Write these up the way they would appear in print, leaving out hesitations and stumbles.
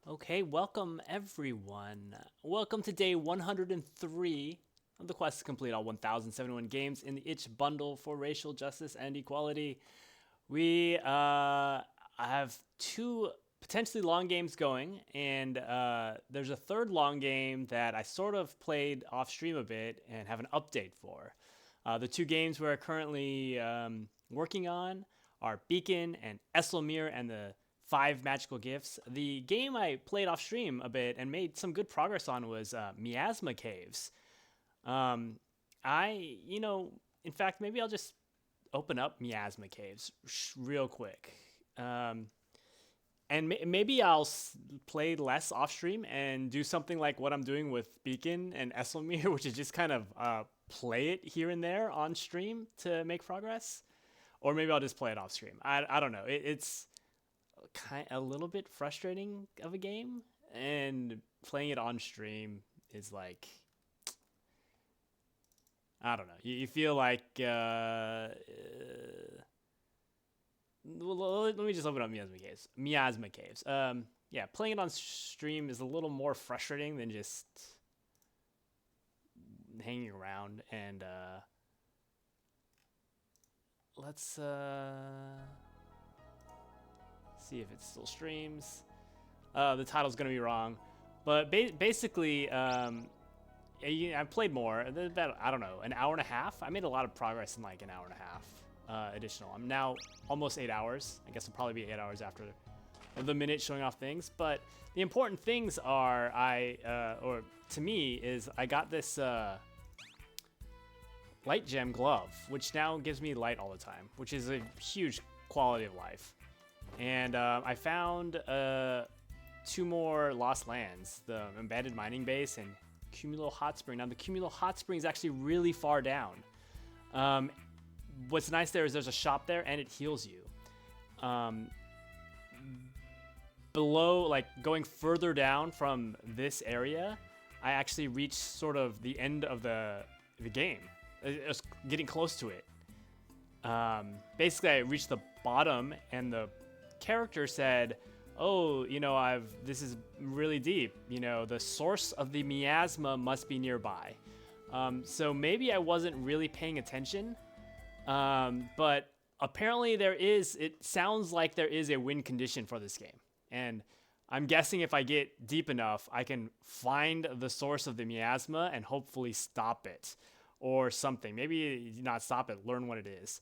Okay, welcome everyone. Welcome to day 103 of the quest to complete all 1071 games in the itch bundle for racial justice and equality. We have two potentially long games going, and there's a third long game that I sort of played off stream a bit and have an update for. The two games we're currently working on are Beacon and Esselmere and the Five Magical Gifts. The game I played off stream a bit and made some good progress on was Miasma Caves. Um, in fact, maybe I'll just open up Miasma Caves real quick. Um, and maybe I'll play less off stream and do something like what I'm doing with Beacon and Esselmere, which is just kind of play it here and there on stream to make progress. Or maybe I'll just play it off stream. I don't know. It's kind a little bit frustrating of a game, and playing it on stream is like, I don't know. You feel like let me just open up Miasma Caves. Miasma Caves. Yeah, playing it on stream is a little more frustrating than just hanging around. And let's see if it still streams. The title's gonna be wrong, but basically, I've played more. About, I don't know, an hour and a half. I made a lot of progress in like an hour and a half. Additional. I'm now almost 8 hours. I guess it'll probably be 8 hours after the minute showing off things. But the important things are or to me, is I got this light gem glove, which now gives me light all the time, which is a huge quality of life. And I found two more lost lands, the embedded mining base and Cumulo Hot Spring. Now the Cumulo Hot Spring is actually really far down. What's nice there is there's a shop there and it heals you. Below, like going further down from this area, I actually reached sort of the end of the game. It was getting close to it. Basically, I reached the bottom and the character said, "Oh, this is really deep. The source of the miasma must be nearby." So maybe I wasn't really paying attention, but apparently it sounds like there is a win condition for this game. And I'm guessing if I get deep enough, I can find the source of the miasma and hopefully stop it or something. Maybe not stop it, learn what it is.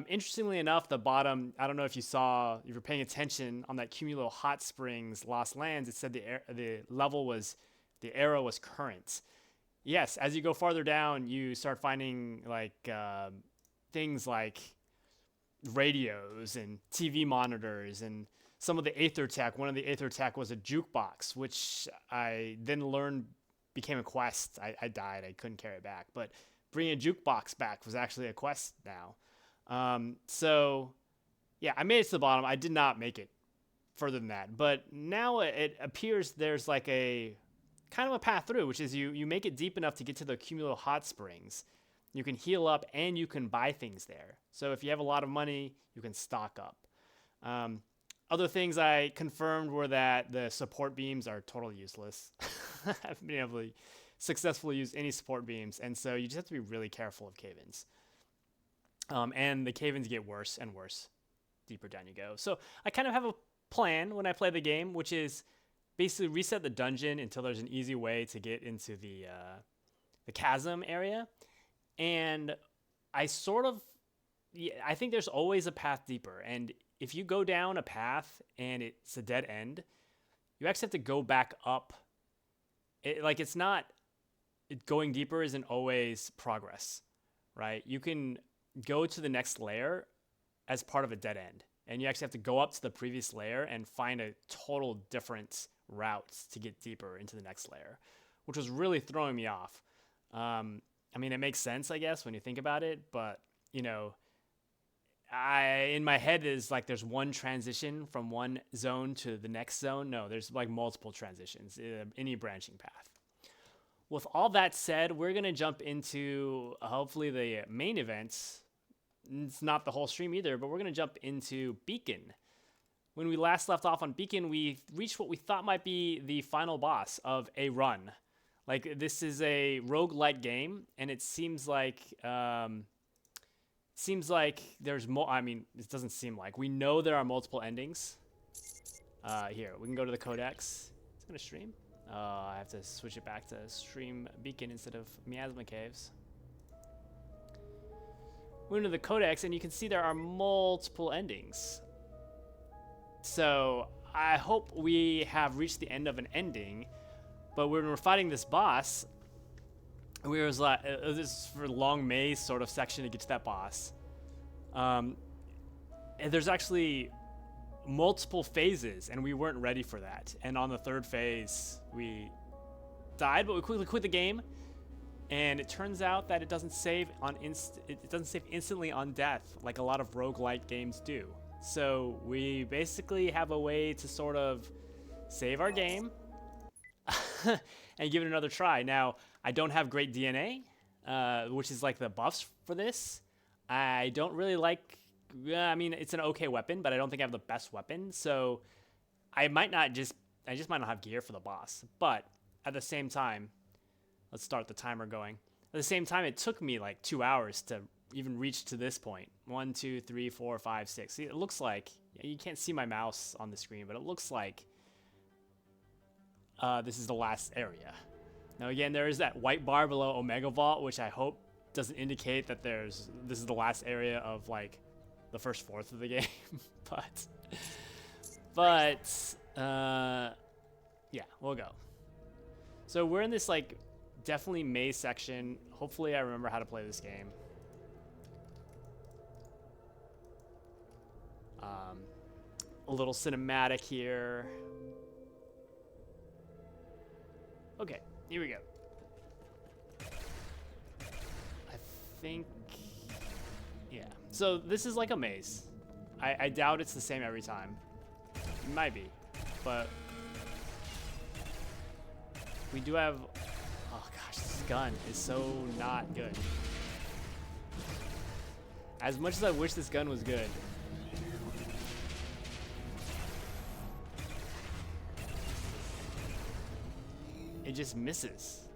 Interestingly enough, the bottom, I don't know if you saw, if you're paying attention on that Cumulo Hot Springs Lost Lands, it said the arrow was current. Yes, as you go farther down, you start finding like things like radios and TV monitors and some of the Aether Tech. One of the Aether Tech was a jukebox, which I then learned became a quest. I died, I couldn't carry it back. But bringing a jukebox back was actually a quest now. So yeah, I made it to the bottom. I did not make it further than that, but now it appears there's like a kind of a path through, which is you make it deep enough to get to the Cumulo Hot Springs. You can heal up and you can buy things there. So if you have a lot of money, you can stock up. Other things I confirmed were that the support beams are totally useless. I haven't been able to successfully use any support beams, and so you just have to be really careful of cave-ins. And the cave-ins get worse and worse deeper down you go. So I kind of have a plan when I play the game, which is basically reset the dungeon until there's an easy way to get into the chasm area. And I think there's always a path deeper. And if you go down a path and it's a dead end, you actually have to go back up. Going deeper isn't always progress, right? You can go to the next layer as part of a dead end, and you actually have to go up to the previous layer and find a total different route to get deeper into the next layer, which was really throwing me off. I mean, it makes sense, I guess, when you think about it, but in my head is like there's one transition from one zone to the next zone. No, there's like multiple transitions in any branching path. With all that said, we're going to jump into hopefully the main events. It's not the whole stream either, but we're going to jump into Beacon. when we last left off on Beacon, we reached what we thought might be the final boss of a run. Like, this is a roguelite game, and it seems like there's more. I mean, it doesn't seem like. We know there are multiple endings. Here, we can go to the codex. It's gonna stream. I have to switch it back to stream Beacon instead of Miasma Caves. We're into the codex, and you can see there are multiple endings. So I hope we have reached the end of an ending. But when we're fighting this boss, we was like, this is for long maze sort of section to get to that boss. And there's actually multiple phases, and we weren't ready for that. And on the third phase, we died, but we quickly quit the game. And it turns out that it doesn't save instantly on death like a lot of roguelite games do. So we basically have a way to sort of save our game and give it another try. Now, I don't have great DNA, which is like the buffs for this. I don't really like, I mean, it's an okay weapon, but I don't think I have the best weapon. So I just might not have gear for the boss. But at the same time, let's start the timer going. At the same time, it took me like 2 hours to even reach to this point. 1, 2, 3, 4, 5, 6. See, it looks like, you can't see my mouse on the screen, but it looks like this is the last area. Now again, there is that white bar below Omega Vault, which I hope doesn't indicate that this is the last area of like the first fourth of the game. but yeah, we'll go. So we're in this like definitely maze section. Hopefully I remember how to play this game. A little cinematic here. Okay, here we go. I think, yeah. So this is like a maze. I doubt it's the same every time. It might be, but we do have, oh gosh, this gun is so not good. As much as I wish this gun was good. It just misses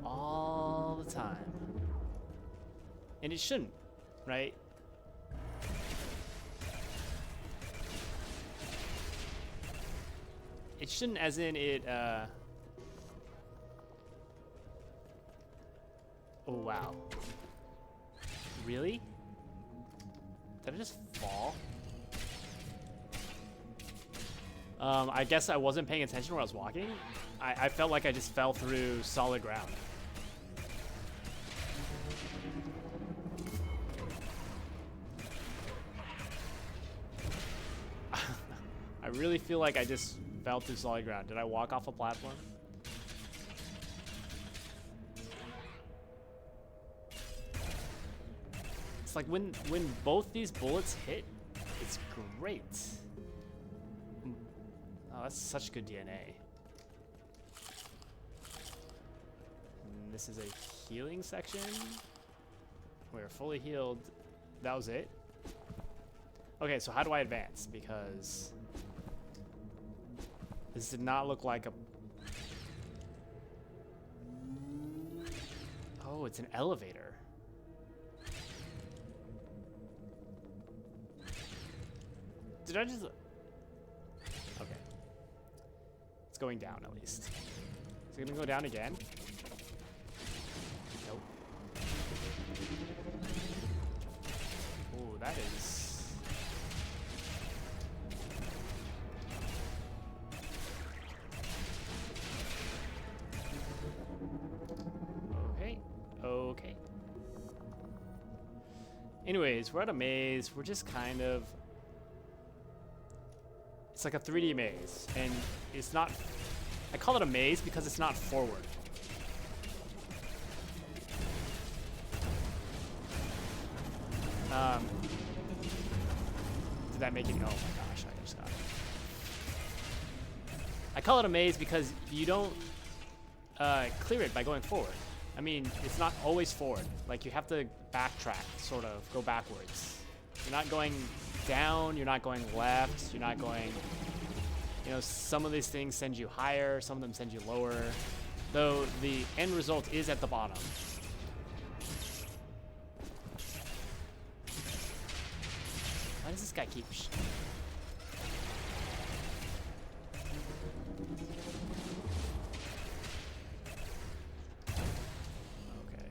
all the time. And it shouldn't, right? It shouldn't, as in it, oh wow. Really? Did I just fall? I guess I wasn't paying attention where I was walking. I felt like I just fell through solid ground. I really feel like I just fell through solid ground. Did I walk off a platform? It's like when both these bullets hit, it's great. Oh, that's such good DNA. And this is a healing section. We're fully healed. That was it. Okay, so how do I advance? Because this did not look like a... Oh, it's an elevator. Did I just... Okay. It's going down at least. Is it gonna go down again? Nope. Oh, that is... Okay. Okay. Anyways, we're at a maze. We're just kind of... It's like a 3D maze, and it's not... I call it a maze because it's not forward. Did that make it? Oh my gosh, I just got it. I call it a maze because you don't clear it by going forward. I mean, it's not always forward. Like, you have to backtrack, sort of, go backwards. You're not going down, you're not going left, you're not going, you know, some of these things send you higher, some of them send you lower, though the end result is at the bottom. Why does this guy keep okay.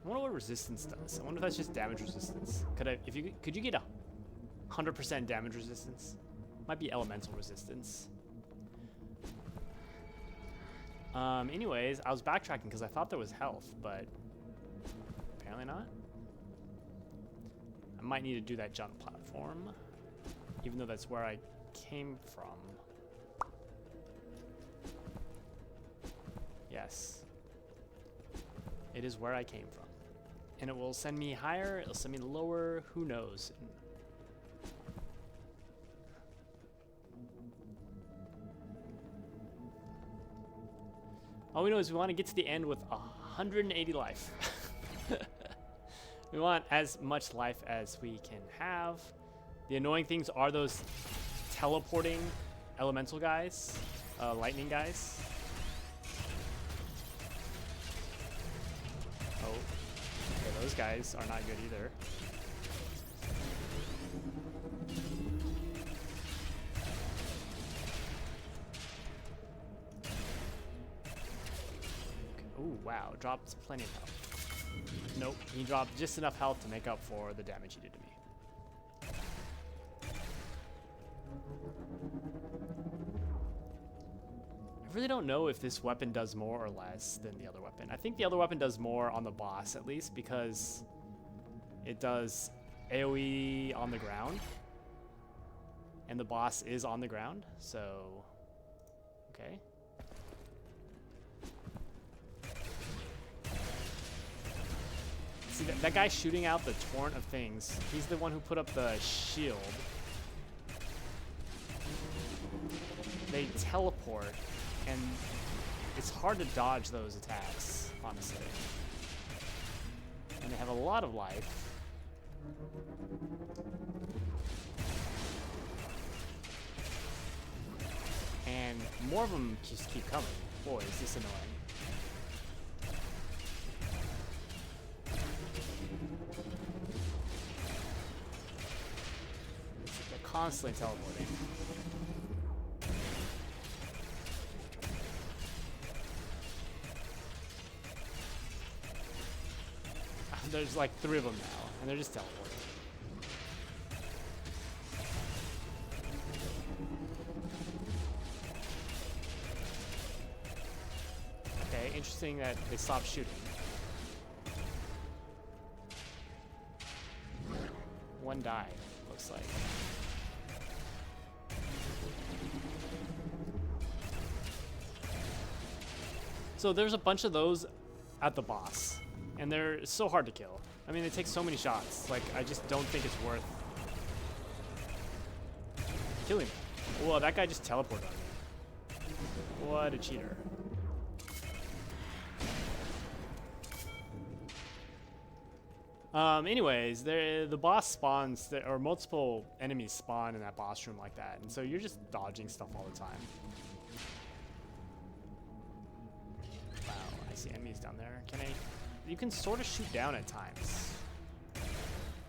I wonder what resistance does. I wonder if that's just damage resistance. Could you get 100% damage resistance? Might be elemental resistance. Anyways, I was backtracking because I thought there was health, but apparently not. I might need to do that jump platform, even though that's where I came from. Yes. It is where I came from. And it will send me higher, it'll send me lower, who knows. All we know is we want to get to the end with 180 life. We want as much life as we can have. The annoying things are those teleporting elemental guys, lightning guys. Oh, okay, those guys are not good either. Oh, wow, dropped plenty of health. Nope, he dropped just enough health to make up for the damage he did to me. I really don't know if this weapon does more or less than the other weapon. I think the other weapon does more on the boss, at least, because it does AoE on the ground. And the boss is on the ground, so... okay. See, that guy shooting out the torrent of things, he's the one who put up the shield. They teleport, and it's hard to dodge those attacks, honestly. And they have a lot of life. And more of them just keep coming. Boy, is this annoying. Constantly teleporting. There's like 3 of them now, and they're just teleporting. Okay, interesting that they stopped shooting. One died, looks like. So there's a bunch of those at the boss, and they're so hard to kill. I mean, they take so many shots. Like, I just don't think it's worth killing them. Whoa, that guy just teleported on me. What a cheater. Anyways, the boss spawns, or multiple enemies spawn in that boss room like that, and so you're just dodging stuff all the time. See enemies down there. You can sort of shoot down at times.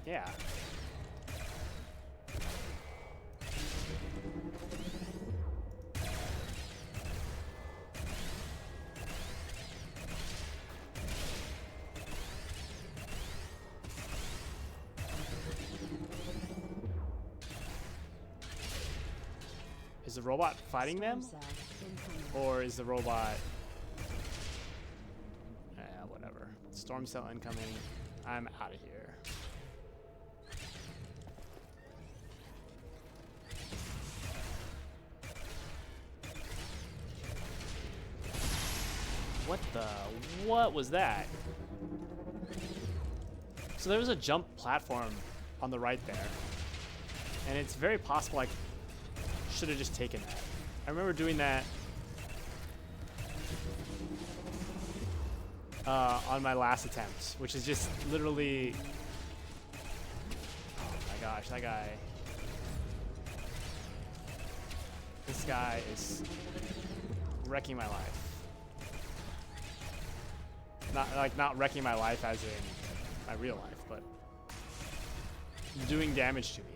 Yeah. Is the robot fighting them? Or is the robot... whatever. Storm cell incoming. I'm out of here. What was that? So there was a jump platform on the right there. And it's very possible I should have just taken that. I remember doing that on my last attempt, which is just literally gosh, that guy. This guy is wrecking my life. Not wrecking my life as in my real life, but doing damage to me.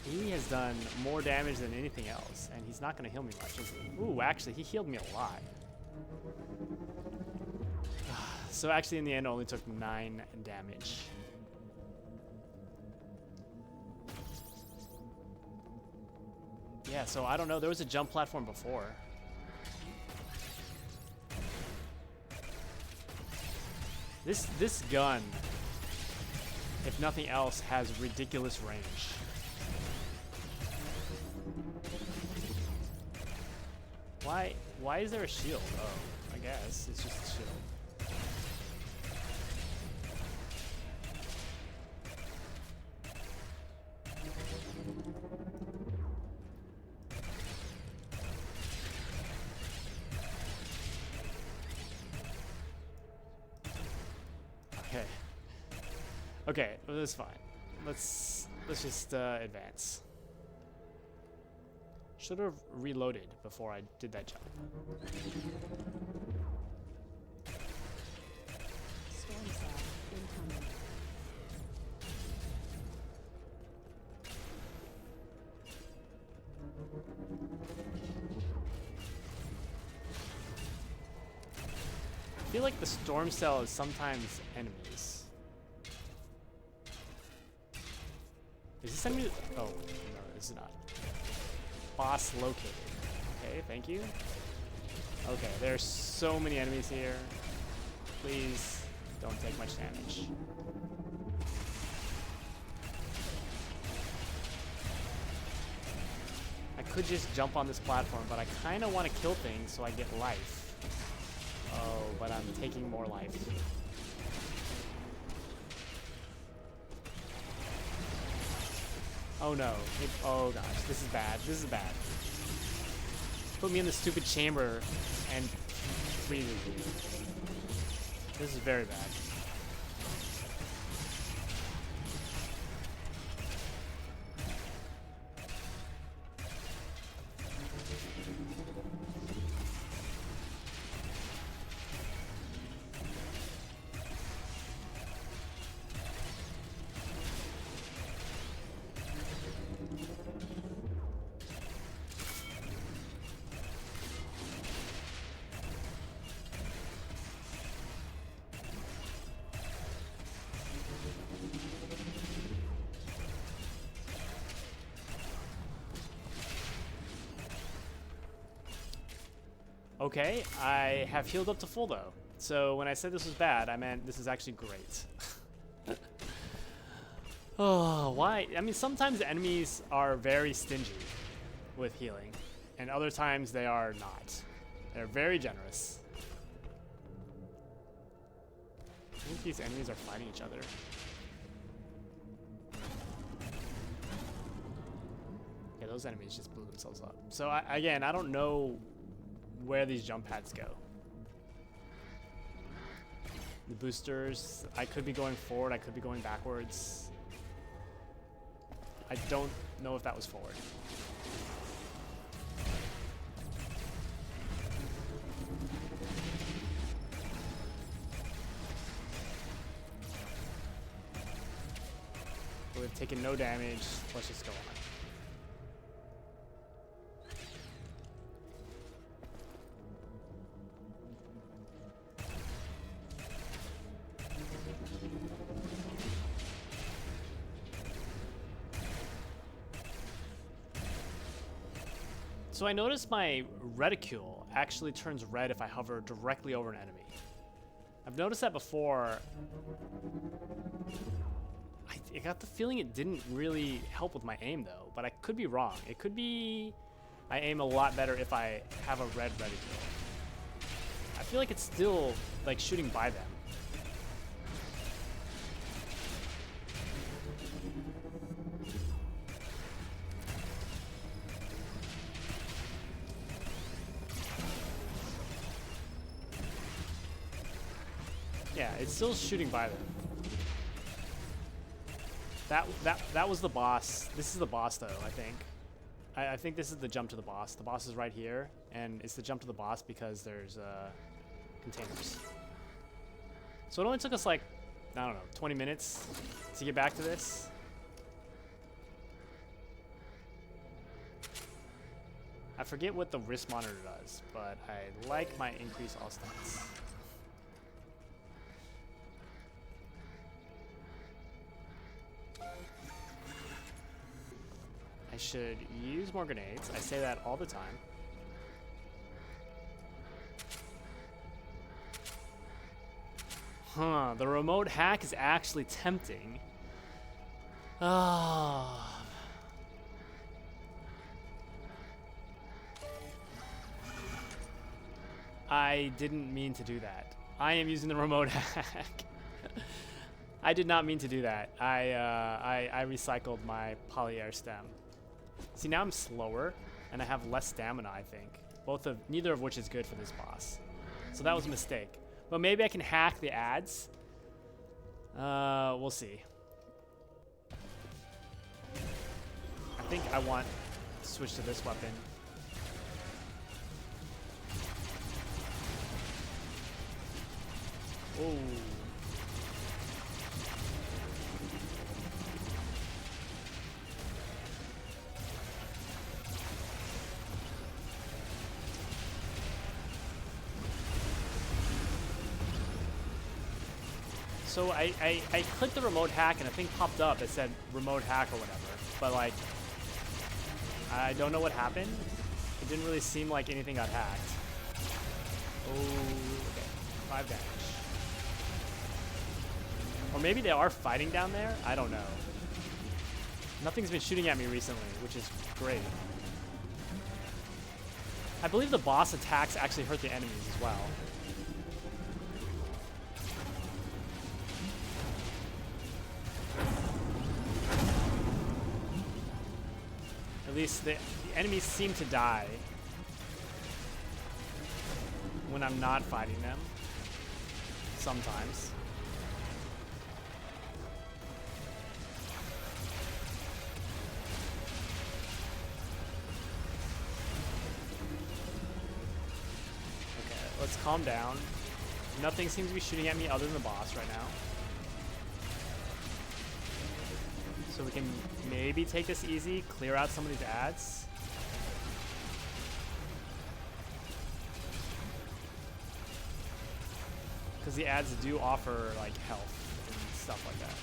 He has done more damage than anything else, and he's not going to heal me much, is he? Ooh, actually, he healed me a lot. So actually, in the end, it only took 9 damage. Yeah, so I don't know. There was a jump platform before. This gun, if nothing else, has ridiculous range. Why is there a shield? Oh, I guess it's just a shield. Okay, well, that's fine. Let's just advance. Should have reloaded before I did that jump. Storm cell incoming. I feel like the storm cell is sometimes enemies. Is this enemy? Oh, no, this is not. Boss located. Okay, thank you. Okay, there's so many enemies here. Please don't take much damage. I could just jump on this platform, but I kind of want to kill things so I get life. Oh, but I'm taking more life. Oh no. Oh gosh, this is bad. This is bad. Put me in the stupid chamber and freezes me. This is very bad. Okay, I have healed up to full though. So when I said this was bad, I meant this is actually great. Oh, why? I mean, sometimes enemies are very stingy with healing, and other times they are not. They're very generous. I think these enemies are fighting each other. Yeah, those enemies just blew themselves up. So again, I don't know where these jump pads go. The boosters, I could be going forward, I could be going backwards. I don't know if that was forward. We've taken no damage. Let's just go on. So I noticed my reticule actually turns red if I hover directly over an enemy. I've noticed that before. I got the feeling it didn't really help with my aim though, but I could be wrong. It could be I aim a lot better if I have a red reticule. I feel like it's still like shooting by them. Yeah, it's still shooting by them. That was the boss. This is the boss though, I think. I think this is the jump to the boss. The boss is right here, and it's the jump to the boss because there's containers. So it only took us like, I don't know, 20 minutes to get back to this. I forget what the wrist monitor does, but I like my increase all stats. I should use more grenades. I say that all the time. Huh, the remote hack is actually tempting. Ah. I didn't mean to do that. I am using the remote hack. I did not mean to do that. I recycled my polyair stem. See, now I'm slower and I have less stamina, I think. Neither of which is good for this boss. So that was a mistake. But maybe I can hack the ads. We'll see. I think I want to switch to this weapon. Oh. So I clicked the remote hack and a thing popped up that said remote hack or whatever, but like, I don't know what happened. It didn't really seem like anything got hacked. Oh, okay, 5 damage. Or maybe they are fighting down there? I don't know. Nothing's been shooting at me recently, which is great. I believe the boss attacks actually hurt the enemies as well. At least the enemies seem to die when I'm not fighting them. Sometimes. Okay, let's calm down. Nothing seems to be shooting at me other than the boss right now. So we can maybe take this easy, clear out some of these ads. Because the ads do offer like health and stuff like that.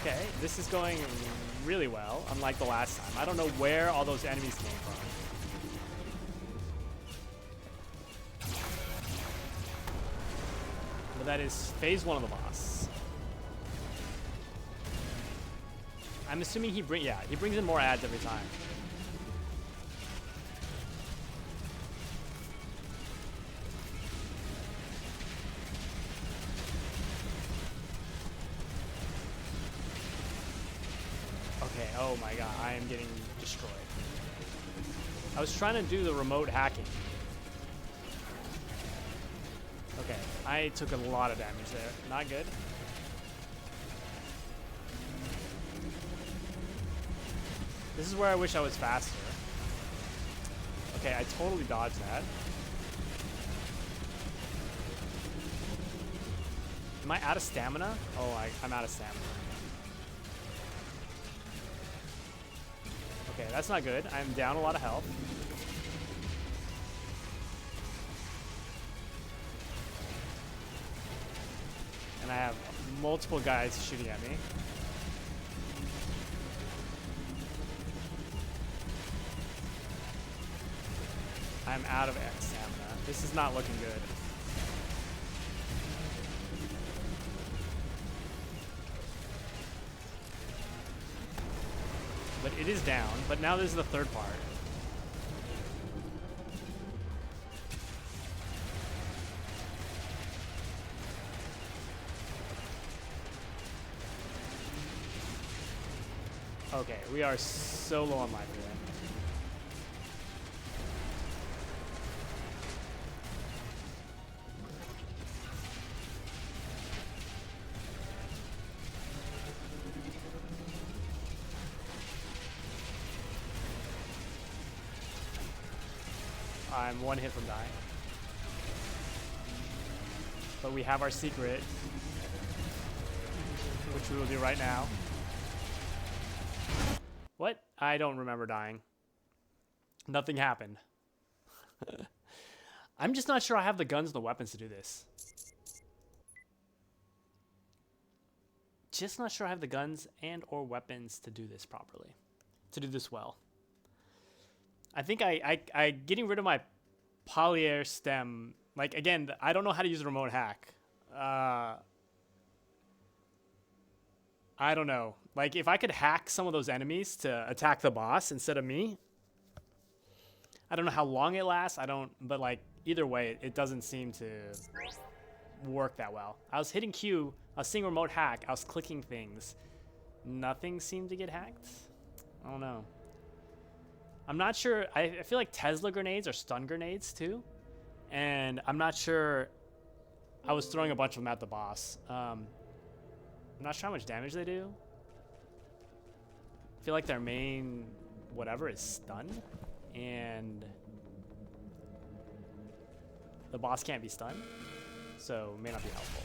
Okay, this is going really well, unlike the last time. I don't know where all those enemies came from. But that is phase 1 of the boss. I'm assuming he brings in more ads every time. Okay, oh my god, I am getting destroyed. I was trying to do the remote hacking. Okay, I took a lot of damage there. Not good. This is where I wish I was faster. Okay, I totally dodged that. Am I out of stamina? Oh, I'm out of stamina. Okay, that's not good. I'm down a lot of health. And I have multiple guys shooting at me. I'm out of stamina. This is not looking good. But it is down, but now this is the third part. Okay, we are so low on life here. I'm one hit from dying. But we have our secret, which we will do right now. What? I don't remember dying. Nothing happened. I'm just not sure I have the guns and the weapons to do this. Just not sure I have the guns and or weapons to do this properly. To do this well. I think I getting rid of my Polyair stem. Like, again, I don't know how to use a remote hack. I don't know. Like, if I could hack some of those enemies to attack the boss instead of me, I don't know how long it lasts. But like, either way, it doesn't seem to work that well. I was hitting Q, I was seeing remote hack, I was clicking things. Nothing seemed to get hacked. I don't know. I'm not sure. I feel like Tesla grenades are stun grenades too. And I'm not sure. I was throwing a bunch of them at the boss. I'm not sure how much damage they do. I feel like their main whatever is stun. And the boss can't be stunned. So may not be helpful.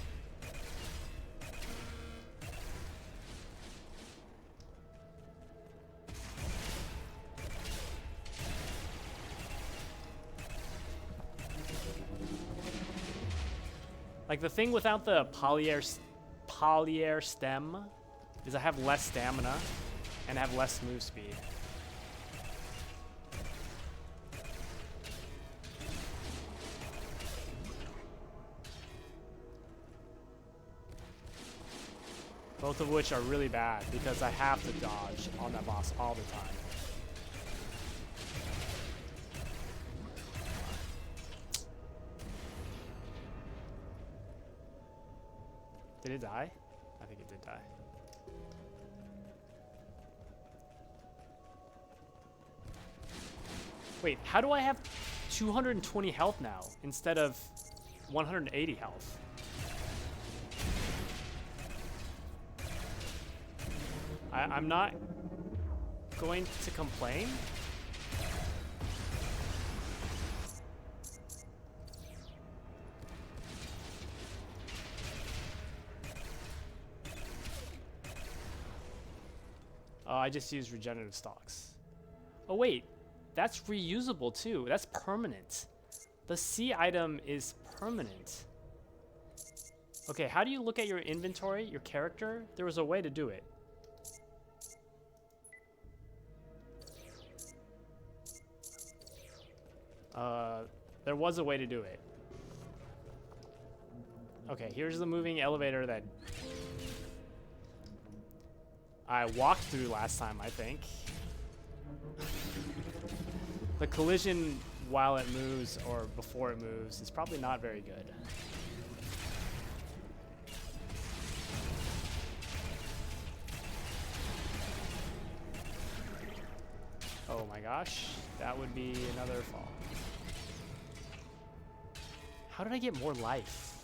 Like, the thing without the Polyair stem is I have less stamina and I have less move speed. Both of which are really bad because I have to dodge on that boss all the time. Did it die? I think it did die. Wait, how do I have 220 health now instead of 180 health? I'm not going to complain. I just used regenerative stocks. Oh wait, that's reusable too. That's permanent. The C item is permanent. Okay, how do you look at your inventory, your character? There was a way to do it. There was a way to do it. Okay, here's the moving elevator that I walked through last time, I think. The collision while it moves or before it moves is probably not very good. Oh my gosh, that would be another fall. How did I get more life?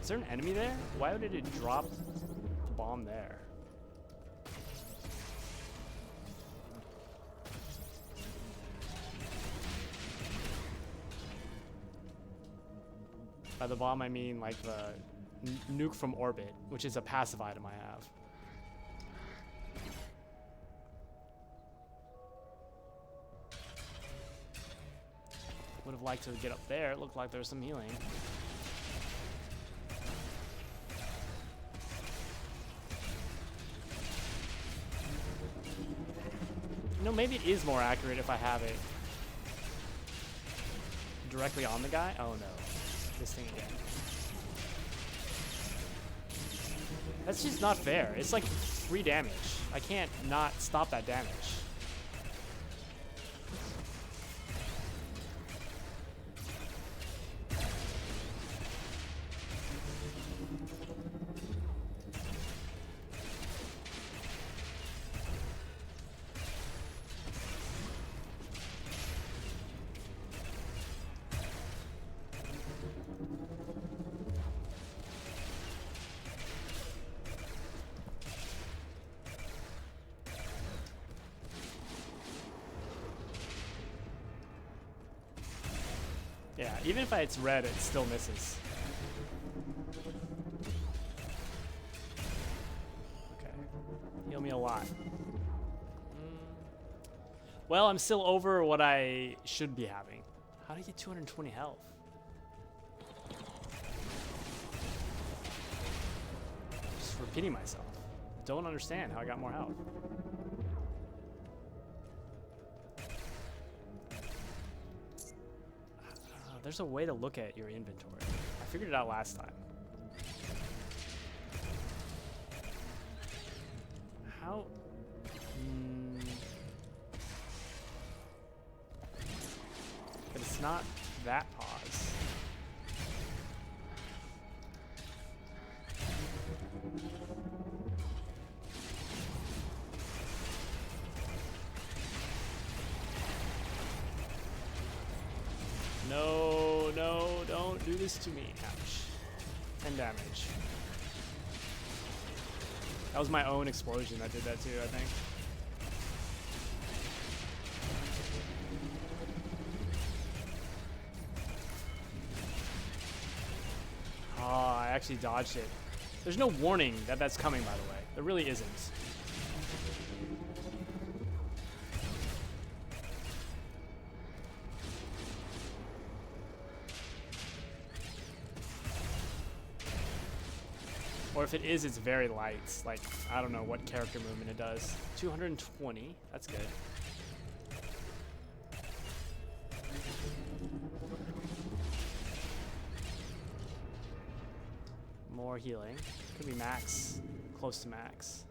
Is there an enemy there? Why did it drop the bomb there? By the bomb, I mean like the nuke from orbit, which is a passive item I have. Would have liked to get up there. It looked like there was some healing. You know, maybe it is more accurate if I have it directly on the guy. Oh no, this thing again. That's just not fair. It's like free damage. I can't not stop that damage. Yeah, even if it's red, it still misses. Okay. Heal me a lot. Well, I'm still over what I should be having. How do I get 220 health? Just repeating myself. Don't understand how I got more health. There's a way to look at your inventory. I figured it out last time. How? But it's not that pause. No, no, don't do this to me. Ouch. 10 damage. That was my own explosion that did that too, I think. Oh, I actually dodged it. There's no warning that that's coming, by the way. There really isn't. Or if it is, it's very light. Like, I don't know what character movement it does. 220, that's good. More healing. Could be max, close to max.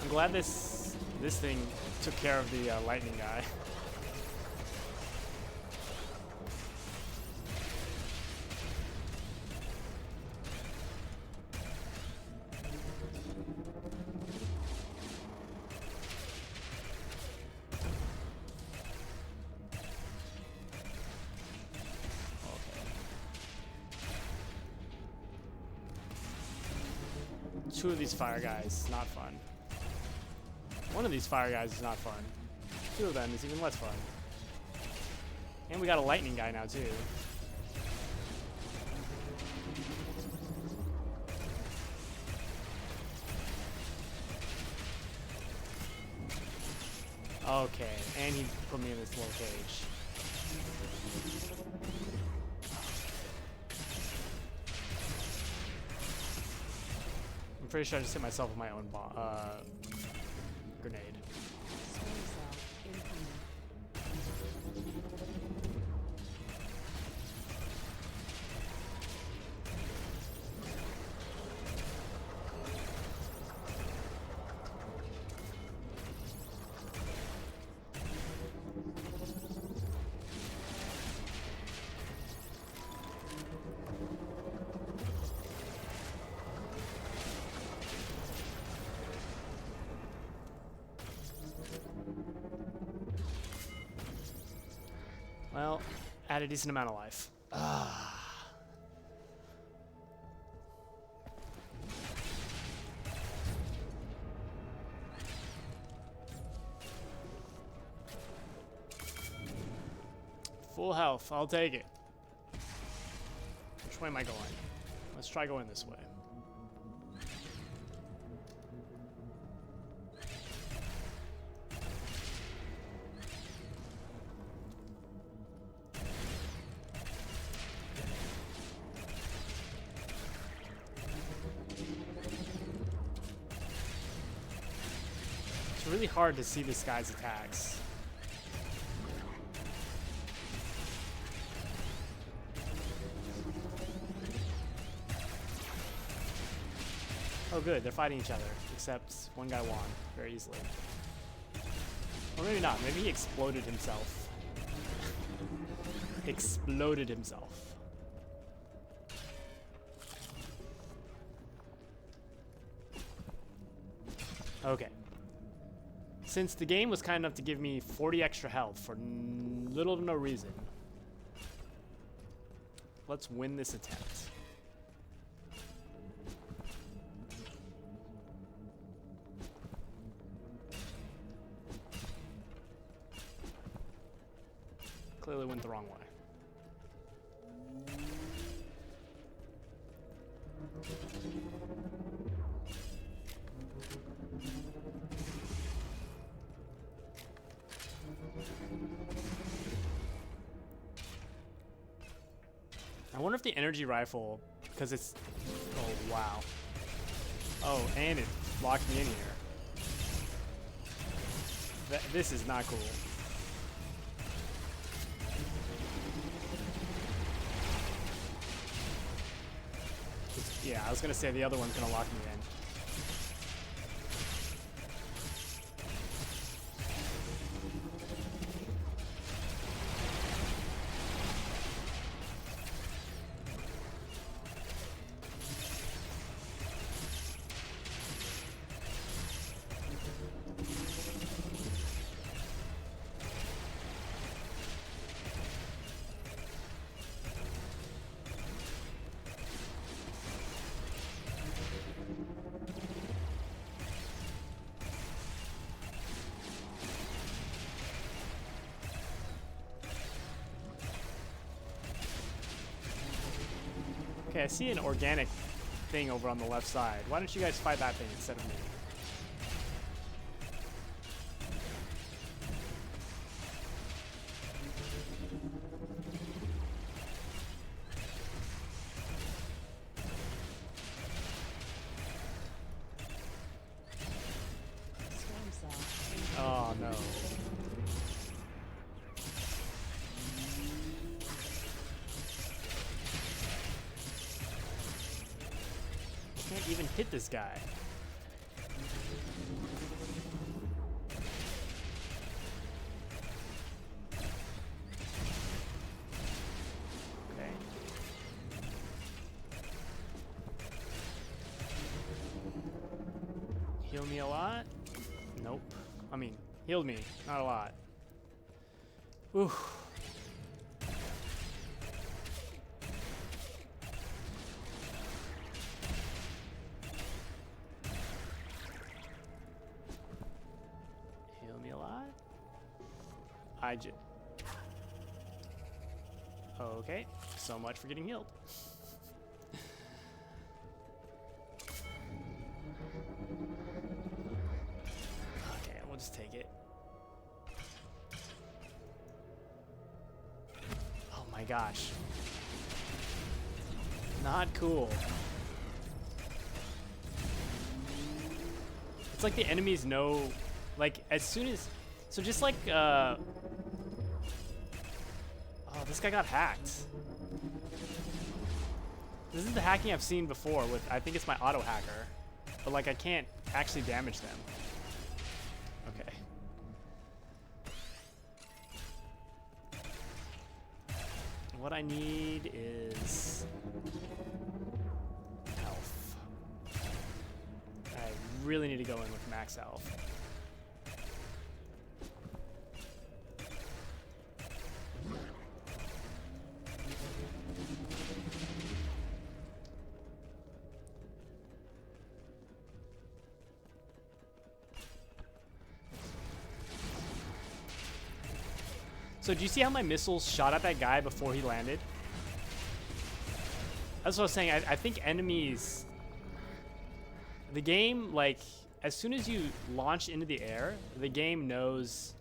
I'm glad this thing took care of the lightning guy. Two of these fire guys, not fun. One of these fire guys is not fun. Two of them is even less fun. And we got a lightning guy now too. Okay, and he put me in this little cage. I'm pretty sure I just hit myself with my own grenade. Storm cell incoming. Well, add a decent amount of life. Full health, I'll take it. Which way am I going? Let's try going this way. It's really hard to see this guy's attacks. Oh good, they're fighting each other, except one guy won very easily. Or maybe not, maybe he exploded himself. Exploded himself. Okay. Since the game was kind enough to give me 40 extra health for little to no reason, let's win this attempt. Clearly went the wrong way. I wonder if the energy rifle, because it's, oh wow. Oh, and it locked me in here. This is not cool. Yeah, I was gonna say the other one's gonna lock me in. Okay, I see an organic thing over on the left side. Why don't you guys fight that thing instead of me? Storm cell. Oh no. Can't even hit this guy. Okay. Heal me a lot? Nope. I mean, healed me, not a lot. Ooh. Heal me a lot? I just... Okay, so much for getting healed. Okay, we'll just take it. Oh my gosh. Not cool. It's like the enemies know, like as soon as, so just like, oh, this guy got hacked. This is the hacking I've seen before with, I think it's my auto hacker, but like I can't actually damage them. Okay. What I need is health. I really need to go in with max health. So do you see how my missiles shot at that guy before he landed? That's what I was saying. I think enemies... The game, like, as soon as you launch into the air, the game knows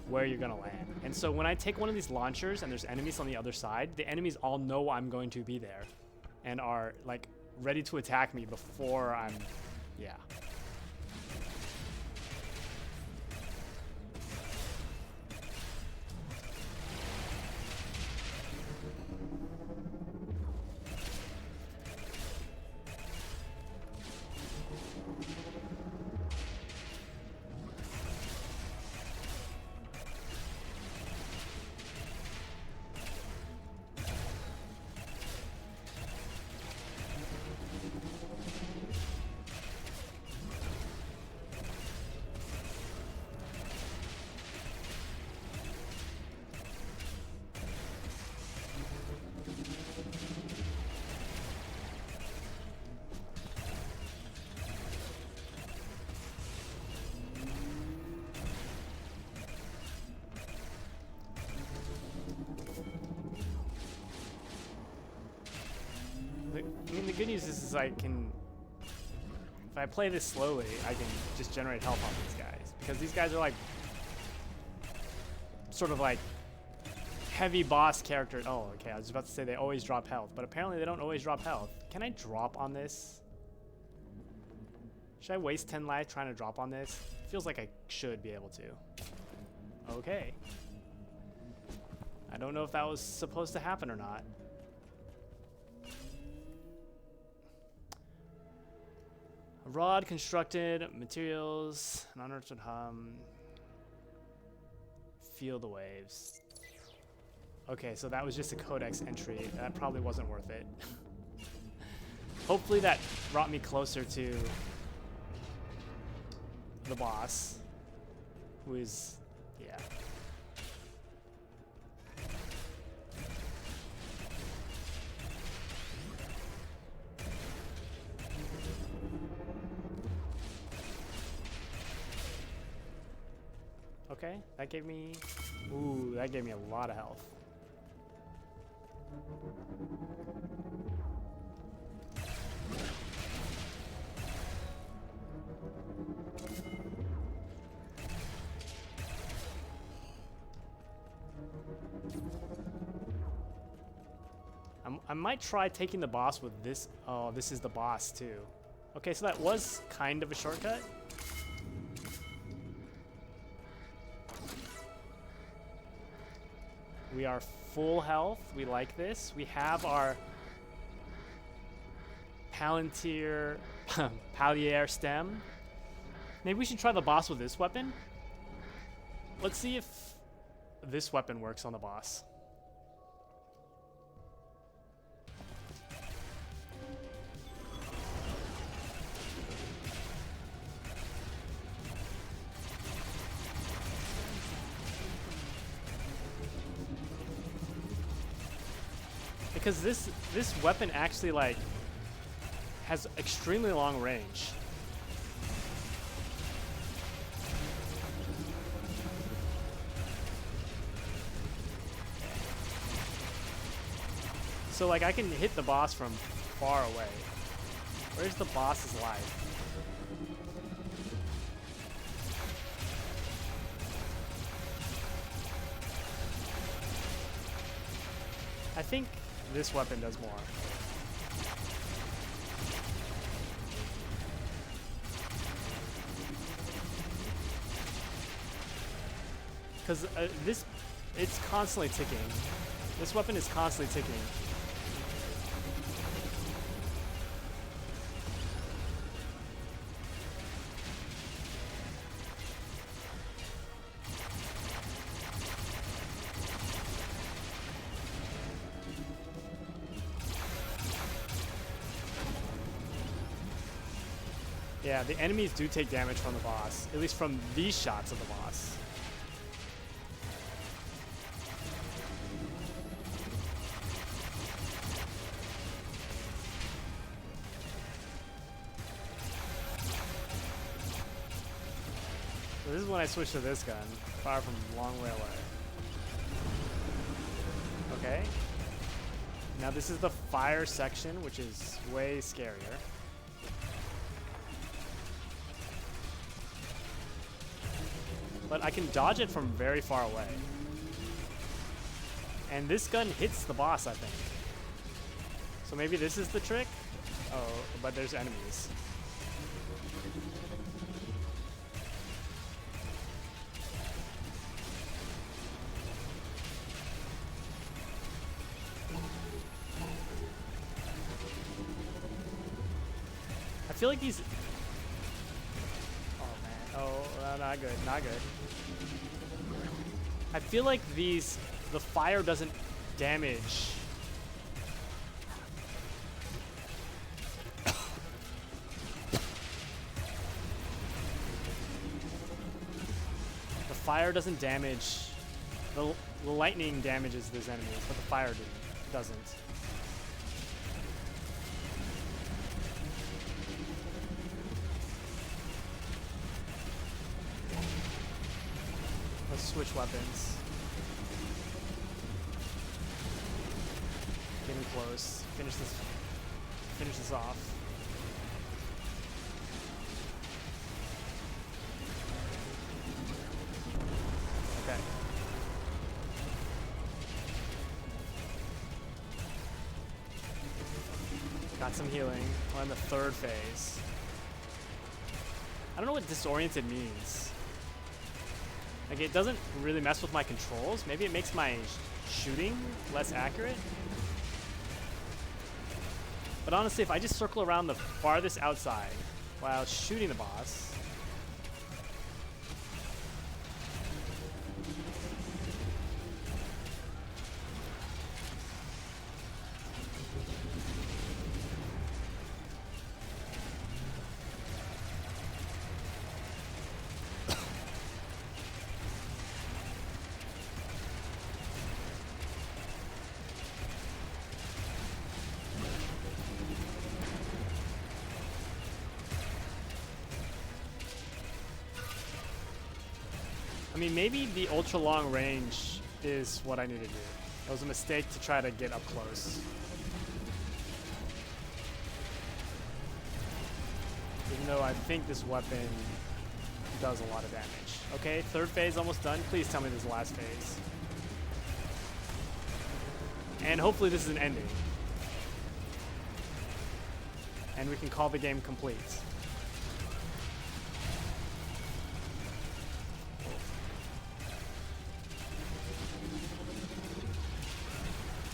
where you're gonna land. And so when I take one of these launchers and there's enemies on the other side, the enemies all know I'm going to be there and are, like, ready to attack me before I'm... Yeah. I mean, the good news is I can, if I play this slowly, I can just generate health on these guys. Because these guys are like, sort of like heavy boss characters. Oh, okay, I was about to say they always drop health, but apparently they don't always drop health. Can I drop on this? Should I waste 10 life trying to drop on this? Feels like I should be able to. Okay. I don't know if that was supposed to happen or not. A rod constructed, materials, an unearthed hum. Feel the waves. Okay, so that was just a codex entry. That probably wasn't worth it. Hopefully that brought me closer to the boss, who is, yeah. Okay, that gave me, ooh, that gave me a lot of health. I might try taking the boss with this. Oh, this is the boss too. Okay, so that was kind of a shortcut. We are full health. We like this. We have our Palantir, Palier stem. Maybe we should try the boss with this weapon. Let's see if this weapon works on the boss. Because this weapon actually like has extremely long range. So like I can hit the boss from far away. Where's the boss's life? I think this weapon does more. Because it's constantly ticking. This weapon is constantly ticking. Yeah, the enemies do take damage from the boss, at least from these shots of the boss. So this is when I switch to this gun, fire from a long way away. Okay. Now this is the fire section, which is way scarier. But I can dodge it from very far away. And this gun hits the boss, I think. So maybe this is the trick? Oh, but there's enemies. I feel like these... Oh, not good, not good. I feel like the fire doesn't damage. The fire doesn't damage. The lightning damages those enemies, but the fire doesn't. Let's switch weapons. Getting close. Finish this. finish this off. Okay. Got some healing. We're in the third phase. I don't know what disoriented means. Like, it doesn't really mess with my controls. Maybe it makes my shooting less accurate. But honestly, if I just circle around the farthest outside while shooting the boss, I mean, maybe the ultra long range is what I need to do. It was a mistake to try to get up close. Even though I think this weapon does a lot of damage. Okay, third phase almost done. Please tell me this is the last phase. And hopefully this is an ending. And we can call the game complete.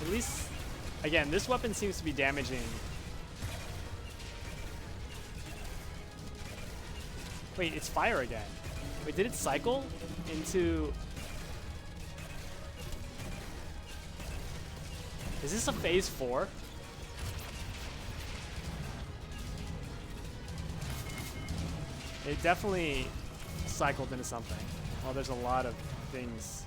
At least, again, this weapon seems to be damaging. Wait, it's fire again. Wait, did it cycle into... Is this a phase 4? It definitely cycled into something. Well, there's a lot of things.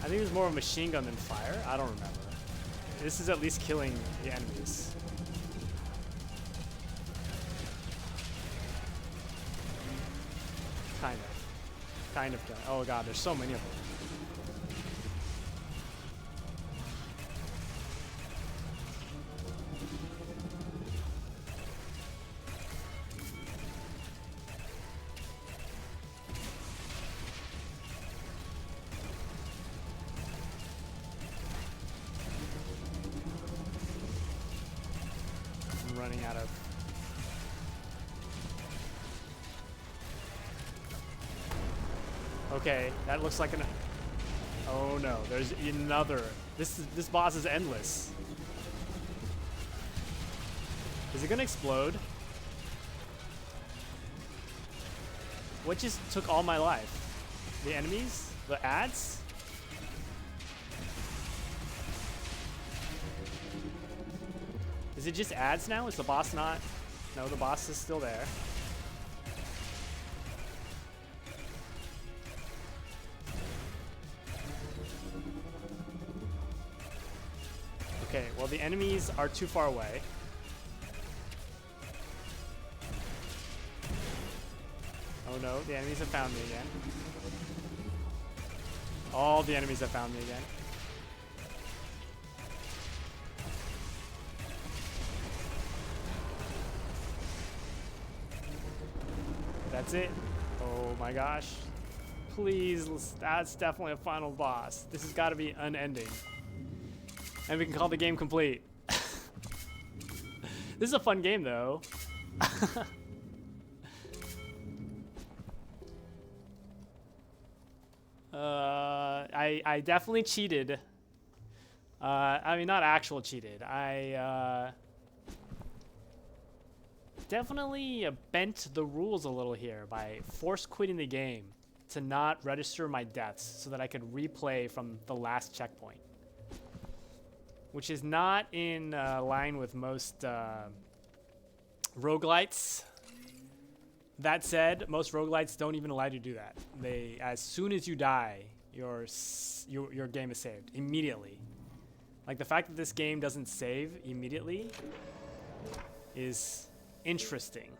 I think it was more of a machine gun than fire. I don't remember. This is at least killing the enemies. Kind of. Kind of killing. Oh god, there's so many of them. Running out of... Okay, that looks like an... Oh no, there's another. This boss is endless. Is it gonna explode? What just took all my life? The enemies? The ads? Is it just ads now? Is the boss not? No, the boss is still there. Okay, well the enemies are too far away. Oh no, the enemies have found me again. All the enemies have found me again. That's it. Oh my gosh. Please, that's definitely a final boss. This has got to be unending. And we can call the game complete. This is a fun game though. I definitely cheated. I mean, not actual cheated. I definitely bent the rules a little here by force quitting the game to not register my deaths so that I could replay from the last checkpoint, which is not in line with most roguelites. That said, most roguelites don't even allow you to do that. They, as soon as you die, your game is saved immediately. Like the fact that this game doesn't save immediately is interesting.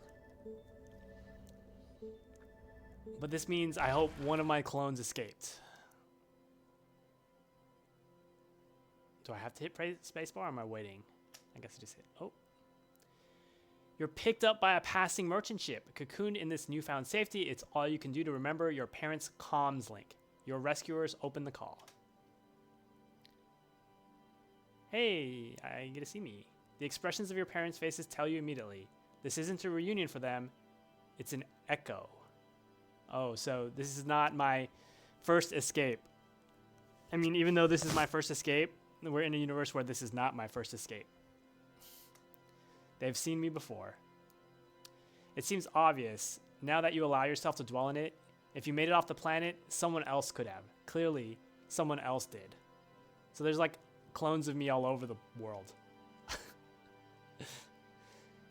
But this means I hope one of my clones escaped. Do I have to hit spacebar or am I waiting? I guess I just hit. Oh. You're picked up by a passing merchant ship. Cocooned in this newfound safety, it's all you can do to remember your parents' comms link. Your rescuers open the call. Hey, I get to see me. The expressions of your parents' faces tell you immediately. This isn't a reunion for them. It's an echo. Oh, so this is not my first escape. I mean, even though this is my first escape, we're in a universe where this is not my first escape. They've seen me before. It seems obvious, now that you allow yourself to dwell in it, if you made it off the planet, someone else could have. Clearly, someone else did. So there's like clones of me all over the world.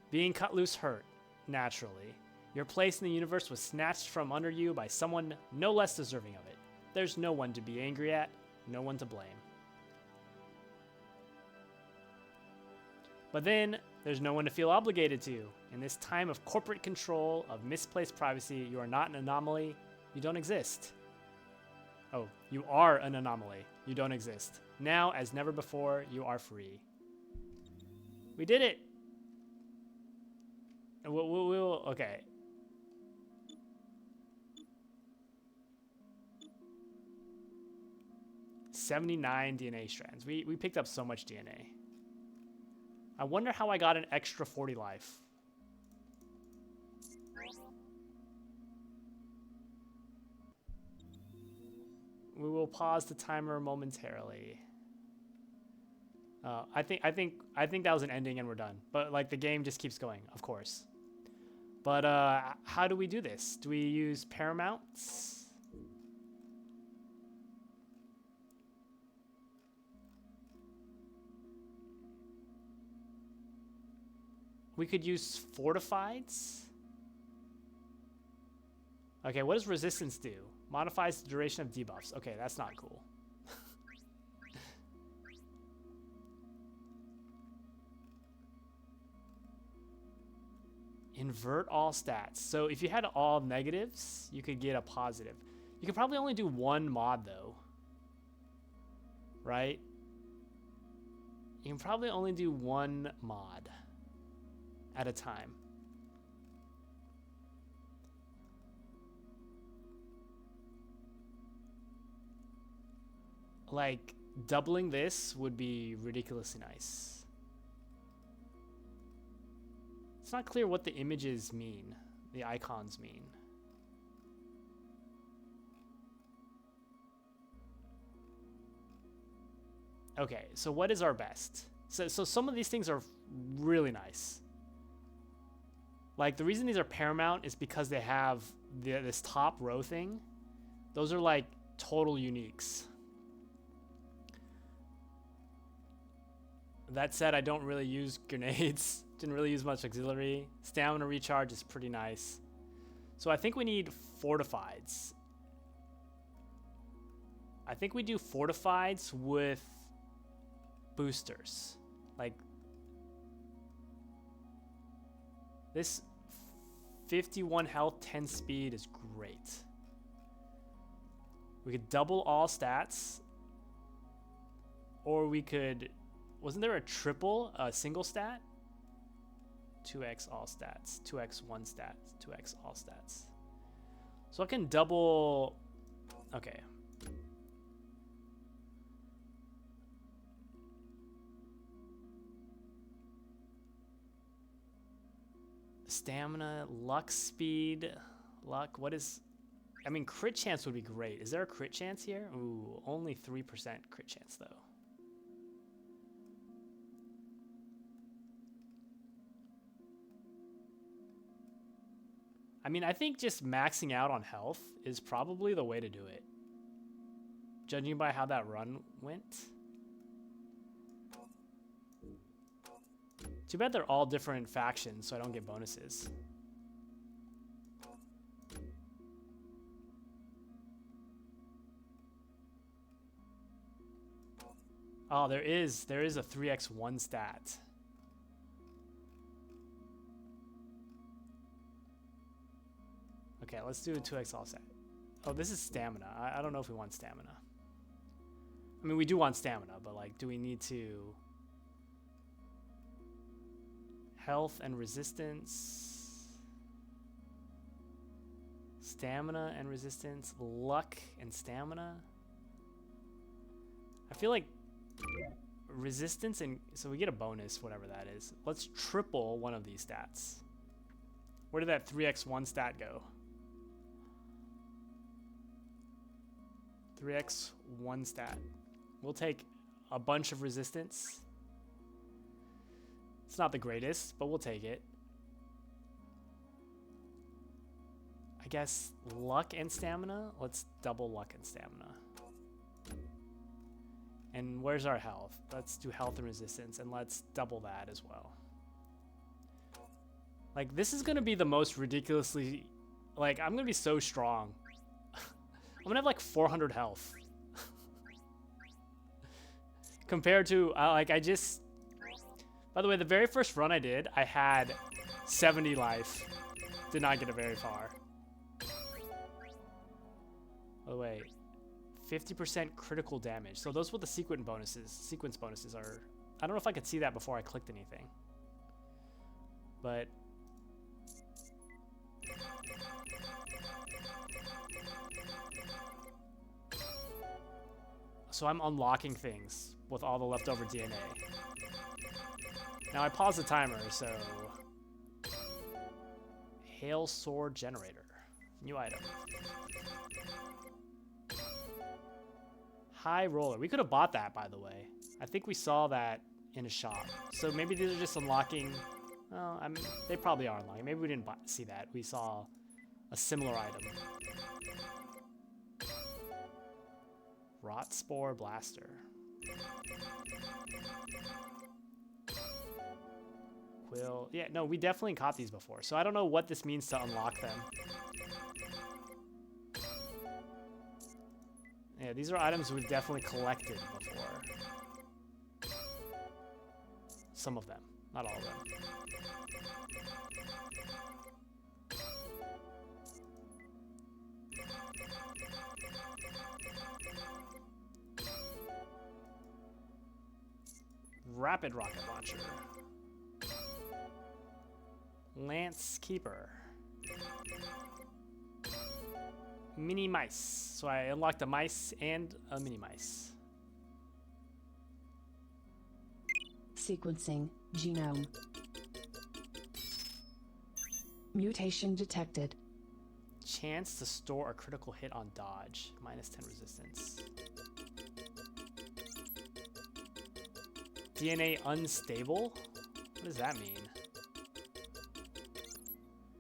Being cut loose hurt, naturally. Your place in the universe was snatched from under you by someone no less deserving of it. There's no one to be angry at, no one to blame. But then, there's no one to feel obligated to. In this time of corporate control, of misplaced privacy, you are not an anomaly. You don't exist. Oh, you are an anomaly. You don't exist. Now, as never before, you are free. We did it! We'll okay. $79 DNA strands. We picked up so much DNA. I wonder how I got an extra 40 life. We will pause the timer momentarily. I think that was an ending and we're done. But like the game just keeps going, of course. But how do we do this? Do we use Paramounts? We could use Fortifieds. Okay, what does Resistance do? Modifies the duration of debuffs. Okay, that's not cool. Invert all stats. So if you had all negatives, you could get a positive. You could probably only do one mod though. Right? You can probably only do one mod at a time. Like, doubling this would be ridiculously nice. It's not clear what the images mean, the icons mean. Okay, so what is our best? So some of these things are really nice. Like, the reason these are paramount is because they have this top row thing. Those are like total uniques. That said, I don't really use grenades. Didn't really use much auxiliary. Stamina recharge is pretty nice. So I think we need Fortifieds. I think we do Fortifieds with boosters. Like, this 51 health, 10 speed is great. We could double all stats. Or we could... Wasn't there a triple, single stat? 2x all stats, 2x one stat, 2x all stats. So I can double... Okay. Stamina, luck, speed, luck. What is... I mean, crit chance would be great. Is there a crit chance here? Ooh, only 3% crit chance, though. I mean, I think just maxing out on health is probably the way to do it. Judging by how that run went. Too bad they're all different factions, so I don't get bonuses. Oh, there is a 3x1 stat. Okay, let's do a 2x all set. Oh, this is stamina. I don't know if we want stamina. I mean, we do want stamina, but like, do we need to... Health and resistance. Stamina and resistance. Luck and stamina. I feel like resistance and... So we get a bonus, whatever that is. Let's triple one of these stats. Where did that 3x1 stat go? 3x1 stat. We'll take a bunch of resistance. It's not the greatest, but we'll take it. I guess luck and stamina. Let's double luck and stamina. And where's our health? Let's do health and resistance, and let's double that as well. Like, this is gonna be the most ridiculously... Like, I'm gonna be so strong. I'm gonna have like 400 health. Compared to, like, I just... By the way, the very first run I did, I had 70 life. Did not get it very far. By the way, 50% critical damage. So those were the sequence bonuses. Sequence bonuses are... I don't know if I could see that before I clicked anything. But... So I'm unlocking things with all the leftover DNA. Now I paused the timer, so... Hail Sword Generator. New item. High Roller. We could have bought that, by the way. I think we saw that in a shop. So maybe these are just unlocking... Well, I mean, they probably are unlocking. Maybe we didn't see that. We saw a similar item. Rot Spore Blaster. Quill. Yeah, no, we definitely caught these before. So I don't know what this means to unlock them. Yeah, these are items we've definitely collected before. Some of them, not all of them. Rapid Rocket Launcher. Lance Keeper. Mini Mice. So I unlocked a mice and a mini mice. Sequencing. Genome. Mutation detected. Chance to store a critical hit on dodge. Minus 10 resistance. DNA unstable? What does that mean?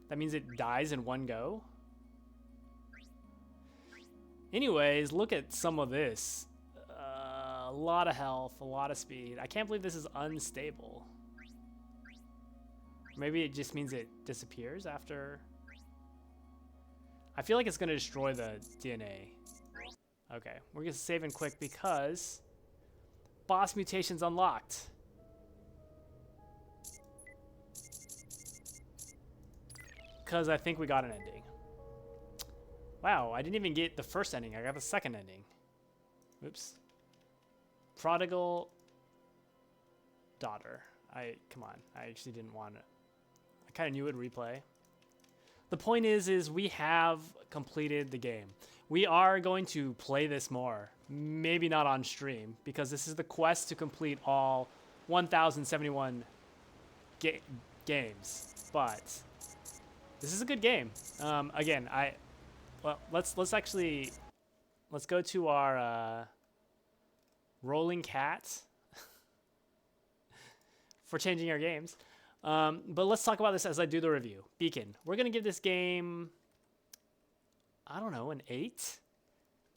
That means it dies in one go? Anyways, look at some of this. A lot of health, a lot of speed. I can't believe this is unstable. Maybe it just means it disappears after... I feel like it's going to destroy the DNA. Okay, we're going to save in quick because... Boss mutations unlocked. Because I think we got an ending. Wow, I didn't even get the first ending. I got the second ending. Oops. Prodigal daughter. Come on. I actually didn't want it. I kind of knew it would replay. The point is we have completed the game. We are going to play this more. Maybe not on stream, because this is the quest to complete all 1,071 games. But this is a good game. Again, let's go to our Rolling Cat for changing our games. But let's talk about this as I do the review. Beacon. We're gonna give this game, I don't know, an 8.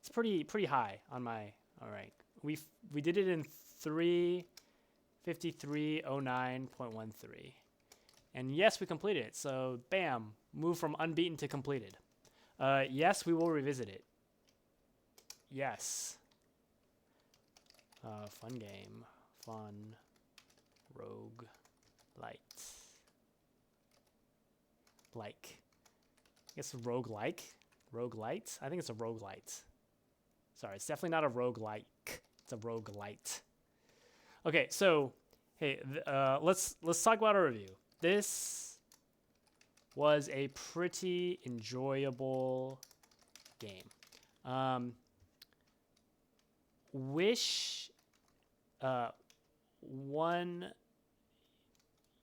It's pretty high on my. All right, we did it in 3:53:09.13, and yes, we completed it. So bam, move from unbeaten to completed. Yes, we will revisit it. Yes. Fun game. Fun. Rogue. Light. Like. I guess roguelike. Roguelite? I think it's a roguelite. Sorry, it's definitely not a roguelike. It's a roguelite. Okay, so hey, let's talk about our review. This was a pretty enjoyable game. Wish one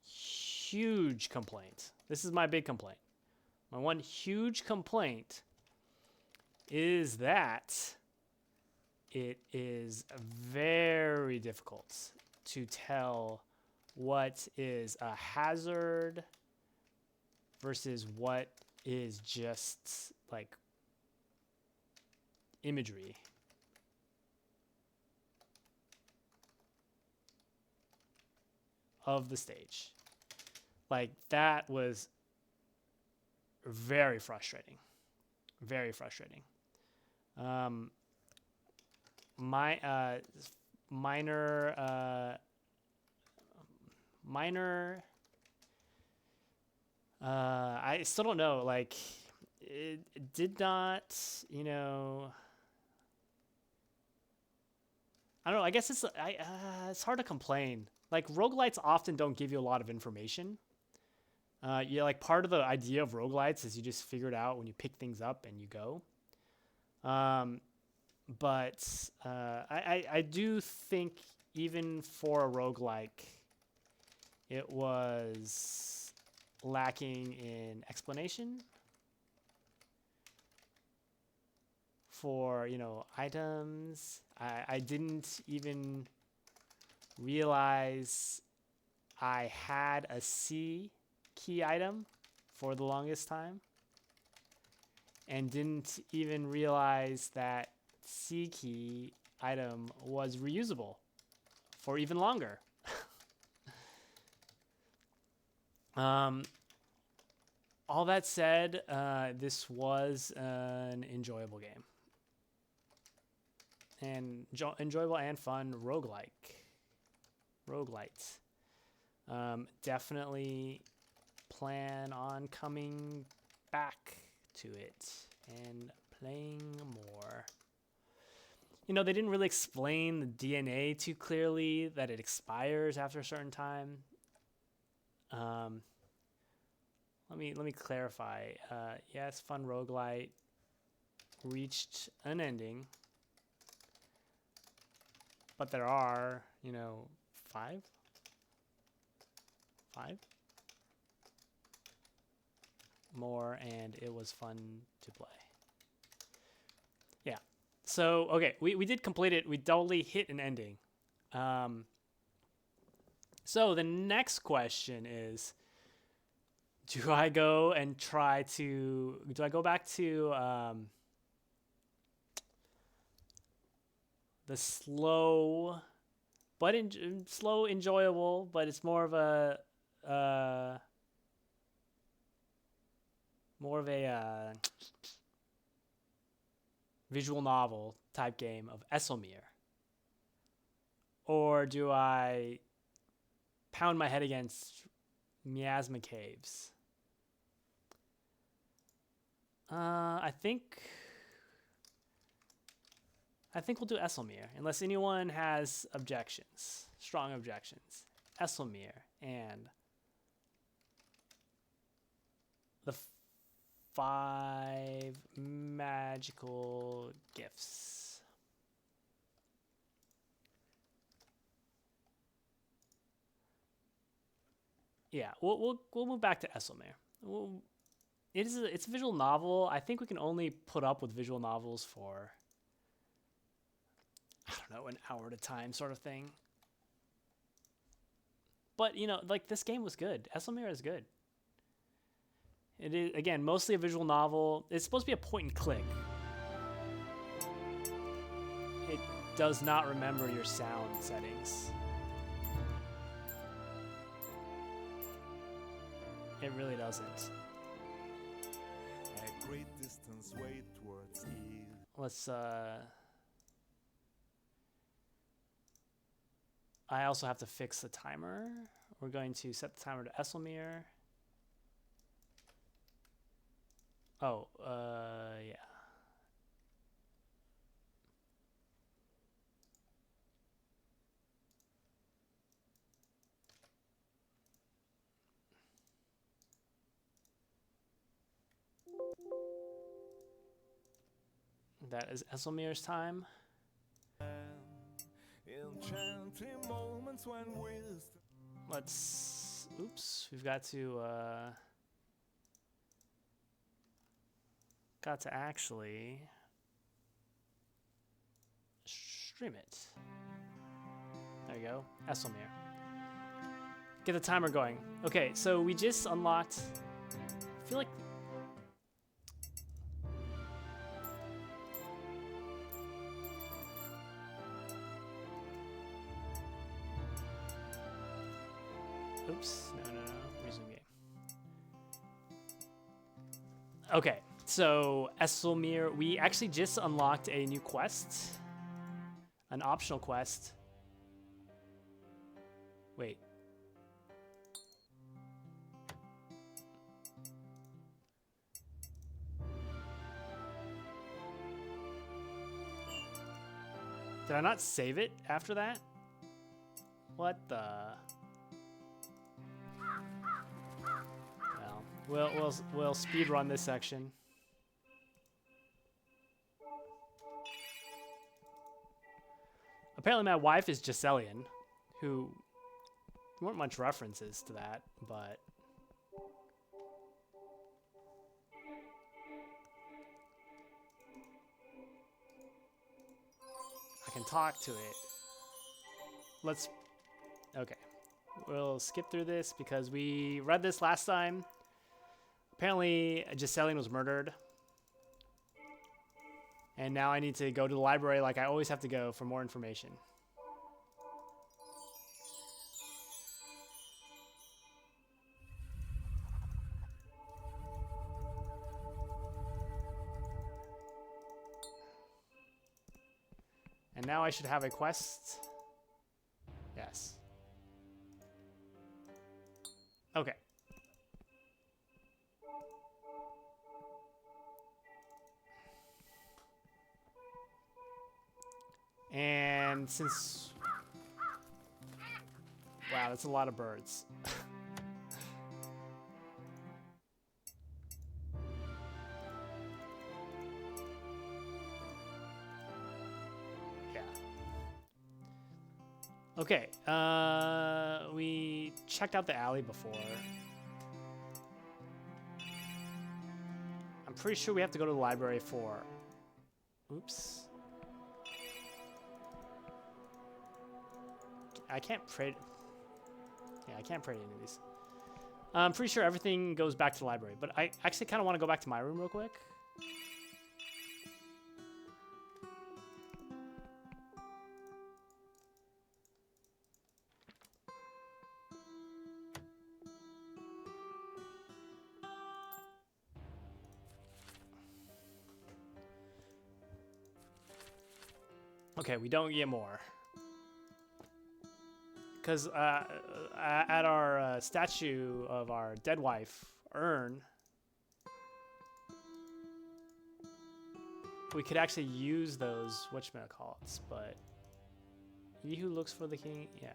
huge complaint. This is my big complaint. My one huge complaint is that it is very difficult to tell what is a hazard versus what is just like imagery. Of the stage. Like, that was very frustrating. Very frustrating. Minor I still don't know, like it did not, you know, I don't know, I guess it's hard to complain. Like, roguelites often don't give you a lot of information. Yeah, like, part of the idea of roguelites is you just figure it out when you pick things up and you go. But I do think even for a roguelike, it was lacking in explanation for, you know, items. I didn't even realize I had a C key item for the longest time, and didn't even realize that C key item was reusable for even longer. All that said, this was an enjoyable game. And enjoyable and fun roguelite. Definitely plan on coming back to it and playing more. You know, they didn't really explain the DNA too clearly, that it expires after a certain time. Let me clarify. Yes, fun roguelite reached an ending, but there are, you know, five more, and it was fun to play. Yeah. So, okay, we did complete it. We totally hit an ending. So the next question is, do I go back to the slow, enjoyable, but it's more of a visual novel type game of Esselmere? Or do I pound my head against Miasma Caves? I think we'll do Esselmere, unless anyone has objections, strong objections. Esselmere and the 5 magical gifts. Yeah, we'll move back to Esselmere. It's a visual novel. I think we can only put up with visual novels for, I don't know, an hour at a time sort of thing. But, you know, like, this game was good. Esselmere is good. It is, again, mostly a visual novel. It's supposed to be a point and click. It does not remember your sound settings. It really doesn't. A great distance way towards ease. Let's I also have to fix the timer. We're going to set the timer to Esselmere. Oh, yeah. That is Esselmir's time. Enchanting moments when wisdom. Let's. Oops, we've got to. Got to actually stream it. There you go, Esselmir. Get the timer going. Okay, so we just unlocked. I feel like. Oops, no. Resume game. Okay, so Esselmir, we actually just unlocked a new quest. An optional quest. Wait. Did I not save it after that? What the? Well, we'll speed run this section. Apparently, my wife is Giselian, who weren't much references to that, but I can talk to it. Okay. We'll skip through this because we read this last time. Apparently, Giselian was murdered. And now I need to go to the library like I always have to go for more information. And now I should have a quest. Yes. Okay. And since... Wow, that's a lot of birds. Yeah. Okay, we checked out the alley before. I'm pretty sure we have to go to the library for... Oops. I can't pray. Yeah, I can't pray to any of these. I'm pretty sure everything goes back to the library, but I actually kind of want to go back to my room real quick. Okay, we don't get more. Because at our statue of our dead wife, urn, we could actually use those whatchamacallits, but he who looks for the king, yeah.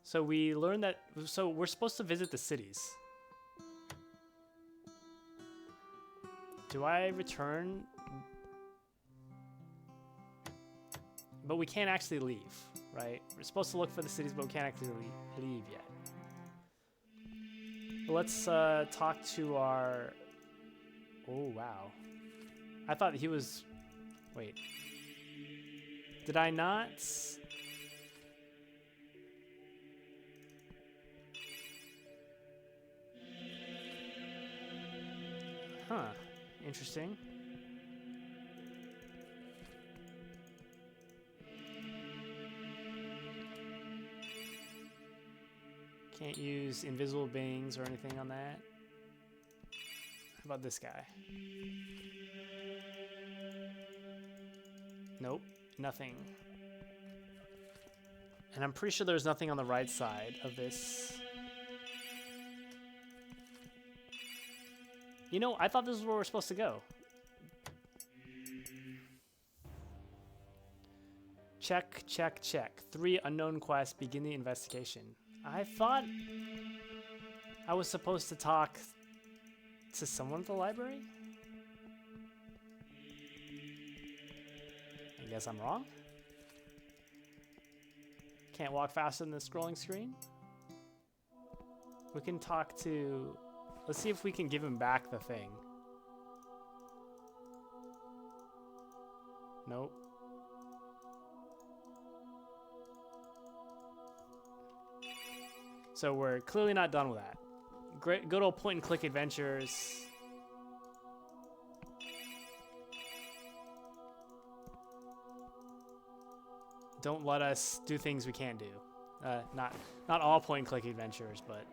So we learned that, so we're supposed to visit the cities. Do I return? But we can't actually leave, right? We're supposed to look for the cities, but we can't actually leave yet. But let's talk to our... Oh, wow. I thought he was... Wait. Did I not... Huh. Interesting. Can't use invisible beings or anything on that. How about this guy? Nope, nothing. And I'm pretty sure there's nothing on the right side of this. You know, I thought this is where we're supposed to go. Check, check, check. 3 unknown quests, begin the investigation. I thought I was supposed to talk to someone at the library? I guess I'm wrong. Can't walk faster than the scrolling screen. We can talk to... Let's see if we can give him back the thing. Nope. So we're clearly not done with that. Great, good old point-and-click adventures. Don't let us do things we can't do. Not all point-and-click adventures, but...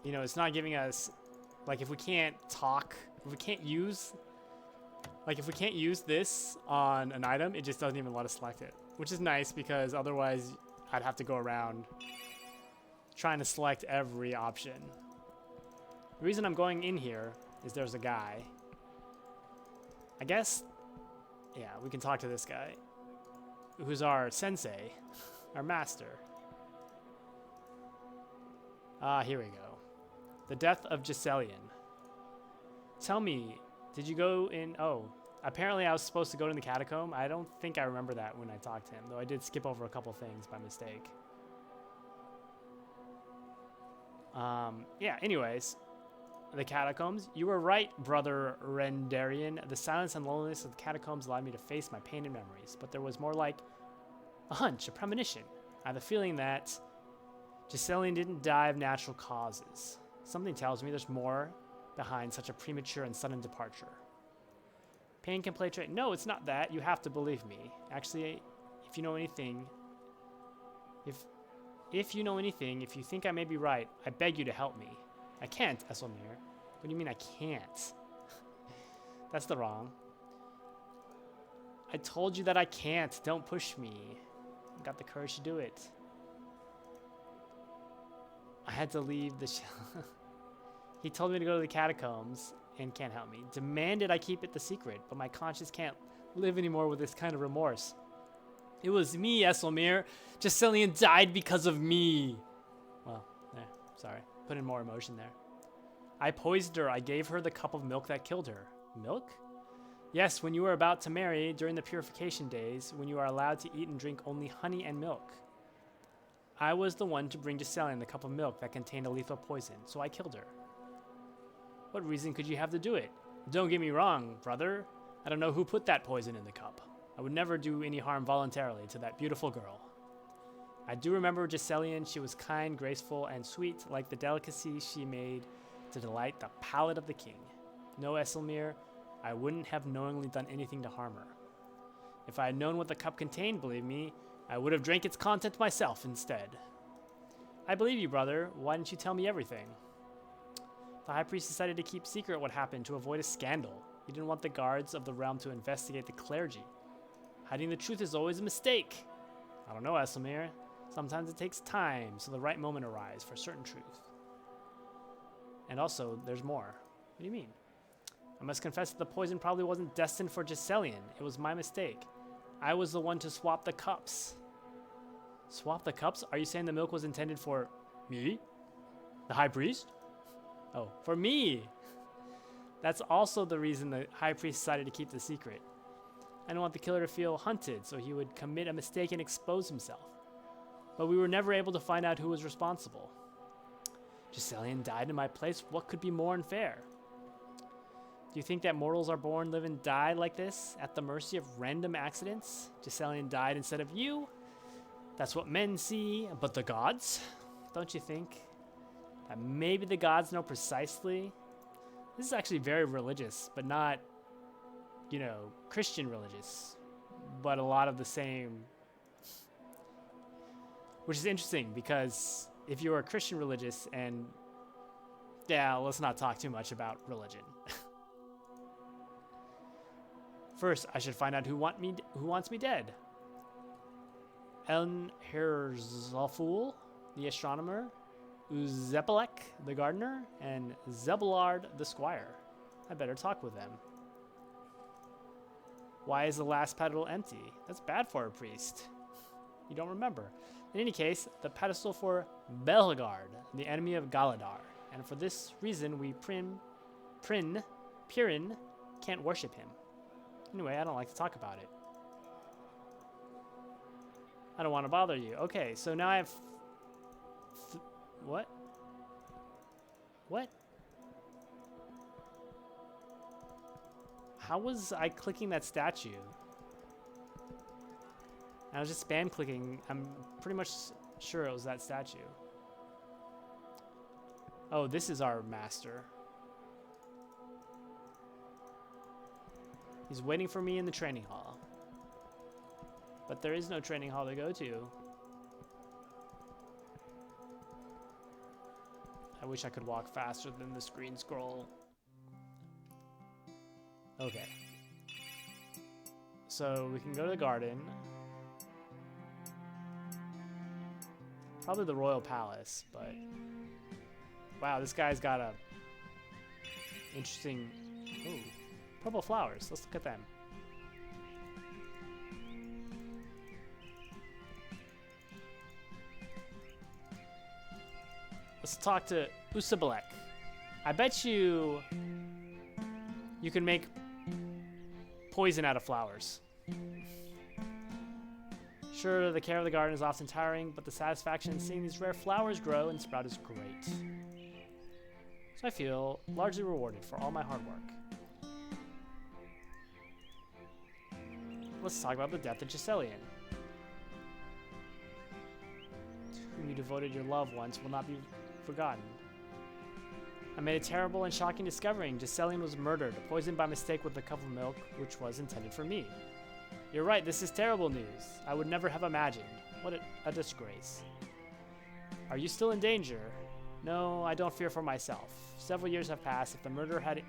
You know, it's not giving us... Like, if we can't talk... If we can't use... Like, if we can't use this on an item, it just doesn't even let us select it. Which is nice, because otherwise I'd have to go around trying to select every option. The reason I'm going in here is there's a guy. I guess... Yeah, we can talk to this guy. Who's our sensei. Our master. Ah, here we go. The death of Giselian. Tell me, did you go in... Oh, apparently I was supposed to go to the catacomb. I don't think I remember that when I talked to him, though I did skip over a couple things by mistake. Yeah, anyways. The catacombs. You were right, brother Rendarian. The silence and loneliness of the catacombs allowed me to face my pain and memories, but there was more like a hunch, a premonition. I have the feeling that Giselian didn't die of natural causes. Something tells me there's more behind such a premature and sudden departure. Pain can play trick. No, it's not that. You have to believe me. Actually, if you know anything, if you know anything, if you think I may be right, I beg you to help me. I can't, Esselmir. What do you mean I can't? That's the wrong. I told you that I can't. Don't push me. I've got the courage to do it. I had to leave the He told me to go to the catacombs and can't help me. Demanded I keep it the secret, but my conscience can't live anymore with this kind of remorse. It was me, Esselmir. Giselian died because of me. Well, sorry. Put in more emotion there. I poisoned her. I gave her the cup of milk that killed her. Milk? Yes, when you were about to marry, during the purification days, when you are allowed to eat and drink only honey and milk. I was the one to bring Giselian the cup of milk that contained a lethal poison, so I killed her. What reason could you have to do it? Don't get me wrong, brother. I don't know who put that poison in the cup. I would never do any harm voluntarily to that beautiful girl. I do remember Giselian. She was kind, graceful, and sweet, like the delicacy she made to delight the palate of the king. No, Esselmir, I wouldn't have knowingly done anything to harm her. If I had known what the cup contained, believe me, I would have drank its content myself instead. I believe you, brother. Why didn't you tell me everything? The high priest decided to keep secret what happened to avoid a scandal. He didn't want the guards of the realm to investigate the clergy. Hiding the truth is always a mistake. I don't know, Esselmir. Sometimes it takes time so the right moment arrives for certain truth. And also, there's more. What do you mean? I must confess that the poison probably wasn't destined for Giselian. It was my mistake. I was the one to swap the cups. Swap the cups? Are you saying the milk was intended for me? The high priest? Oh, for me! That's also the reason the high priest decided to keep the secret. I don't want the killer to feel hunted, so he would commit a mistake and expose himself. But we were never able to find out who was responsible. Giselian died in my place. What could be more unfair? Do you think that mortals are born, live, and die like this, at the mercy of random accidents? Giselian died instead of you? That's what men see, but the gods? Don't you think that maybe the gods know precisely? This is actually very religious, but not, you know, Christian religious, but a lot of the same. Which is interesting, because if you are Christian religious and... Yeah, let's not talk too much about religion. First, I should find out who wants me dead. Enherzalful, the astronomer, Uzepelek, the gardener, and Zebelard, the squire. I better talk with them. Why is the last pedestal empty? That's bad for a priest. You don't remember. In any case, the pedestal for Belgard, the enemy of Galadar. and for this reason, Pirin can't worship him. Anyway, I don't like to talk about it. I don't want to bother you. Okay, so now I have... What? What? How was I clicking that statue? I was just spam clicking. I'm pretty much sure it was that statue. Oh, this is our master. He's waiting for me in the training hall. But there is no training hall to go to. I wish I could walk faster than the screen scroll. Okay. So we can go to the garden. Probably the Royal Palace, but... Wow, this guy's got a... interesting... Ooh, purple flowers. Let's look at them. Let's talk to Usabalek. I bet you can make poison out of flowers. Sure, the care of the garden is often tiring, but the satisfaction in seeing these rare flowers grow and sprout is great. So I feel largely rewarded for all my hard work. Let's talk about the death of Giselian. To whom you devoted your love once will not be forgotten. I made a terrible and shocking discovery. Giselian was murdered, poisoned by mistake with a cup of milk which was intended for me. You're right, this is terrible news. I would never have imagined. What a disgrace. Are you still in danger? No, I don't fear for myself. Several years have passed. If the murderer had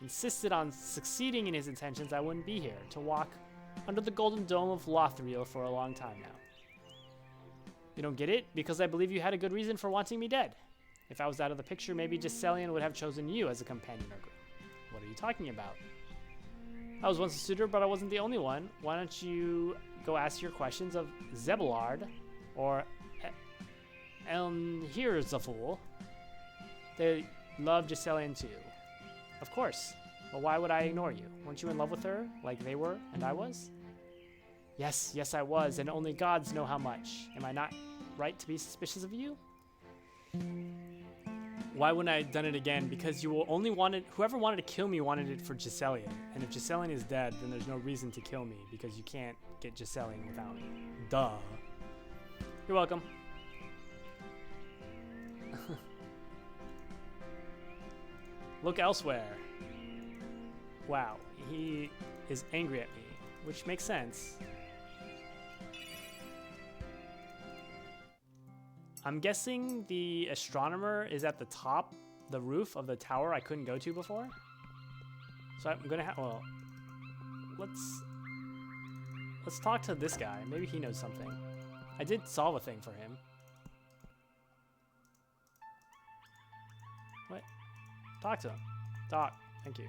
insisted on succeeding in his intentions, I wouldn't be here to walk under the golden dome of Lothriel for a long time now. You don't get it? Because I believe you had a good reason for wanting me dead. If I was out of the picture, maybe Giselian would have chosen you as a companion or group. What are you talking about? I was once a suitor, but I wasn't the only one. Why don't you go ask your questions of Zebelard or Here's a Fool. They love Giselian too. Of course. But why would I ignore you? Weren't you in love with her, like they were and I was? Yes, I was, and only gods know how much. Am I not right to be suspicious of you? Why wouldn't I have done it again? Because you only wanted, whoever wanted to kill me wanted it for Giselian. And if Giselian is dead, then there's no reason to kill me because you can't get Giselian without me. Duh. You're welcome. Look elsewhere. Wow, he is angry at me, which makes sense. I'm guessing the astronomer is at the top, the roof of the tower I couldn't go to before. So I'm gonna have, well, let's talk to this guy. Maybe he knows something. I did solve a thing for him. What? Talk to him. Talk. Thank you.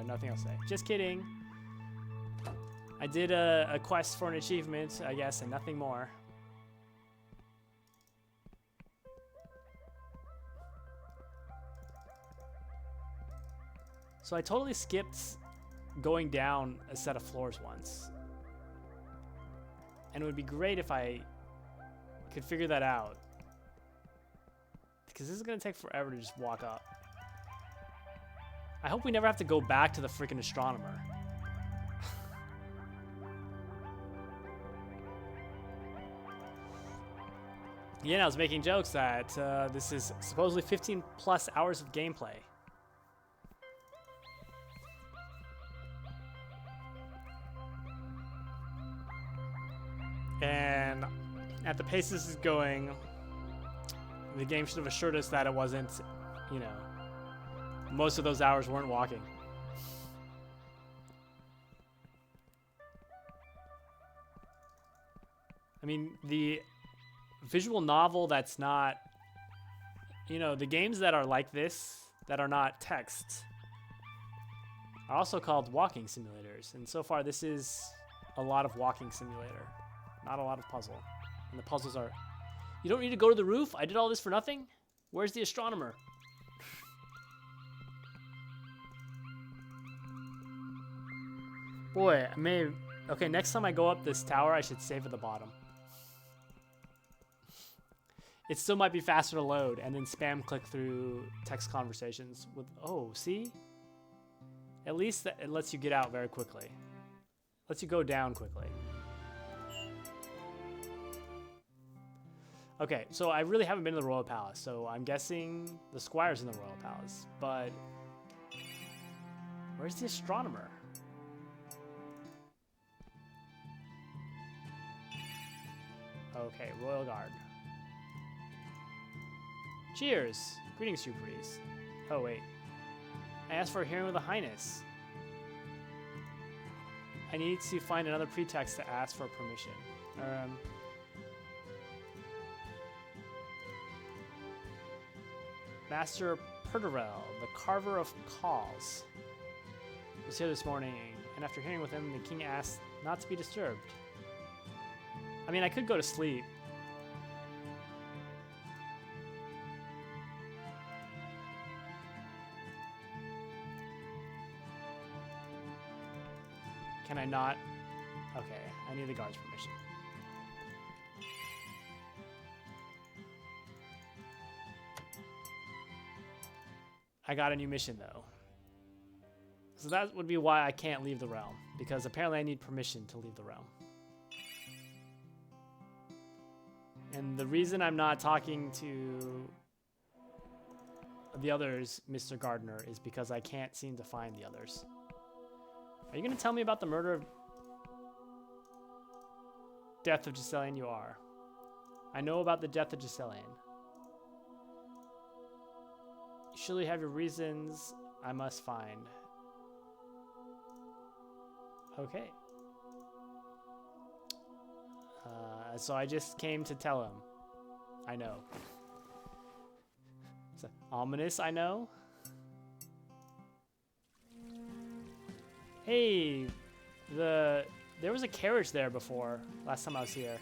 Nothing else to say. Just kidding. I did a quest for an achievement, I guess, and nothing more. So I totally skipped going down a set of floors once. And it would be great if I could figure that out. Because this is going to take forever to just walk up. I hope we never have to go back to the freaking astronomer. Yeah, I was making jokes that this is supposedly 15 plus hours of gameplay. And at the pace this is going, the game should have assured us that it wasn't, you know, most of those hours weren't walking. I mean, the visual novel that's not, you know, the games that are like this, that are not text, are also called walking simulators. And so far, this is a lot of walking simulator. Not a lot of puzzle. And the puzzles are... You don't need to go to the roof? I did all this for nothing? Where's the astronomer? Boy, I may... Okay, next time I go up this tower, I should save at the bottom. It still might be faster to load, and then spam click through text conversations with... Oh, see? At least it lets you get out very quickly. Lets you go down quickly. Okay, so I really haven't been to the Royal Palace, so I'm guessing the Squire's in the Royal Palace, but... Where's the astronomer? Okay, Royal Guard. Cheers! Greetings, Your Priest. Oh, wait. I asked for a hearing with the Highness. I need to find another pretext to ask for permission. Master Perderel, the Carver of Calls, was here this morning, and after hearing with him, the king asked not to be disturbed. I mean, I could go to sleep. Can I not? Okay, I need the guard's permission. I got a new mission though. So that would be why I can't leave the realm, because apparently I need permission to leave the realm. And the reason I'm not talking to the others, Mr. Gardner, is because I can't seem to find the others. Are you going to tell me about the death of Giselian? You are. I know about the death of Giselian. You surely have your reasons I must find. Okay. So I just came to tell him. I know. Is it ominous, I know? Hey, there was a carriage there before, last time I was here.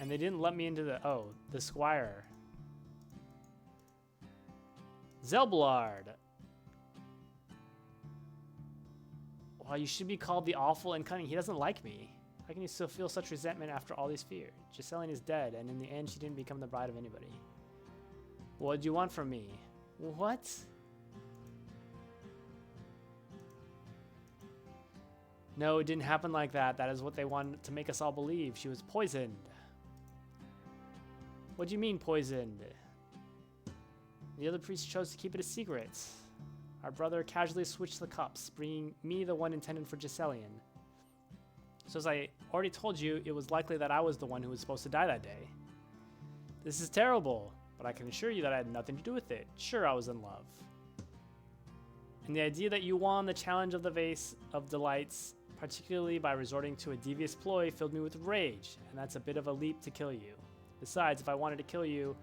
And they didn't let me into the Squire. Zelblard. Well, you should be called the Awful and Cunning. He doesn't like me. How can you still feel such resentment after all these fears? Giselian is dead, and in the end, she didn't become the bride of anybody. What do you want from me? What? No, it didn't happen like that. That is what they wanted to make us all believe. She was poisoned. What do you mean, poisoned? The other priests chose to keep it a secret. Our brother casually switched the cups, bringing me the one intended for Giselian. So as I already told you, it was likely that I was the one who was supposed to die that day. This is terrible, but I can assure you that I had nothing to do with it. Sure, I was in love. And the idea that you won the challenge of the Vase of Delights, particularly by resorting to a devious ploy, filled me with rage, and that's a bit of a leap to kill you. Besides, if I wanted to kill you,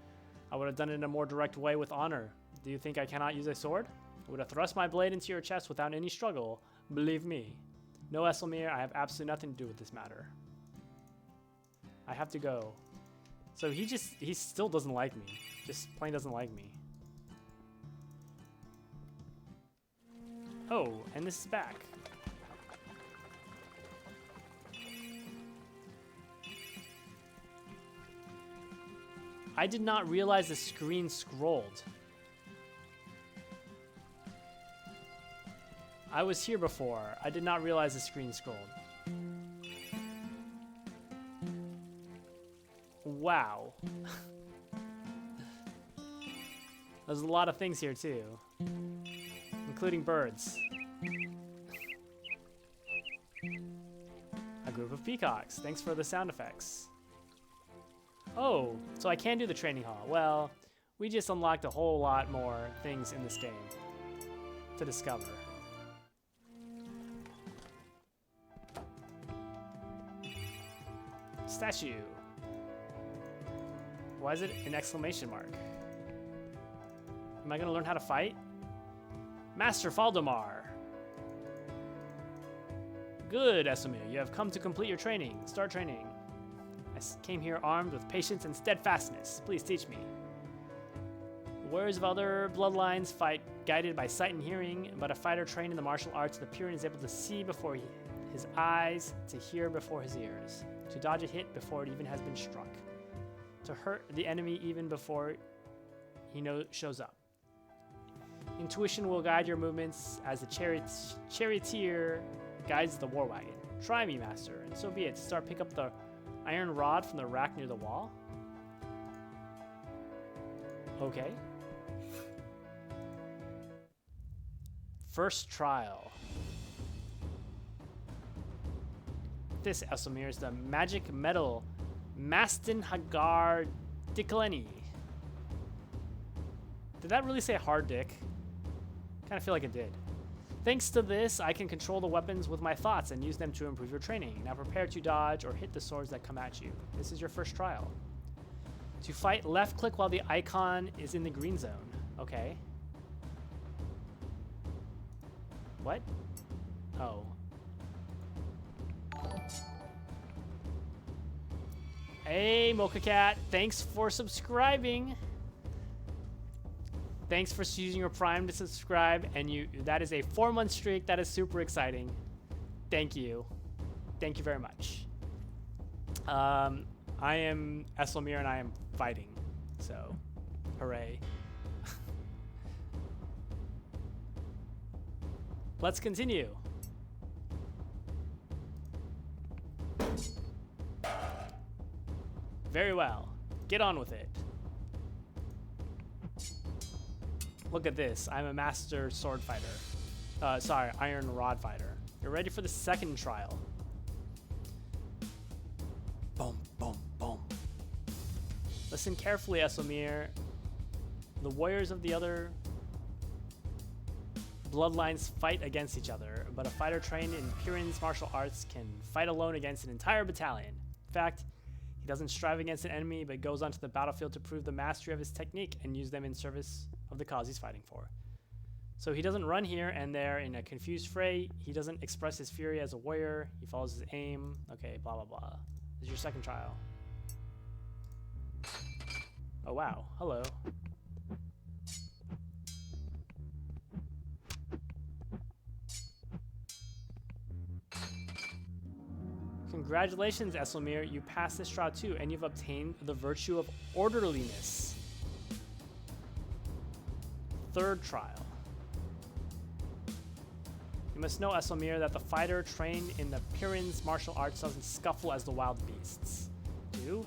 I would have done it in a more direct way with honor. Do you think I cannot use a sword? I would have thrust my blade into your chest without any struggle. Believe me. No, Esselmir, I have absolutely nothing to do with this matter. I have to go. So he still doesn't like me. Just plain doesn't like me. Oh, and this is back. I did not realize the screen scrolled. I was here before. I did not realize the screen scrolled. Wow. There's a lot of things here too, including birds. A group of peacocks. Thanks for the sound effects. Oh, so I can do the training hall. Well, we just unlocked a whole lot more things in this game to discover. Statue. Why is it an exclamation mark? Am I gonna learn how to fight? Master Faldemar. Good, Esselmir. You have come to complete your training. Start training. I came here armed with patience and steadfastness. Please teach me. Warriors of other bloodlines fight guided by sight and hearing, but a fighter trained in the martial arts of the Pirin is able to see before his eyes, to hear before his ears, to dodge a hit before it even has been struck, to hurt the enemy even before he shows up. Intuition will guide your movements as the charioteer guides the war wagon. Try me, master, and so be it. Start pick up the iron rod from the rack near the wall. Okay. First trial. This Esselmir is the magic metal Mastin Hagar Dickleni. Did that really say hard dick? Kind of feel like it did. Thanks to this, I can control the weapons with my thoughts and use them to improve your training. Now prepare to dodge or hit the swords that come at you. This is your first trial. To fight, left click while the icon is in the green zone. Okay. What? Oh. Hey, Mocha Cat. Thanks for subscribing. Thanks for using your Prime to subscribe. And that is a 4-month streak. That is super exciting. Thank you. Thank you very much. I am Esselmir and I am fighting. So, hooray. Let's continue. Very well. Get on with it. Look at this. I'm a master sword fighter. Sorry, iron rod fighter. You're ready for the second trial. Boom, boom, boom. Listen carefully, Esselmir. The warriors of the other bloodlines fight against each other, but a fighter trained in Pirin's martial arts can fight alone against an entire battalion. In fact, he doesn't strive against an enemy, but goes onto the battlefield to prove the mastery of his technique and use them in service of the cause he's fighting for. So he doesn't run here and there in a confused fray. He doesn't express his fury as a warrior. He follows his aim. Okay, blah, blah, blah. This is your second trial. Oh, wow. Hello. Congratulations, Esselmir. You passed this trial too, and you've obtained the virtue of orderliness. Third trial. You must know, Esselmir, that the fighter trained in the Pirin's martial arts doesn't scuffle as the wild beasts do.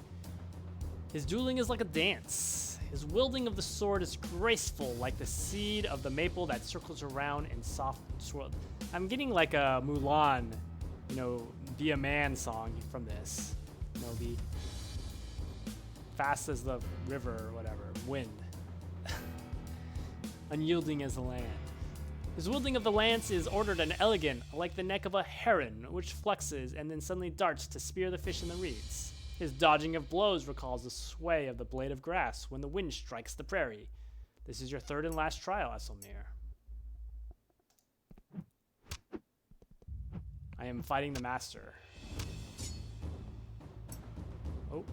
His dueling is like a dance. His wielding of the sword is graceful, like the seed of the maple that circles around in soft swirl. I'm getting like a Mulan, you know, Be a Man song from this. You know, be fast as the river or whatever, wind. Unyielding as the land. His wielding of the lance is ordered and elegant, like the neck of a heron, which flexes and then suddenly darts to spear the fish in the reeds. His dodging of blows recalls the sway of the blade of grass when the wind strikes the prairie. This is your third and last trial, Esselmir. I am fighting the master. Oh.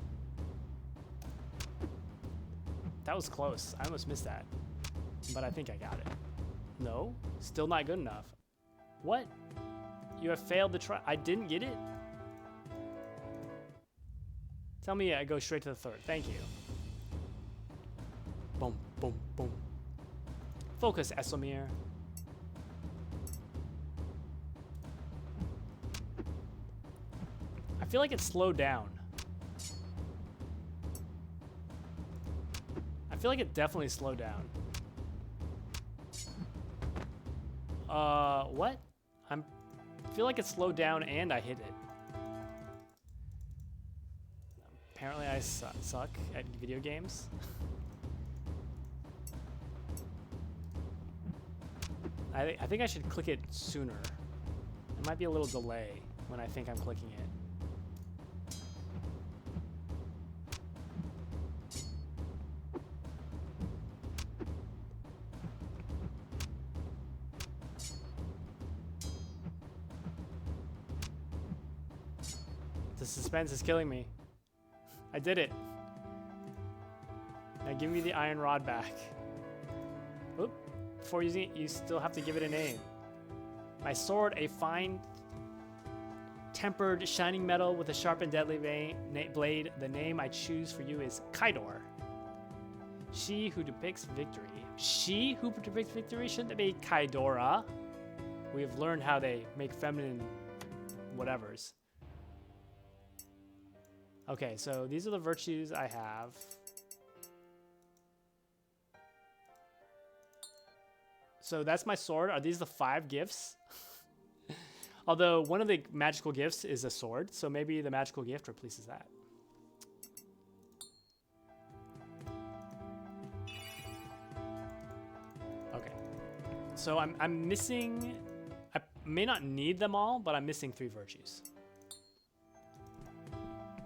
That was close. I almost missed that. But I think I got it. No, still not good enough. What? You have failed the try. I didn't get it? Tell me I go straight to the third. Thank you. Boom, boom, boom. Focus, Esselmir. I feel like it slowed down. I feel like it definitely slowed down. What? I feel like it slowed down and I hit it. Apparently I suck at video games. I think I should click it sooner. There might be a little delay when I think I'm clicking it. The suspense is killing me. I did it. Now give me the iron rod back. Oop. Before using it, you still have to give it a name. My sword, a fine tempered shining metal with a sharp and deadly blade. The name I choose for you is Kaidor. She who depicts victory. She who depicts victory? Shouldn't it be Kaidora? We have learned how they make feminine whatevers. Okay, so these are the virtues I have. So that's my sword. Are these the 5 gifts? Although one of the magical gifts is a sword, so maybe the magical gift replaces that. Okay. So I'm missing... I may not need them all, but I'm missing 3 virtues.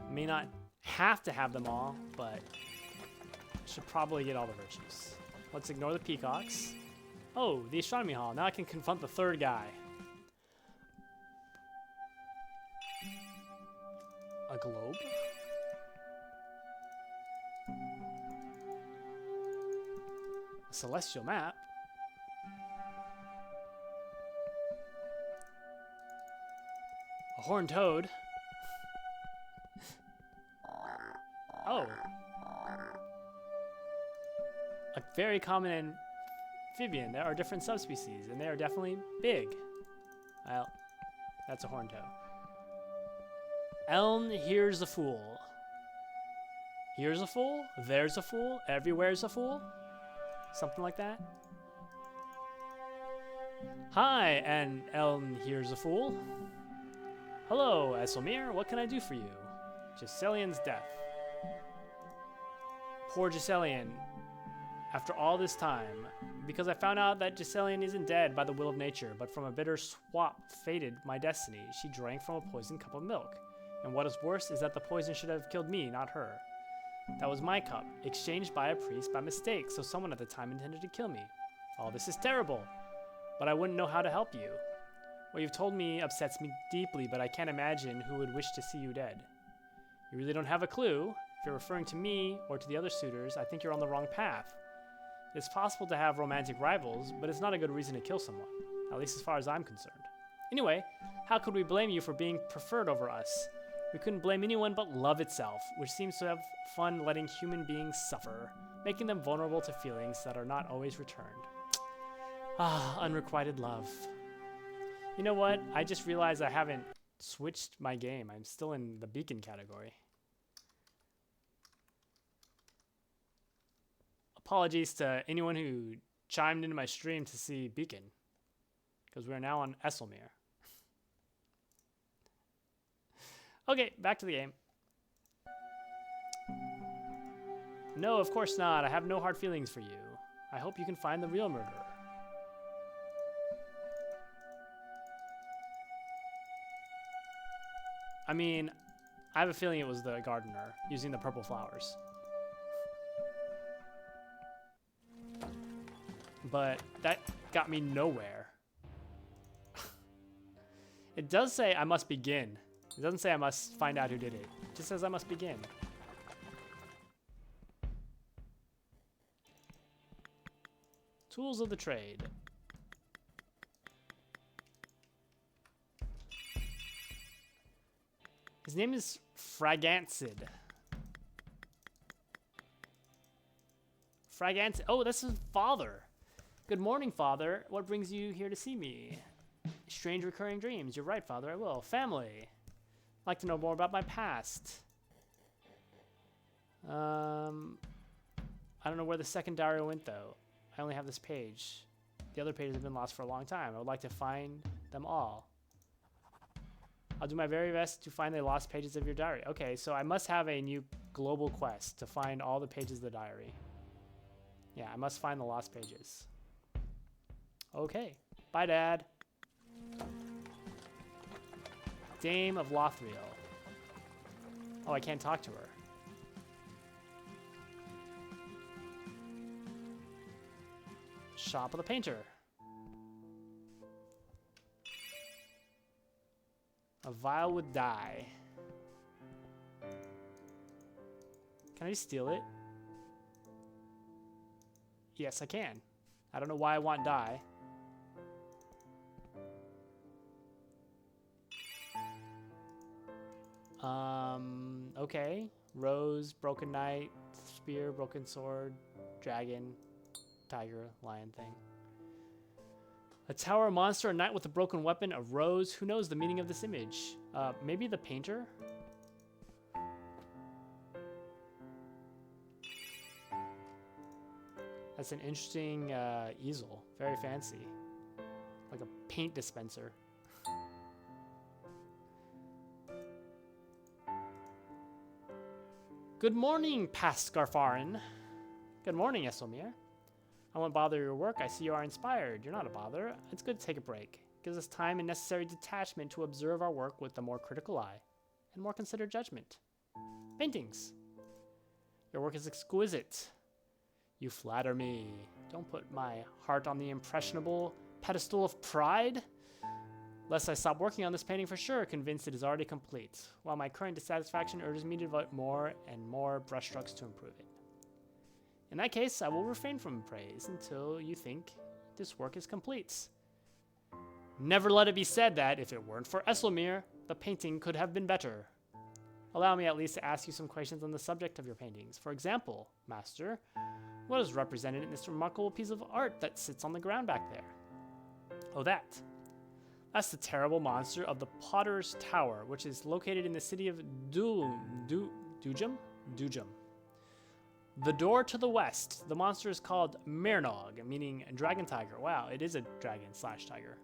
May not have to have them all, but should probably get all the virtues. Let's ignore the peacocks. Oh, the astronomy hall. Now I can confront the 3rd guy. A globe? A celestial map? A horned toad? Oh. A very common amphibian. There are different subspecies, and they are definitely big. Well, that's a horned toad. Elm, here's a fool. Here's a fool, there's a fool, everywhere's a fool. Something like that. Hi, and Elm, here's a fool. Hello, Esselmir, what can I do for you? Giselian's death. Poor Giselian. After all this time, because I found out that Giselian isn't dead by the will of nature, but from a bitter swap fated my destiny, she drank from a poisoned cup of milk. And what is worse is that the poison should have killed me, not her. That was my cup, exchanged by a priest by mistake, so someone at the time intended to kill me. All this is terrible, but I wouldn't know how to help you. What you've told me upsets me deeply, but I can't imagine who would wish to see you dead. You really don't have a clue. If you're referring to me or to the other suitors, I think you're on the wrong path. It's possible to have romantic rivals, but it's not a good reason to kill someone, at least as far as I'm concerned. Anyway, how could we blame you for being preferred over us? We couldn't blame anyone but love itself, which seems to have fun letting human beings suffer, making them vulnerable to feelings that are not always returned. Ah, unrequited love. You know what? I just realized I haven't switched my game. I'm still in the beacon category. Apologies to anyone who chimed into my stream to see Beacon, because we're now on Esselmir. Okay, back to the game. No, of course not. I have no hard feelings for you. I hope you can find the real murderer. I mean, I have a feeling it was the gardener using the purple flowers. But that got me nowhere. It does say I must begin. It doesn't say I must find out who did it. It just says I must begin. Tools of the trade. His name is Fragancid. Fragancid. Oh, that's his father. Good morning, Father. What brings you here to see me? Strange recurring dreams. You're right, Father. I will. Family. I'd like to know more about my past. I don't know where the second diary went, though. I only have this page. The other pages have been lost for a long time. I would like to find them all. I'll do my very best to find the lost pages of your diary. Okay, so I must have a new global quest to find all the pages of the diary. Yeah, I must find the lost pages. Okay. Bye, Dad. Dame of Lothriel. Oh, I can't talk to her. Shop of the Painter. A vial with dye. Can I steal it? Yes, I can. I don't know why I want dye. Okay. Rose, broken knight, spear, broken sword, dragon, tiger, lion thing. A tower, a monster, a knight with a broken weapon, a rose. Who knows the meaning of this image? Maybe the painter? That's an interesting easel. Very fancy. Like a paint dispenser. Good morning, Pascarfarin. Good morning, Eselmir. I won't bother your work. I see you are inspired. You're not a bother. It's good to take a break. It gives us time and necessary detachment to observe our work with a more critical eye and more considered judgment. Paintings. Your work is exquisite. You flatter me. Don't put my heart on the impressionable pedestal of pride. Lest I stop working on this painting for sure, convinced it is already complete, while my current dissatisfaction urges me to devote more and more brushstrokes to improve it. In that case, I will refrain from praise until you think this work is complete. Never let it be said that, if it weren't for Eselmir, the painting could have been better. Allow me at least to ask you some questions on the subject of your paintings. For example, Master, what is represented in this remarkable piece of art that sits on the ground back there? Oh, that. That's the terrible monster of the Potter's Tower, which is located in the city of Dujum? The door to the west. The monster is called Mirnog, meaning dragon tiger. Wow, it is a dragon/tiger.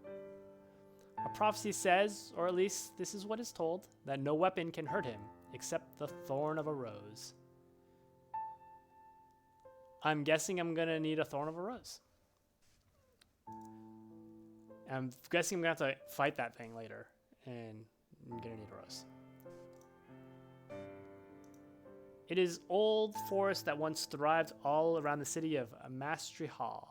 A prophecy says, or at least this is what is told, that no weapon can hurt him except the thorn of a rose. I'm guessing I'm gonna need a thorn of a rose. I'm guessing I'm gonna have to fight that thing later, and I'm gonna need a rose. It is old forest that once thrived all around the city of Mastrathal.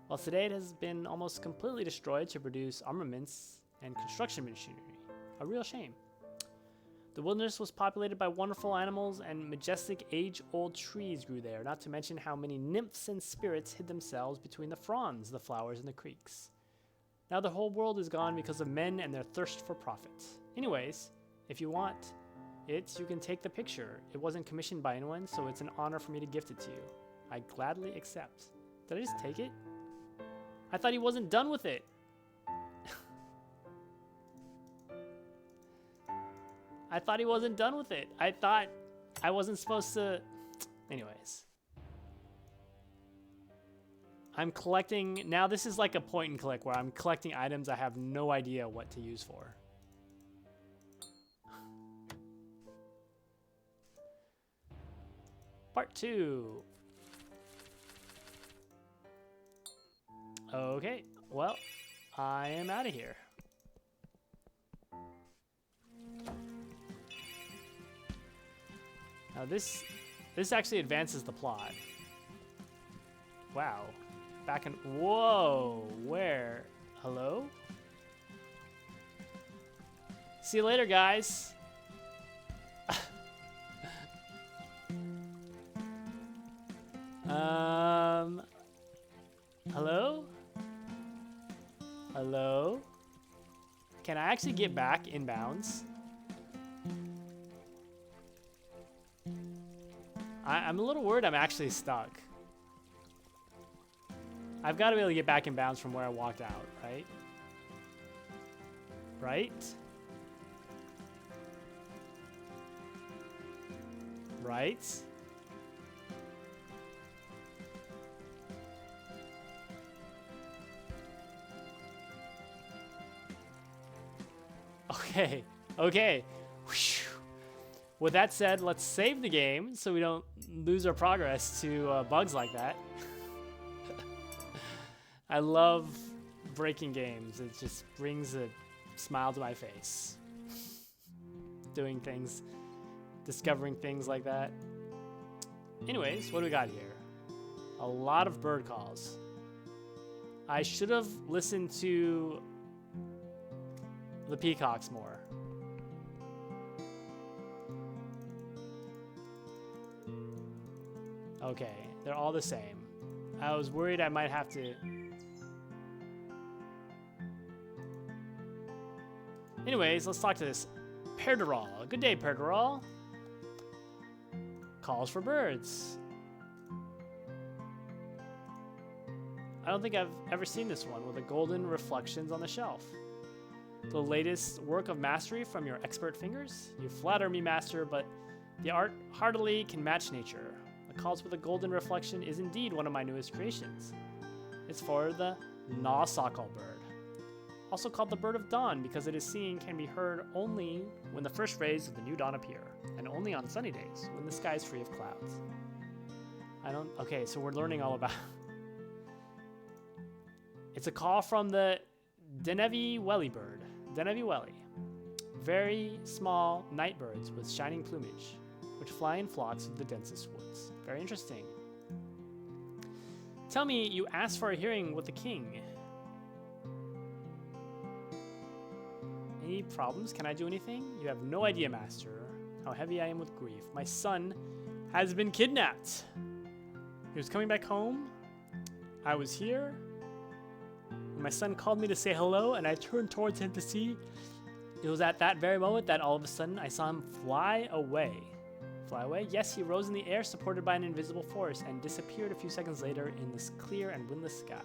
While today it has been almost completely destroyed to produce armaments and construction machinery. A real shame. The wilderness was populated by wonderful animals, and majestic age-old trees grew there, not to mention how many nymphs and spirits hid themselves between the fronds, the flowers, and the creeks. Now the whole world is gone because of men and their thirst for profit. Anyways, if you want it, you can take the picture. It wasn't commissioned by anyone, so it's an honor for me to gift it to you. I gladly accept. Did I just take it? I thought he wasn't done with it. I thought he wasn't done with it. I thought I wasn't supposed to... Anyways. I'm collecting... Now this is like a point and click where I'm collecting items I have no idea what to use for. Part 2. Okay, well, I am out of here. Now this actually advances the plot. Wow. Back in... Whoa! Where? Hello? See you later, guys. Hello? Hello? Can I actually get back in bounds? I'm a little worried I'm actually stuck. I've got to be able to get back in bounds from where I walked out, right? Right? Right? Okay, okay. Whew. With that said, let's save the game so we don't lose our progress to bugs like that. I love breaking games. It just brings a smile to my face. Doing things, discovering things like that. Anyways, what do we got here? A lot of bird calls. I should have listened to the peacocks more. Okay, they're all the same. I was worried I might have to... Anyways, let's talk to this Perderol. Good day, Perderol. Calls for birds. I don't think I've ever seen this one with the golden reflections on the shelf. The latest work of mastery from your expert fingers? You flatter me, master, but the art hardly can match nature. The calls with the golden reflection is indeed one of my newest creations. It's for the Nosokal bird, also called the bird of dawn because it is seen can be heard only when the first rays of the new dawn appear, and only on sunny days when the sky is free of clouds. Okay, so we're learning all about... It's a call from the Denevi Welly bird. Denevi Welly. Very small night birds with shining plumage, which fly in flocks of the densest woods. Very interesting. Tell me, you asked for a hearing with the king. Any problems? Can I do anything? You have no idea, master, how heavy I am with grief. My son has been kidnapped. He was coming back home. I was here. My son called me to say hello, and I turned towards him to see. It was at that very moment that all of a sudden I saw him fly away. Fly away? Yes, he rose in the air supported by an invisible force and disappeared a few seconds later in this clear and windless sky.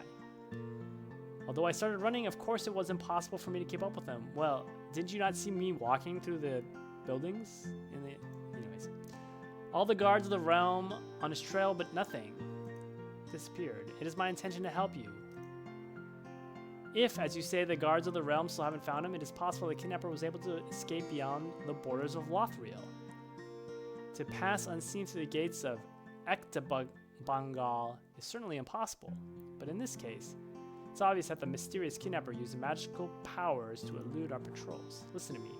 Although I started running, of course it was impossible for me to keep up with him. Well, did you not see me walking through the buildings? Anyways. All the guards of the realm on his trail, but nothing. Disappeared. It is my intention to help you. If, as you say, the guards of the realm still haven't found him, it is possible the kidnapper was able to escape beyond the borders of Lothriel. To pass unseen through the gates of Ectabangal is certainly impossible, but in this case, it's obvious that the mysterious kidnapper used magical powers to elude our patrols. Listen to me.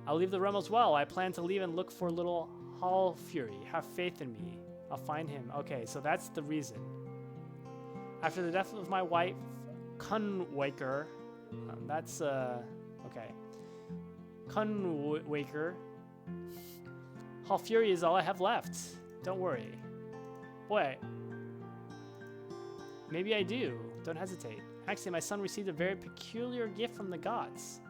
I'll leave the realm as well. I plan to leave and look for little Hall Fury. Have faith in me. I'll find him. Okay, so that's the reason. After the death of my wife, Kunwaker, okay. Kunwaker. Hall Fury is all I have left. Don't worry. Boy, maybe I do. Don't hesitate. Actually, my son received a very peculiar gift from the gods.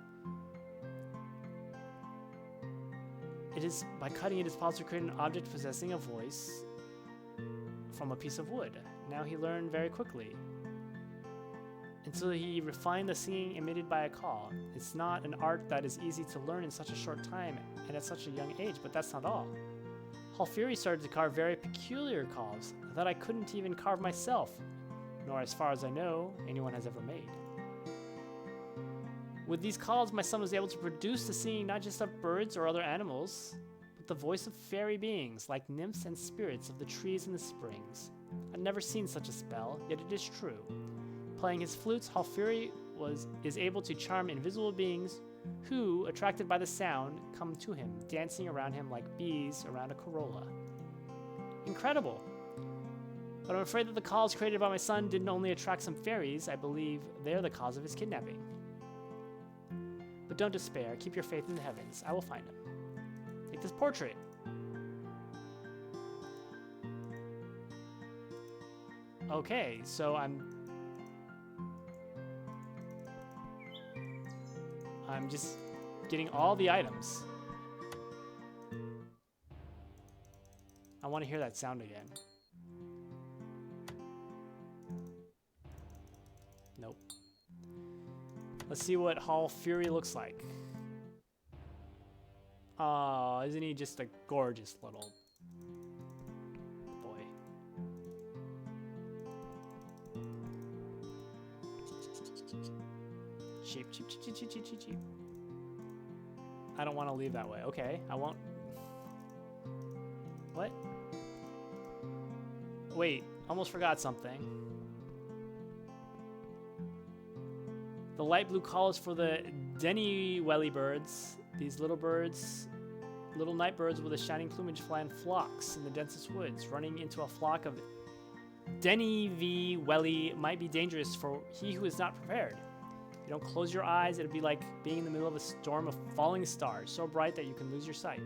It is by cutting it is possible to create an object possessing a voice from a piece of wood. Now he learned very quickly. Until he refined the singing emitted by a call. It's not an art that is easy to learn in such a short time and at such a young age, but that's not all. Hall Fury started to carve very peculiar calls that I couldn't even carve myself, nor as far as I know, anyone has ever made. With these calls, my son was able to produce the singing not just of birds or other animals, but the voice of fairy beings like nymphs and spirits of the trees and the springs. I've never seen such a spell, yet it is true. Playing his flutes, Hall Fury is able to charm invisible beings who, attracted by the sound, come to him, dancing around him like bees around a corolla. Incredible! But I'm afraid that the calls created by my son didn't only attract some fairies. I believe they're the cause of his kidnapping. But don't despair. Keep your faith in the heavens. I will find him. Take this portrait. Okay, so I'm just getting all the items. I want to hear that sound again. Nope. Let's see what Hall Fury looks like. Oh, isn't he just a gorgeous little boy? Cheap, cheap, cheap, cheap, cheap, cheap, cheap, cheap. I don't want to leave that way. Okay, I won't. What? Wait, almost forgot something. The light blue call is for the Denny Welly birds. These little birds, little night birds with a shining plumage fly in flocks in the densest woods. Running into a flock of Denny V. Welly might be dangerous for he who is not prepared. If you don't close your eyes, it'll be like being in the middle of a storm of falling stars, so bright that you can lose your sight.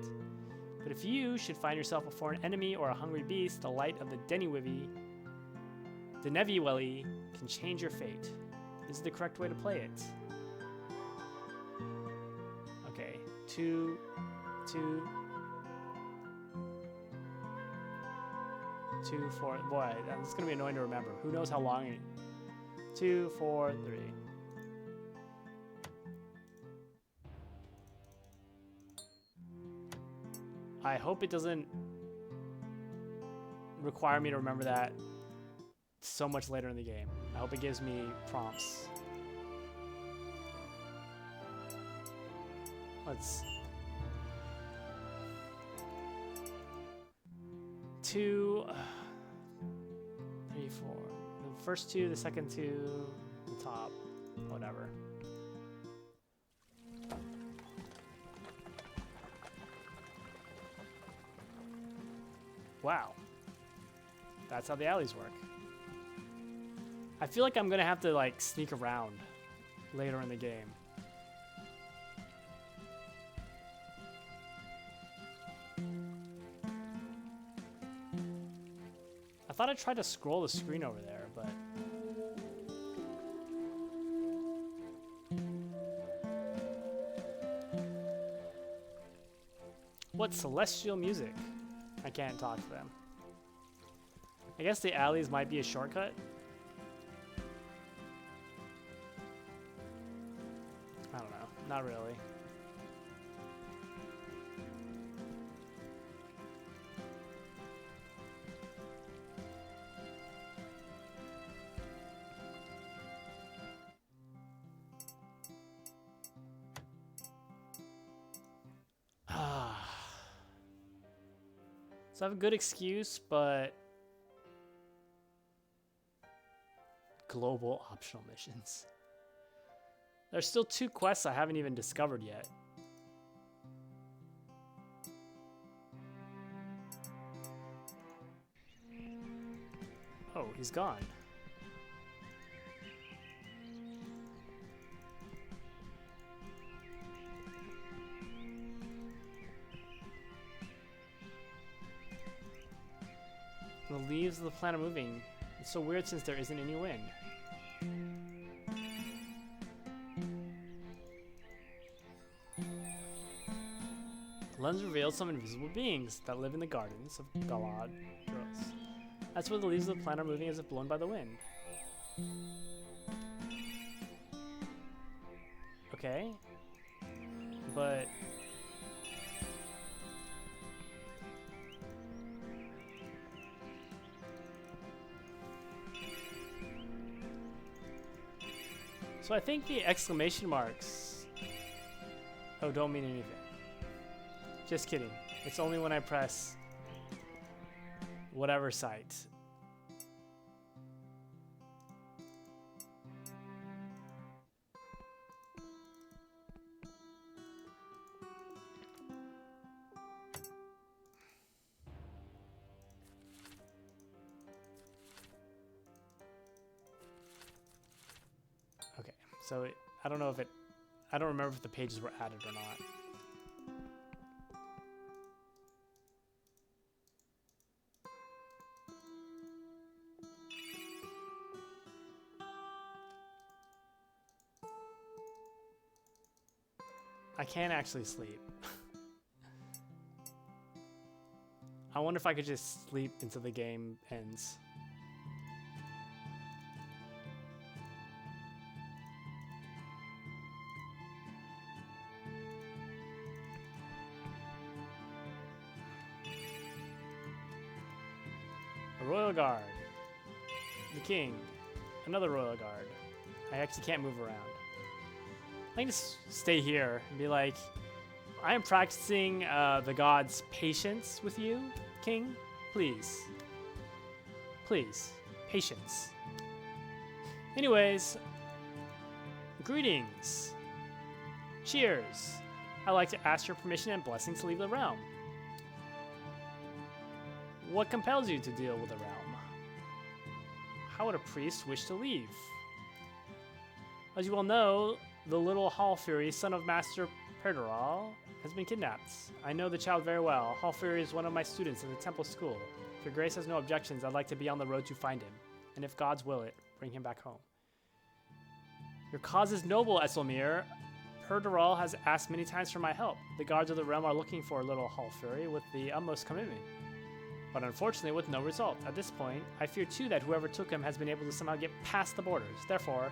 But if you should find yourself before an enemy or a hungry beast, the light of the Denny Wivy The Neviweli can change your fate. This is the correct way to play it. Okay, 2, 2, 2, 4. Boy, that's gonna be annoying to remember. Who knows how long it. 2, 4, 3. I hope it doesn't require me to remember that so much later in the game. I hope it gives me prompts. Let's 2, 3, 4. The first 2, the second 2, the top, whatever. Wow. That's how the alleys work. I feel like I'm gonna have to like sneak around later in the game. I thought I tried to scroll the screen over there, but what celestial music? I can't talk to them. I guess the alleys might be a shortcut. I don't know. Not really. So I have a good excuse, but global optional missions. There's still 2 quests I haven't even discovered yet. Oh, he's gone. The leaves of the plant are moving. It's so weird since there isn't any wind. The lens reveals some invisible beings that live in the gardens of Galadros. That's where the leaves of the plant are moving as if blown by the wind. Okay. But so I think the exclamation marks, oh, don't mean anything. Just kidding. It's only when I press whatever site. Okay, so I don't know if I don't remember if the pages were added or not. I can't actually sleep. I wonder if I could just sleep until the game ends. A royal guard. The king. Another royal guard. I actually can't move around. I can just stay here and be like, I am practicing the gods' patience with you, king. Please. Please. Patience. Anyways, greetings. Cheers. I'd like to ask your permission and blessing to leave the realm. What compels you to deal with the realm? How would a priest wish to leave? As you well know, the little Hall Fury, son of Master Perdoral, has been kidnapped. I know the child very well. Hall Fury is one of my students in the temple school. If your grace has no objections, I'd like to be on the road to find him and if gods will it, bring him back home. Your cause is noble, Esselmir. Perdural has asked many times for my help. The guards of the realm are looking for a little Hall Fury with the utmost commitment. But unfortunately with no result. At this point, I fear too that whoever took him has been able to somehow get past the borders. Therefore,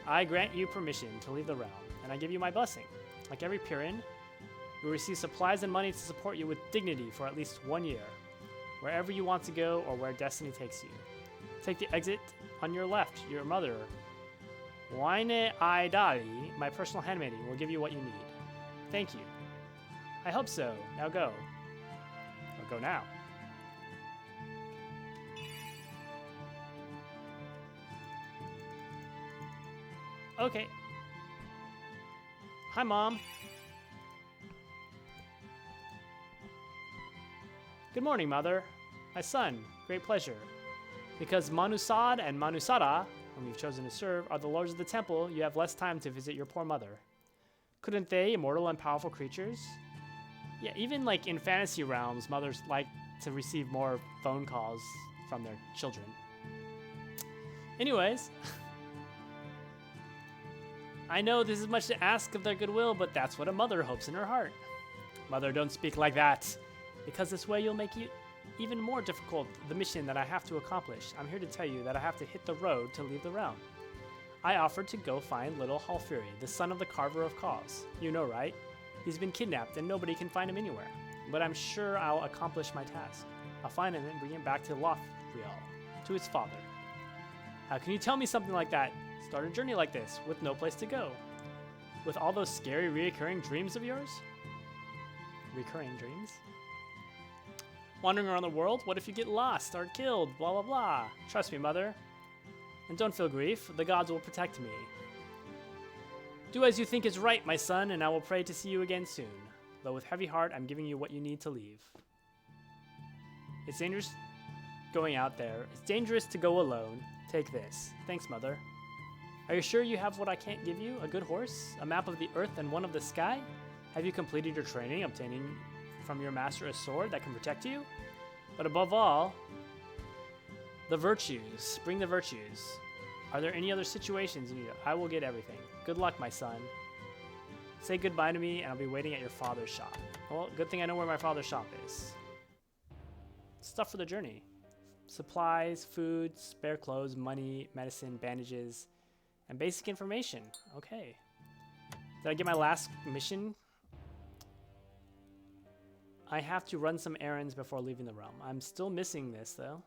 I grant you permission to leave the realm, and I give you my blessing. Like every Pirin, you will receive supplies and money to support you with dignity for at least 1 year, wherever you want to go or where destiny takes you. Take the exit on your left. Your mother, Waine Aidali, my personal handmaiden, will give you what you need. Thank you. I hope so. Now go. Or go now. Okay. Hi, Mom. Good morning, Mother. My son, great pleasure. Because Manusad and Manusada, whom you've chosen to serve, are the lords of the temple, you have less time to visit your poor mother. Couldn't they, immortal and powerful creatures? Yeah, even like in fantasy realms, mothers like to receive more phone calls from their children. Anyways, I know this is much to ask of their goodwill, but that's what a mother hopes in her heart. Mother, don't speak like that, because this way you'll make it even more difficult the mission that I have to accomplish. I'm here to tell you that I have to hit the road to leave the realm. I offered to go find little Hall Fury, the son of the Carver of Cause. You know, right? He's been kidnapped and nobody can find him anywhere. But I'm sure I'll accomplish my task. I'll find him and bring him back to Lothriel, to his father. How can you tell me something like that? Start a journey like this, with no place to go. With all those scary, reoccurring dreams of yours? Recurring dreams? Wandering around the world? What if you get lost or killed? Blah, blah, blah. Trust me, Mother. And don't feel grief. The gods will protect me. Do as you think is right, my son, and I will pray to see you again soon. Though with heavy heart, I'm giving you what you need to leave. It's dangerous going out there. It's dangerous to go alone. Take this. Thanks, Mother. Are you sure you have what I can't give you? A good horse? A map of the earth and one of the sky? Have you completed your training, obtaining from your master a sword that can protect you? But above all, the virtues. Bring the virtues. Are there any other situations you need? I will get everything. Good luck, my son. Say goodbye to me, and I'll be waiting at your father's shop. Well, good thing I know where my father's shop is. Stuff for the journey. Supplies, food, spare clothes, money, medicine, bandages, and basic information. Okay. Did I get my last mission? I have to run some errands before leaving the realm. I'm still missing this, though.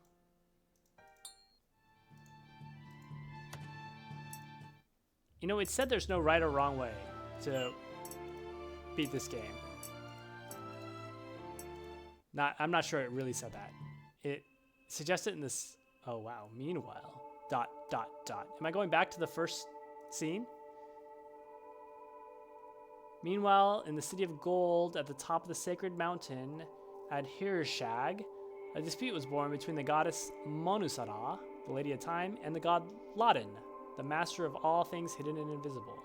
You know, it said there's no right or wrong way to beat this game. I'm not sure it really said that. It suggested in this... Oh, wow. Meanwhile... ... Am I going back to the first scene? Meanwhile, in the City of Gold, at the top of the sacred mountain at Hirshag, a dispute was born between the goddess Monusara, the Lady of Time, and the god Ladin, the master of all things hidden and invisible.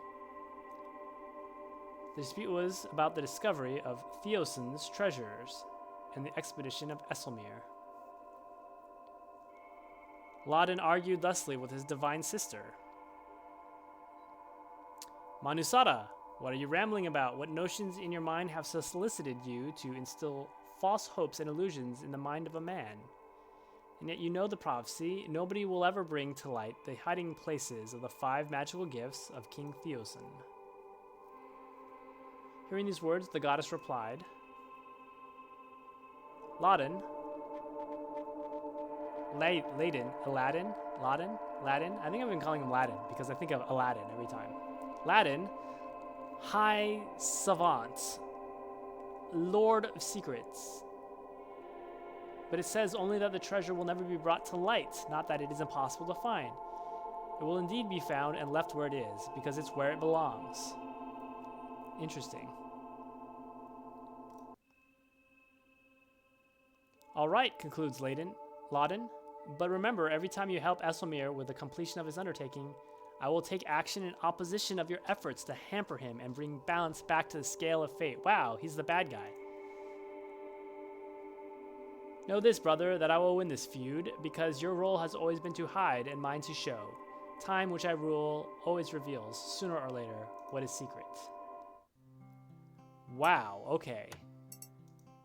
The dispute was about the discovery of Theosin's treasures and the expedition of Esselmir. Ladin argued thusly with his divine sister. Manusada, what are you rambling about? What notions in your mind have so solicited you to instill false hopes and illusions in the mind of a man? And yet you know the prophecy, nobody will ever bring to light the hiding places of the 5 magical gifts of King Theosin. Hearing these words, the goddess replied, Ladin, I think I've been calling him Ladin because I think of Aladdin every time. Ladin, high savant, lord of secrets. But it says only that the treasure will never be brought to light, not that it is impossible to find. It will indeed be found and left where it is, because it's where it belongs. Interesting. All right, concludes Ladin. But remember, every time you help Esselmir with the completion of his undertaking, I will take action in opposition of your efforts to hamper him and bring balance back to the scale of fate. Wow, he's the bad guy. Know this, brother, that I will win this feud, because your role has always been to hide and mine to show. Time which I rule always reveals, sooner or later, what is secret. Wow, okay.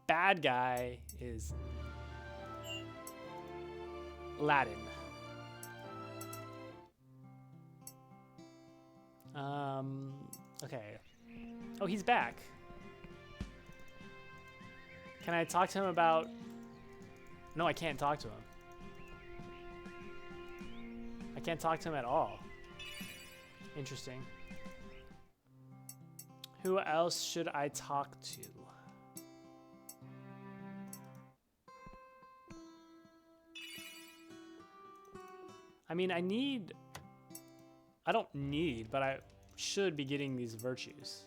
Bad guy is Latin. Okay. Oh, he's back. Can I talk to him about... No, I can't talk to him. I can't talk to him at all. Interesting. Who else should I talk to? I mean, I don't need, but I should be getting these virtues.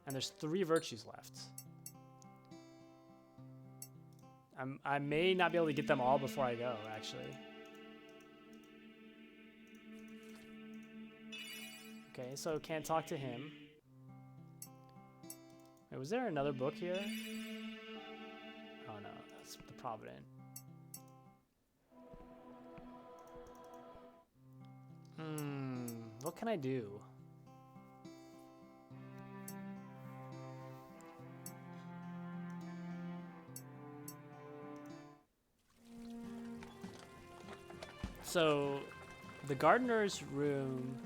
And there's 3 virtues left. I may not be able to get them all before I go, actually. Okay, so can't talk to him. Wait, was there another book here? Oh no, that's the Provident. What can I do? So, the gardener's room.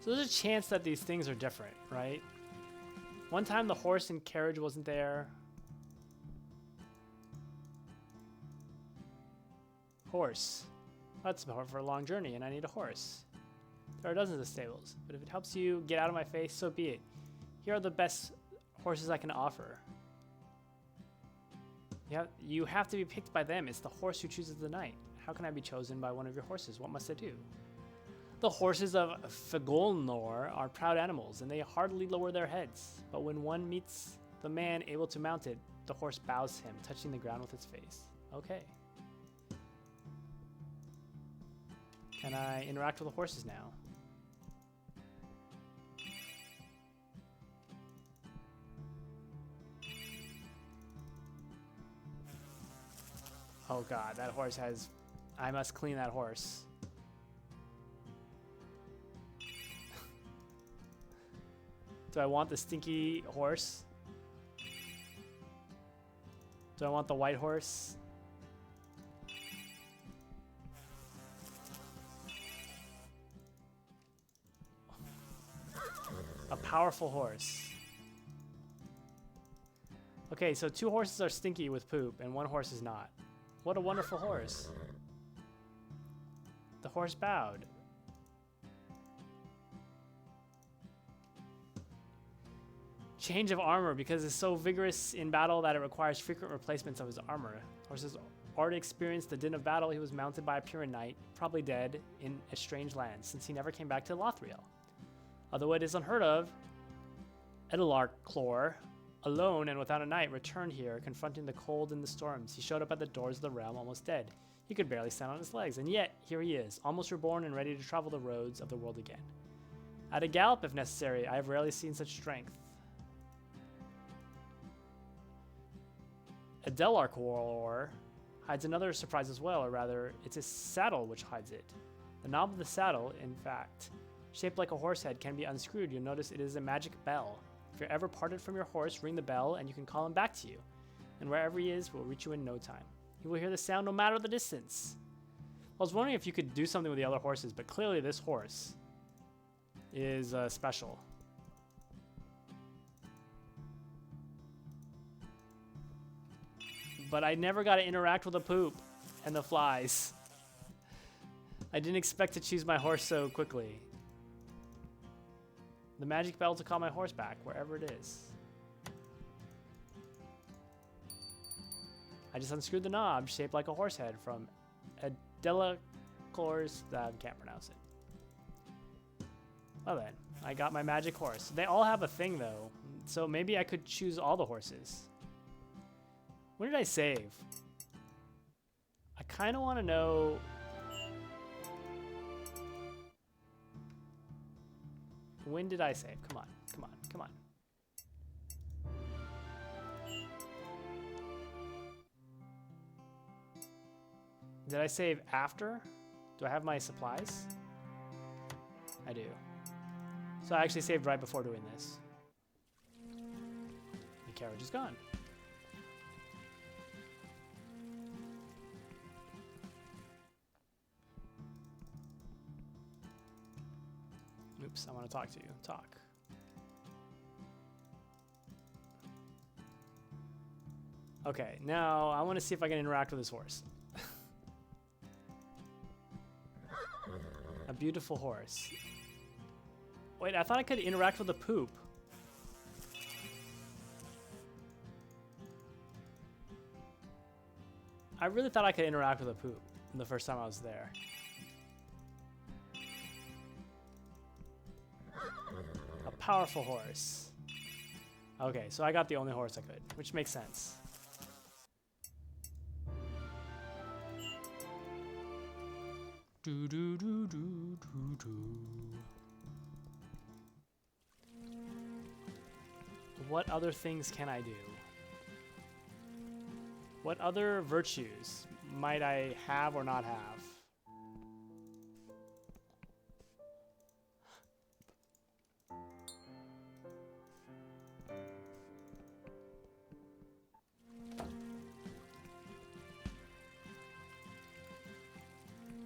So there's a chance that these things are different, right? One time the horse and carriage wasn't there. Horse. That's for a long journey and I need a horse. There are dozens of stables, but if it helps you get out of my face, so be it. Here are the best horses I can offer. You have to be picked by them. It's the horse who chooses the knight. How can I be chosen by one of your horses? What must I do? The horses of Fagolnor are proud animals, and they hardly lower their heads. But when one meets the man able to mount it, the horse bows him, touching the ground with its face. Okay. Can I interact with the horses now? Oh god, that horse has... I must clean that horse. Do I want the stinky horse? Do I want the white horse? A powerful horse. Okay, so 2 horses are stinky with poop and 1 horse is not. What a wonderful horse. The horse bowed. Change of armor because it's so vigorous in battle that it requires frequent replacements of his armor. Horse has already experienced the din of battle. He was mounted by a Piran knight, probably dead in a strange land, since he never came back to Lothriel. Although it is unheard of, Edelarc Clor, alone and without a knight, returned here, confronting the cold and the storms. He showed up at the doors of the realm almost dead. He could barely stand on his legs, and yet here he is, almost reborn and ready to travel the roads of the world again. At a gallop, if necessary, I have rarely seen such strength. Edelarcor hides another surprise as well, or rather, it's his saddle which hides it. The knob of the saddle, in fact, shaped like a horse head, can be unscrewed. You'll notice it is a magic bell. If you're ever parted from your horse, ring the bell and you can call him back to you. And wherever he is, we'll reach you in no time. You will hear the sound no matter the distance. I was wondering if you could do something with the other horses, but clearly this horse is special. But I never got to interact with the poop and the flies. I didn't expect to choose my horse so quickly. The magic bell to call my horse back, wherever it is. I just unscrewed the knob, shaped like a horse head, from Edelarcor's... I can't pronounce it. Well then, I got my magic horse. They all have a thing though, so maybe I could choose all the horses. When did I save? I kind of want to know... When did I save? Come on, come on, come on. Did I save after? Do I have my supplies? I do. So I actually saved right before doing this. The carriage is gone. Oops, I want to talk to you. Talk. Okay, now I want to see if I can interact with this horse. A beautiful horse. Wait, I thought I could interact with the poop. I really thought I could interact with the poop the first time I was there. A powerful horse. Okay, so I got the only horse I could, which makes sense. Do do do do do do. What other things can I do? What other virtues might I have or not have?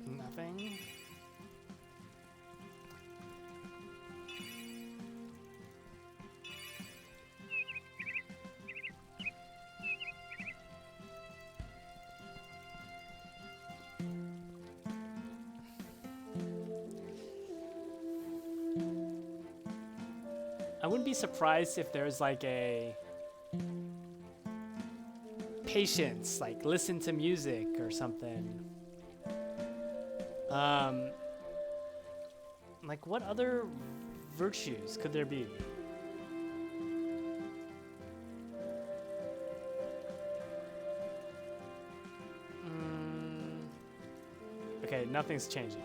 Nothing. I wouldn't be surprised if there's like a patience, like listen to music or something. Like what other virtues could there be? Okay, nothing's changing.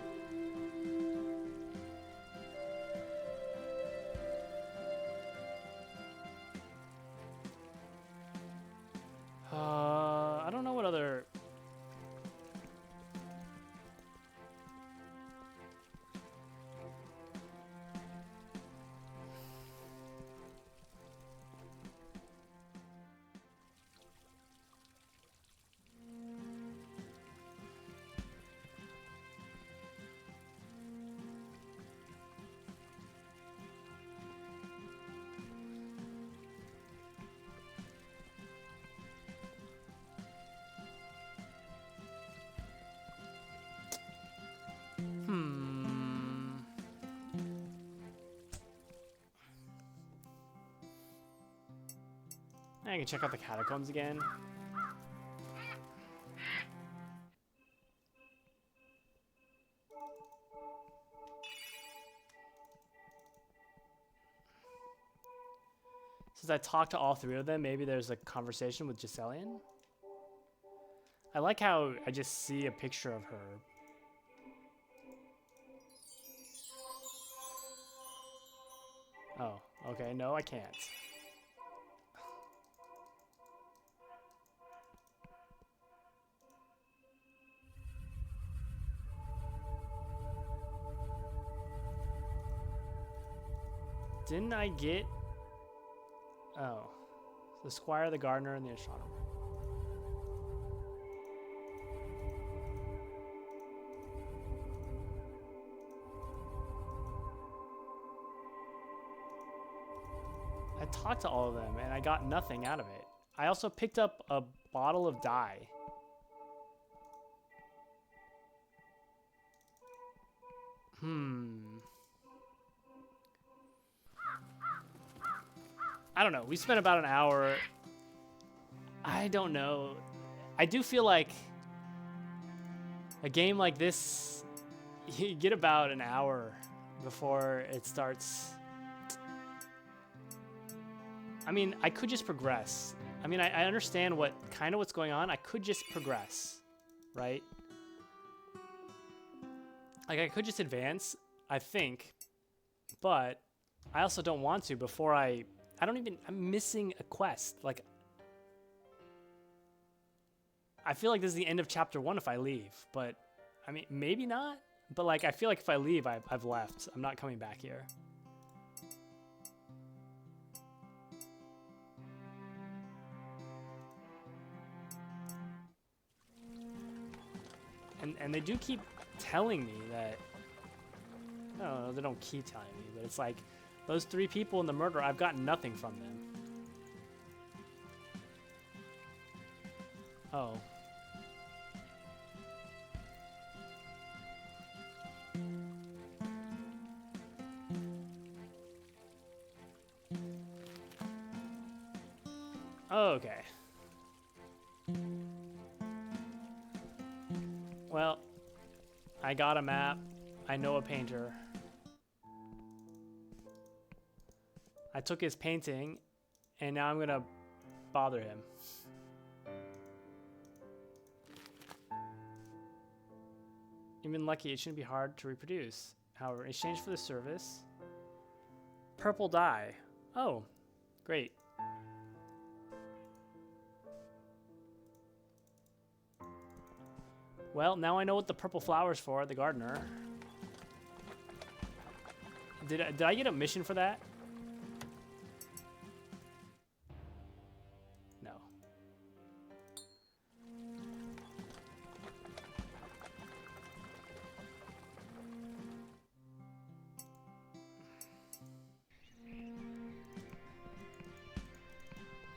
I don't know what other... I can check out the catacombs again. Since I talked to all three of them, maybe there's a conversation with Giselian. I like how I just see a picture of her. Oh, okay, no, I can't. Didn't I get... Oh. The squire, the gardener, and the astronomer. I talked to all of them, and I got nothing out of it. I also picked up a bottle of dye. I don't know. We spent about an hour. I don't know. I do feel like a game like this, you get about an hour before it starts. I mean, I could just progress. I mean, I understand what's going on. I could just progress, right? Like, I could just advance, I think, but I also don't want to before I'm missing a quest. Like, I feel like this is the end of chapter 1 if I leave, but I mean, maybe not. But like, I feel like if I leave, I've left. I'm not coming back here. And they do keep telling me that, no, they don't keep telling me, but it's like, those 3 people in the murder, I've gotten nothing from them. Oh. Okay. Well, I got a map. I know a painter. I took his painting, and now I'm gonna bother him. You've been lucky. It shouldn't be hard to reproduce. However, in exchange for the service, purple dye. Oh, great. Well, now I know what the purple flower's for, the gardener. Did I get a mission for that? No.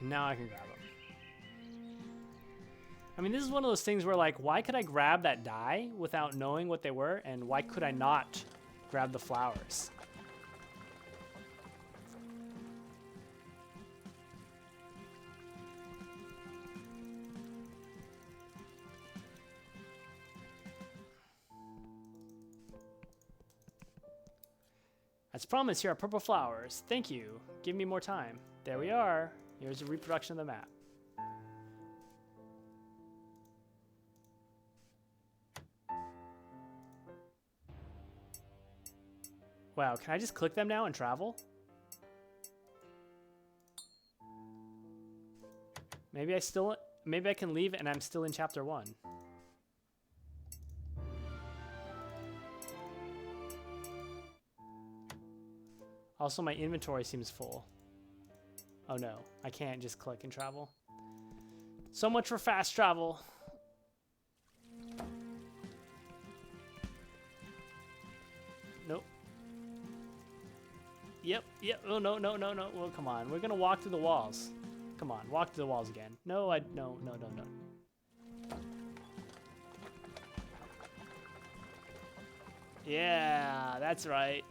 Now I can grab them. I mean, this is one of those things where, like, why could I grab that dye without knowing what they were, and why could I not grab the flowers? As promised, here are purple flowers. Thank you. Give me more time. There we are. Here's a reproduction of the map. Wow, can I just click them now and travel? Maybe I can leave and I'm still in chapter 1. Also, my inventory seems full. Oh no, I can't just click and travel. So much for fast travel. Nope. Yep. Oh, no. Well, come on. We're gonna walk through the walls. Come on, walk through the walls again. No. Yeah, that's right.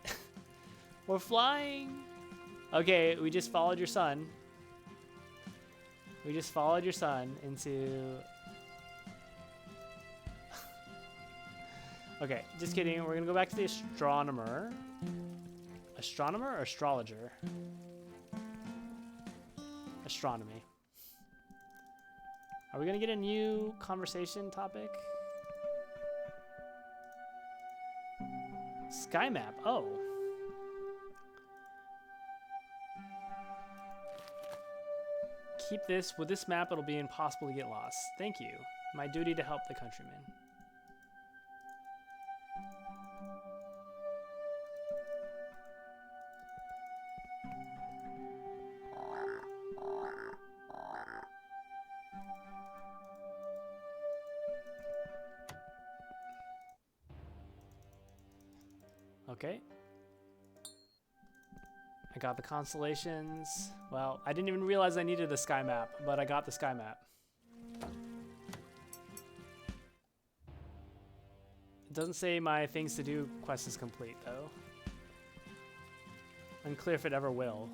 We're flying. Okay, we just followed your son. We just followed your son into... Okay, just kidding. We're gonna go back to the astronomer. Astronomer or astrologer? Astronomy. Are we gonna get a new conversation topic? Sky map. Oh. Keep this. With this map, it'll be impossible to get lost. Thank you. My duty to help the countrymen. Okay. I got the constellations. Well, I didn't even realize I needed the sky map, but I got the sky map. It doesn't say my things to do quest is complete, though. Unclear if it ever will.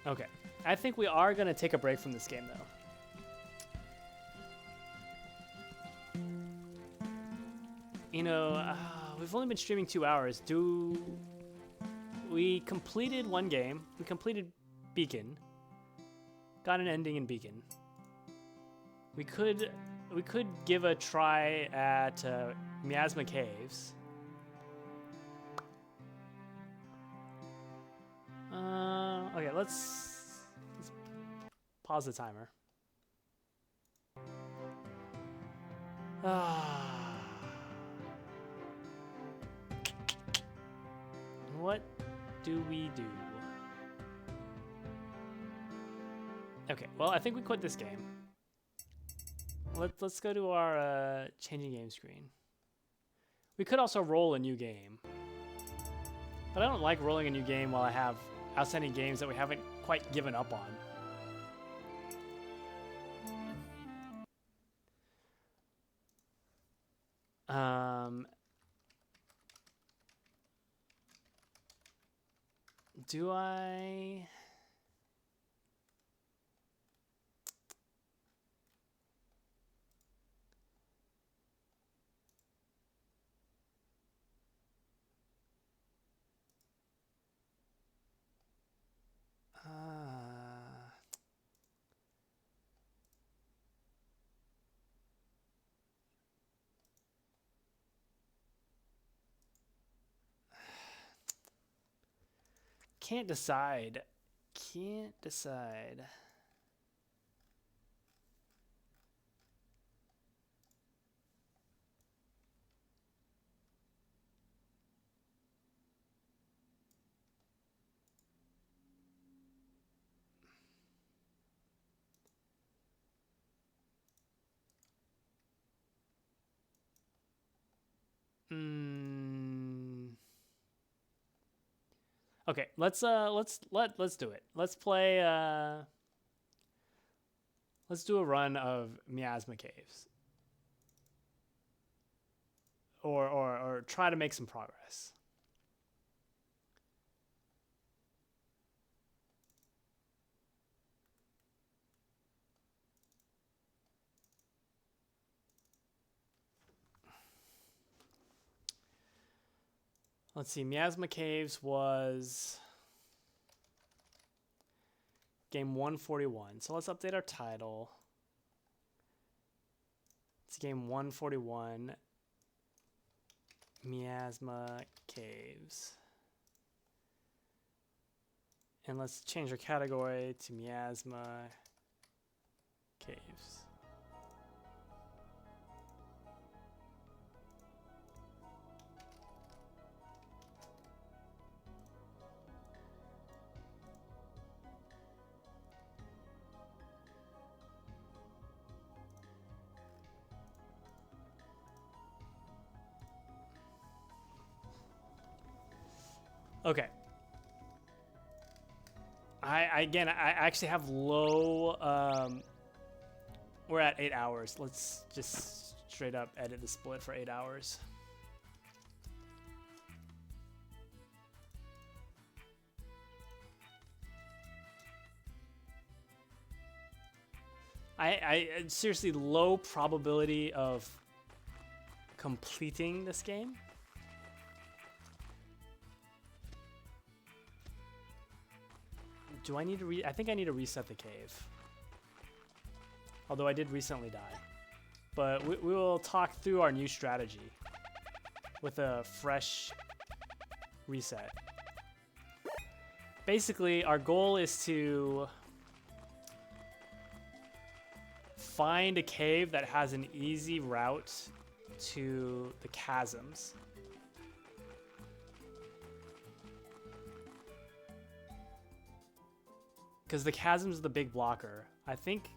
Okay. I think we are going to take a break from this game, though. You know, we've only been streaming 2 hours. We completed one game. We completed Beacon. Got an ending in Beacon. We could give a try at Miasma Caves. Okay, let's pause the timer. What do we do? Okay, well, I think we quit this game. Let's go to our changing game screen. We could also roll a new game. But I don't like rolling a new game while I have outstanding games that we haven't quite given up on. Do I... Can't decide. Can't decide. Okay, let's do it. Let's play let's do a run of Miasma Caves. Or try to make some progress. Let's see, Miasma Caves was game 141. So let's update our title. It's game 141, Miasma Caves. And let's change our category to Miasma Caves. Okay. I actually have low, we're at 8 hours. Let's just straight up edit the split for 8 hours. I seriously low probability of completing this game. Do I need to I think I need to reset the cave. Although I did recently die. But we will talk through our new strategy with a fresh reset. Basically, our goal is to find a cave that has an easy route to the chasms. Because the chasm's the big blocker. I think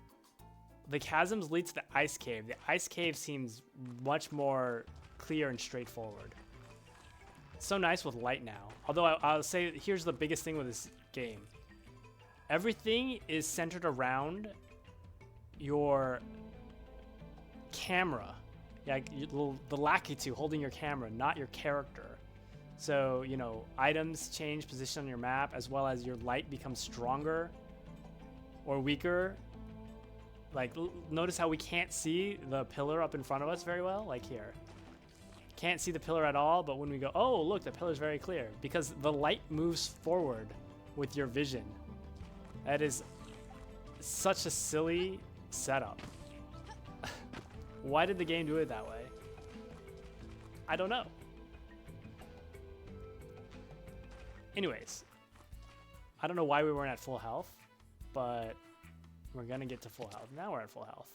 the chasms lead to the ice cave. The ice cave seems much more clear and straightforward. It's so nice with light now. Although I'll say here's the biggest thing with this game. Everything is centered around your camera. Yeah, the Lakitu holding your camera, not your character. So, you know, items change position on your map as well as your light becomes stronger or weaker. Like, notice how we can't see the pillar up in front of us very well? Like here. Can't see the pillar at all, but when we go, oh, look, the pillar's very clear. Because the light moves forward with your vision. That is such a silly setup. Why did the game do it that way? I don't know. Anyways, I don't know why we weren't at full health, but we're gonna get to full health. Now we're at full health.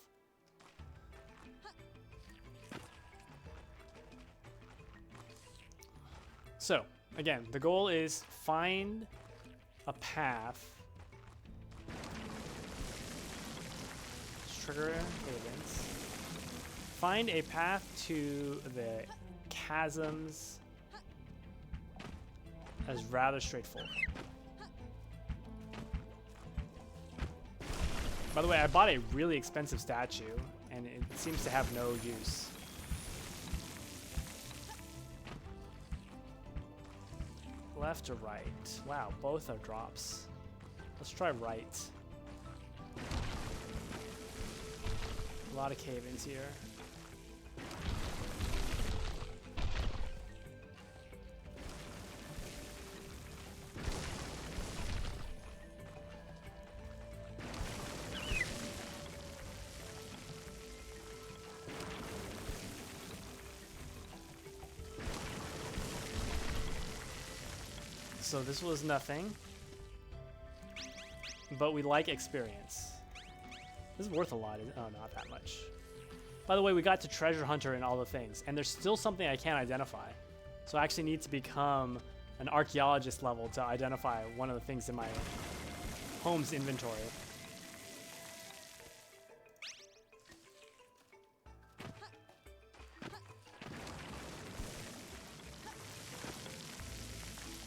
So, again, the goal is find a path. Trigger events. Find a path to the chasms as rather straightforward. By the way, I bought a really expensive statue, and it seems to have no use. Left or right? Wow, both are drops. Let's try right. A lot of cave-ins here. So this was nothing, but we like experience. This is worth a lot. Oh, not that much. By the way, we got to Treasure Hunter and all the things, and there's still something I can't identify. So I actually need to become an archaeologist level to identify one of the things in my home's inventory.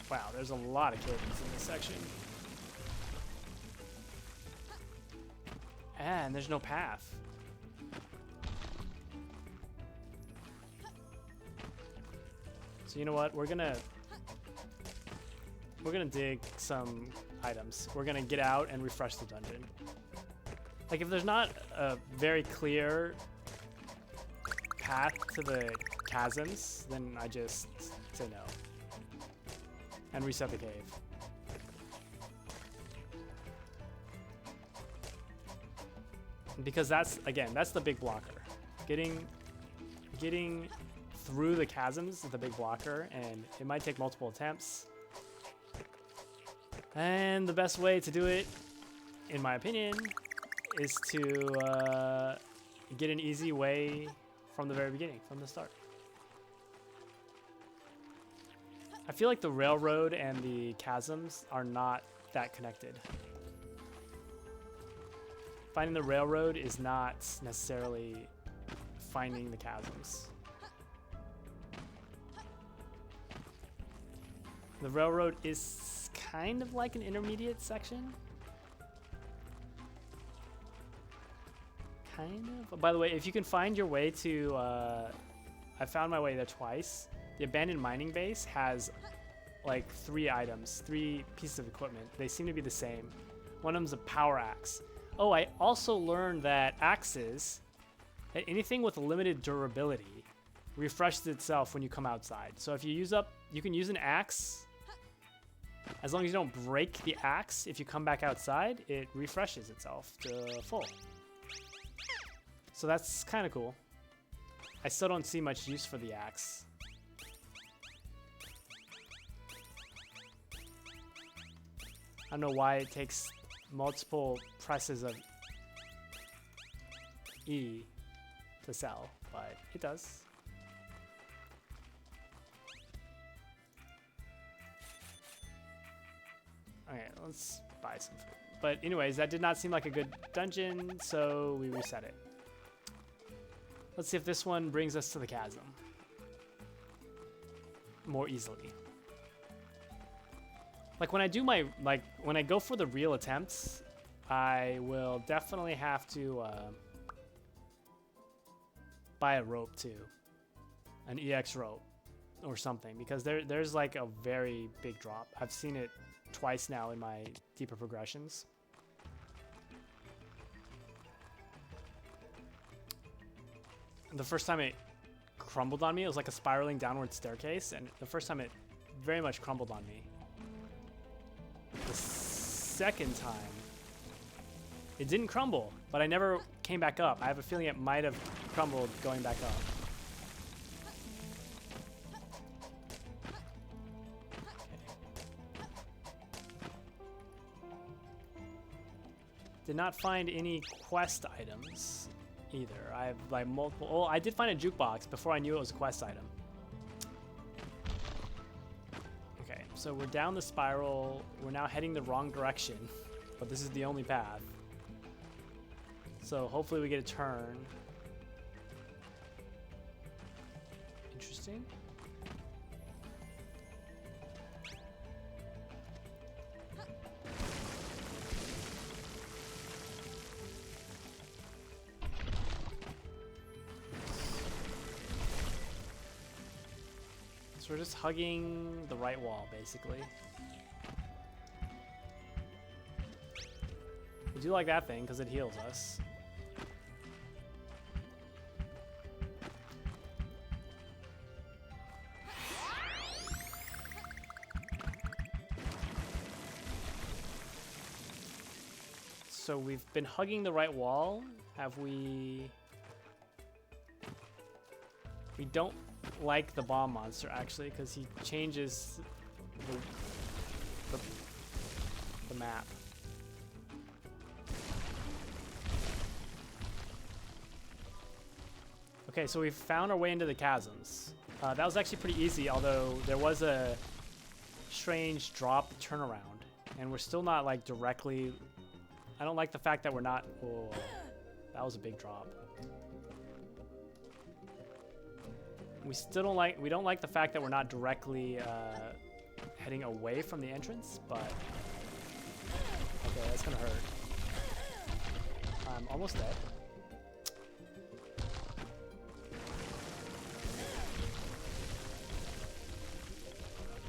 Wow, there's a lot of cave-ins in this section. And there's no path. So you know what? We're gonna dig some items. We're gonna get out and refresh the dungeon. Like if there's not a very clear path to the chasms, then I just say no. And reset the cave. Because that's, again, that's the big blocker. Getting through the chasms is the big blocker, and it might take multiple attempts. And the best way to do it, in my opinion, is to get an easy way from the very beginning, from the start. I feel like the railroad and the chasms are not that connected. Finding the railroad is not necessarily finding the chasms. The railroad is kind of like an intermediate section. Kind of. By the way, if you can find your way to, I found my way there twice. The abandoned mining base has like 3 items, 3 pieces of equipment. They seem to be the same. One of them's a power axe. Oh, I also learned that axes, anything with limited durability, refreshes itself when you come outside. So if you use up, you can use an axe. As long as you don't break the axe, if you come back outside, it refreshes itself to full. So that's kind of cool. I still don't see much use for the axe. I don't know why it takes multiple presses of E to sell, but it does. Okay, let's buy some food. But anyways, that did not seem like a good dungeon, so we reset it. Let's see if this one brings us to the chasm more easily. Like when I do my, when I go for the real attempts, I will definitely have to buy a rope too. An EX rope or something, because there's like a very big drop. I've seen it twice now in my deeper progressions. And the first time it crumbled on me, it was like a spiraling downward staircase, and the first time it very much crumbled on me. The second time, it didn't crumble, but I never came back up. I have a feeling it might have crumbled going back up. Did not find any quest items either. I have like multiple. Oh, I did find a jukebox before I knew it was a quest item. Okay, so we're down the spiral. We're now heading the wrong direction, but this is the only path. So hopefully we get a turn. Interesting. So we're just hugging the right wall, basically. We do like that thing because it heals us. So we've been hugging the right wall. Have we... We don't like the bomb monster, actually, because he changes the map. Okay, so we've found our way into the chasms. That was actually pretty easy, although there was a strange drop turnaround. And we're still not, like, directly... I don't like the fact that we're not... Oh, that was a big drop. We still don't like... We don't like the fact that we're not directly heading away from the entrance, but... Okay, that's gonna hurt. I'm almost dead.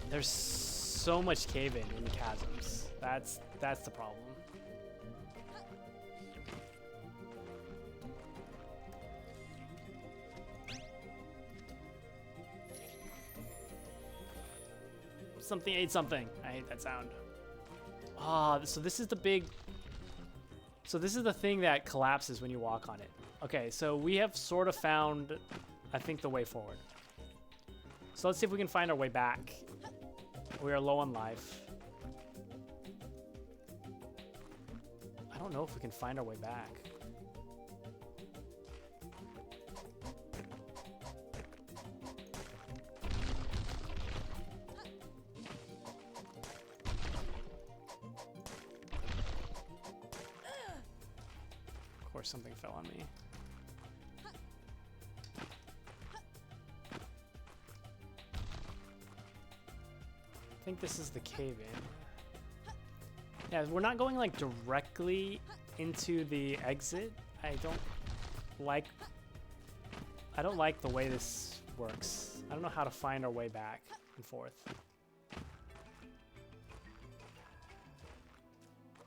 There's so much cave-in in the chasms. That's the problem. Something ate something. I hate that sound. Ah, so this is the big... So this is the thing that collapses when you walk on it. Okay, so we have sort of found, I think, the way forward. So let's see if we can find our way back. We are low on life. I don't know if we can find our way back. Of course, something fell on me. I think this is the cave-in. Yeah, we're not going like directly into the exit. I don't like the way this works. I don't know how to find our way back and forth.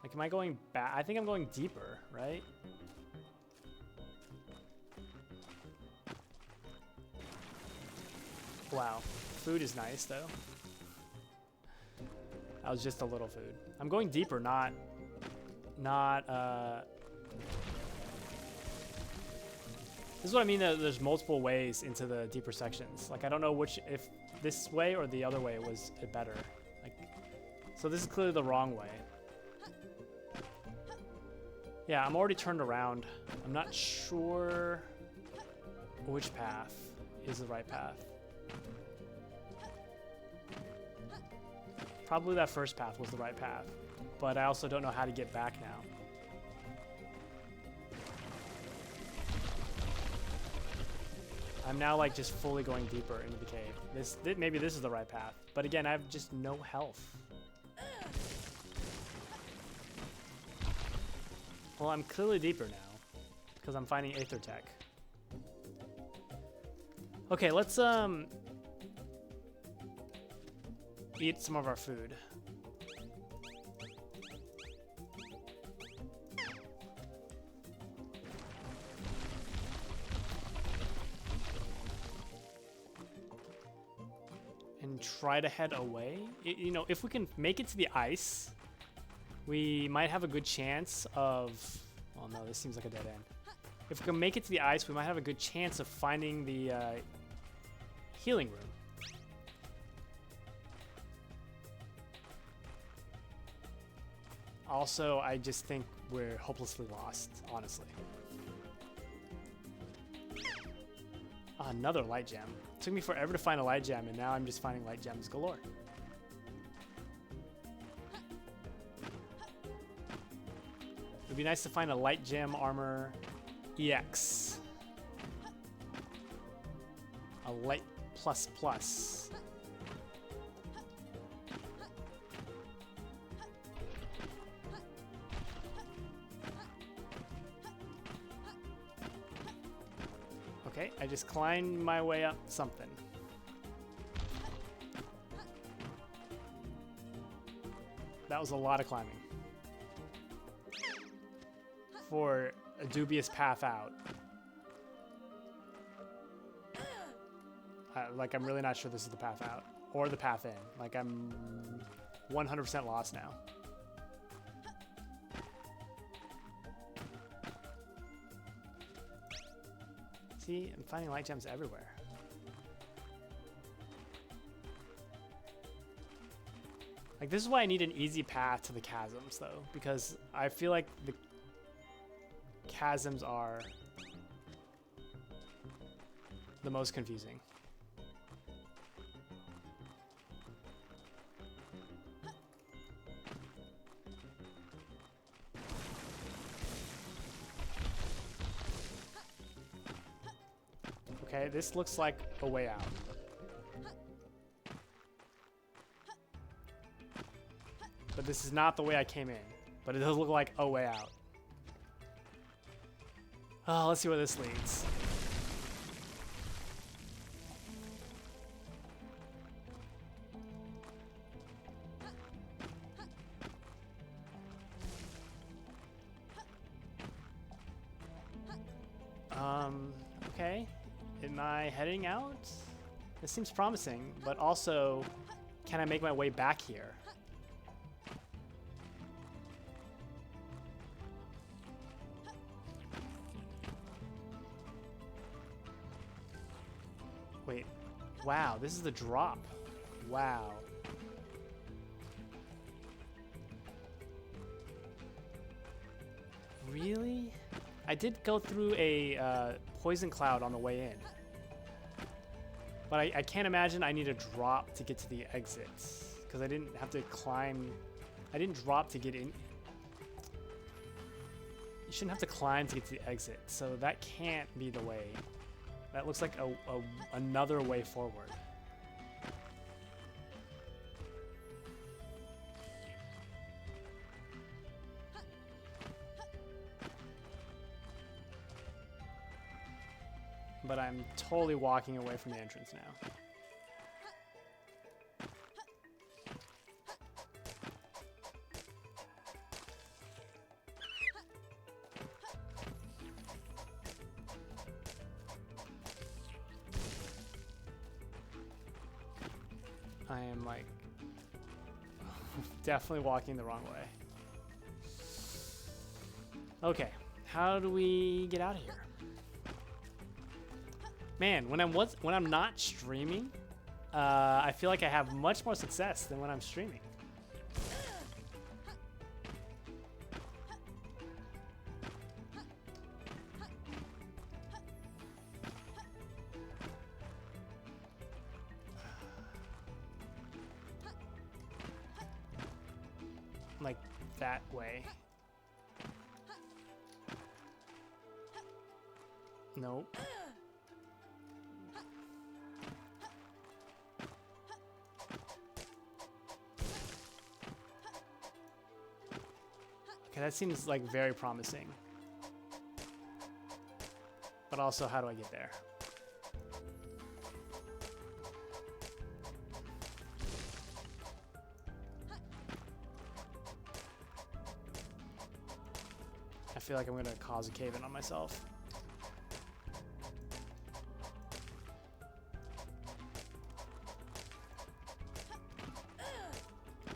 Like, am I going back? I think I'm going deeper, right? Wow, food is nice though. That was just a little food. I'm going deeper, not This is what I mean, that there's multiple ways into the deeper sections. Like, I don't know which, if this way or the other way was better. Like, so this is clearly the wrong way. Yeah, I'm already turned around. I'm not sure which path is the right path. Probably that first path was the right path, but I also don't know how to get back now. I'm now like just fully going deeper into the cave. Maybe this is the right path, but again, I have just no health. Well, I'm clearly deeper now because I'm finding Aether Tech. Okay, let's eat some of our food. And try to head away. You know, if we can make it to the ice, we might have a good chance of... Oh no, this seems like a dead end. If we can make it to the ice, we might have a good chance of finding the healing room. Also, I just think we're hopelessly lost, honestly. Another light gem. It took me forever to find a light gem, and now I'm just finding light gems galore. It'd be nice to find a light gem armor EX. A light plus plus. Okay, I just climbed my way up something. That was a lot of climbing. For a dubious path out. Like, I'm really not sure this is the path out. Or the path in. Like, I'm 100% lost now. See, I'm finding light gems everywhere. Like, this is why I need an easy path to the chasms, though. Because I feel like the chasms are the most confusing. Okay, this looks like a way out. But this is not the way I came in. But it does look like a way out. Oh, let's see where this leads. Okay. Am I heading out? This seems promising, but also, can I make my way back here? Wait, wow, this is the drop. Wow. Really? I did go through a poison cloud on the way in. But I can't imagine I need a drop to get to the exits. Because I didn't have to climb. I didn't drop to get in. You shouldn't have to climb to get to the exit. So that can't be the way. That looks like another way forward. But I'm totally walking away from the entrance now. I am like definitely walking the wrong way. Okay, how do we get out of here? Man, when I'm not streaming, I feel like I have much more success than when I'm streaming. Like that way. Nope. Okay, that seems like very promising. But also, how do I get there? I feel like I'm gonna cause a cave-in on myself.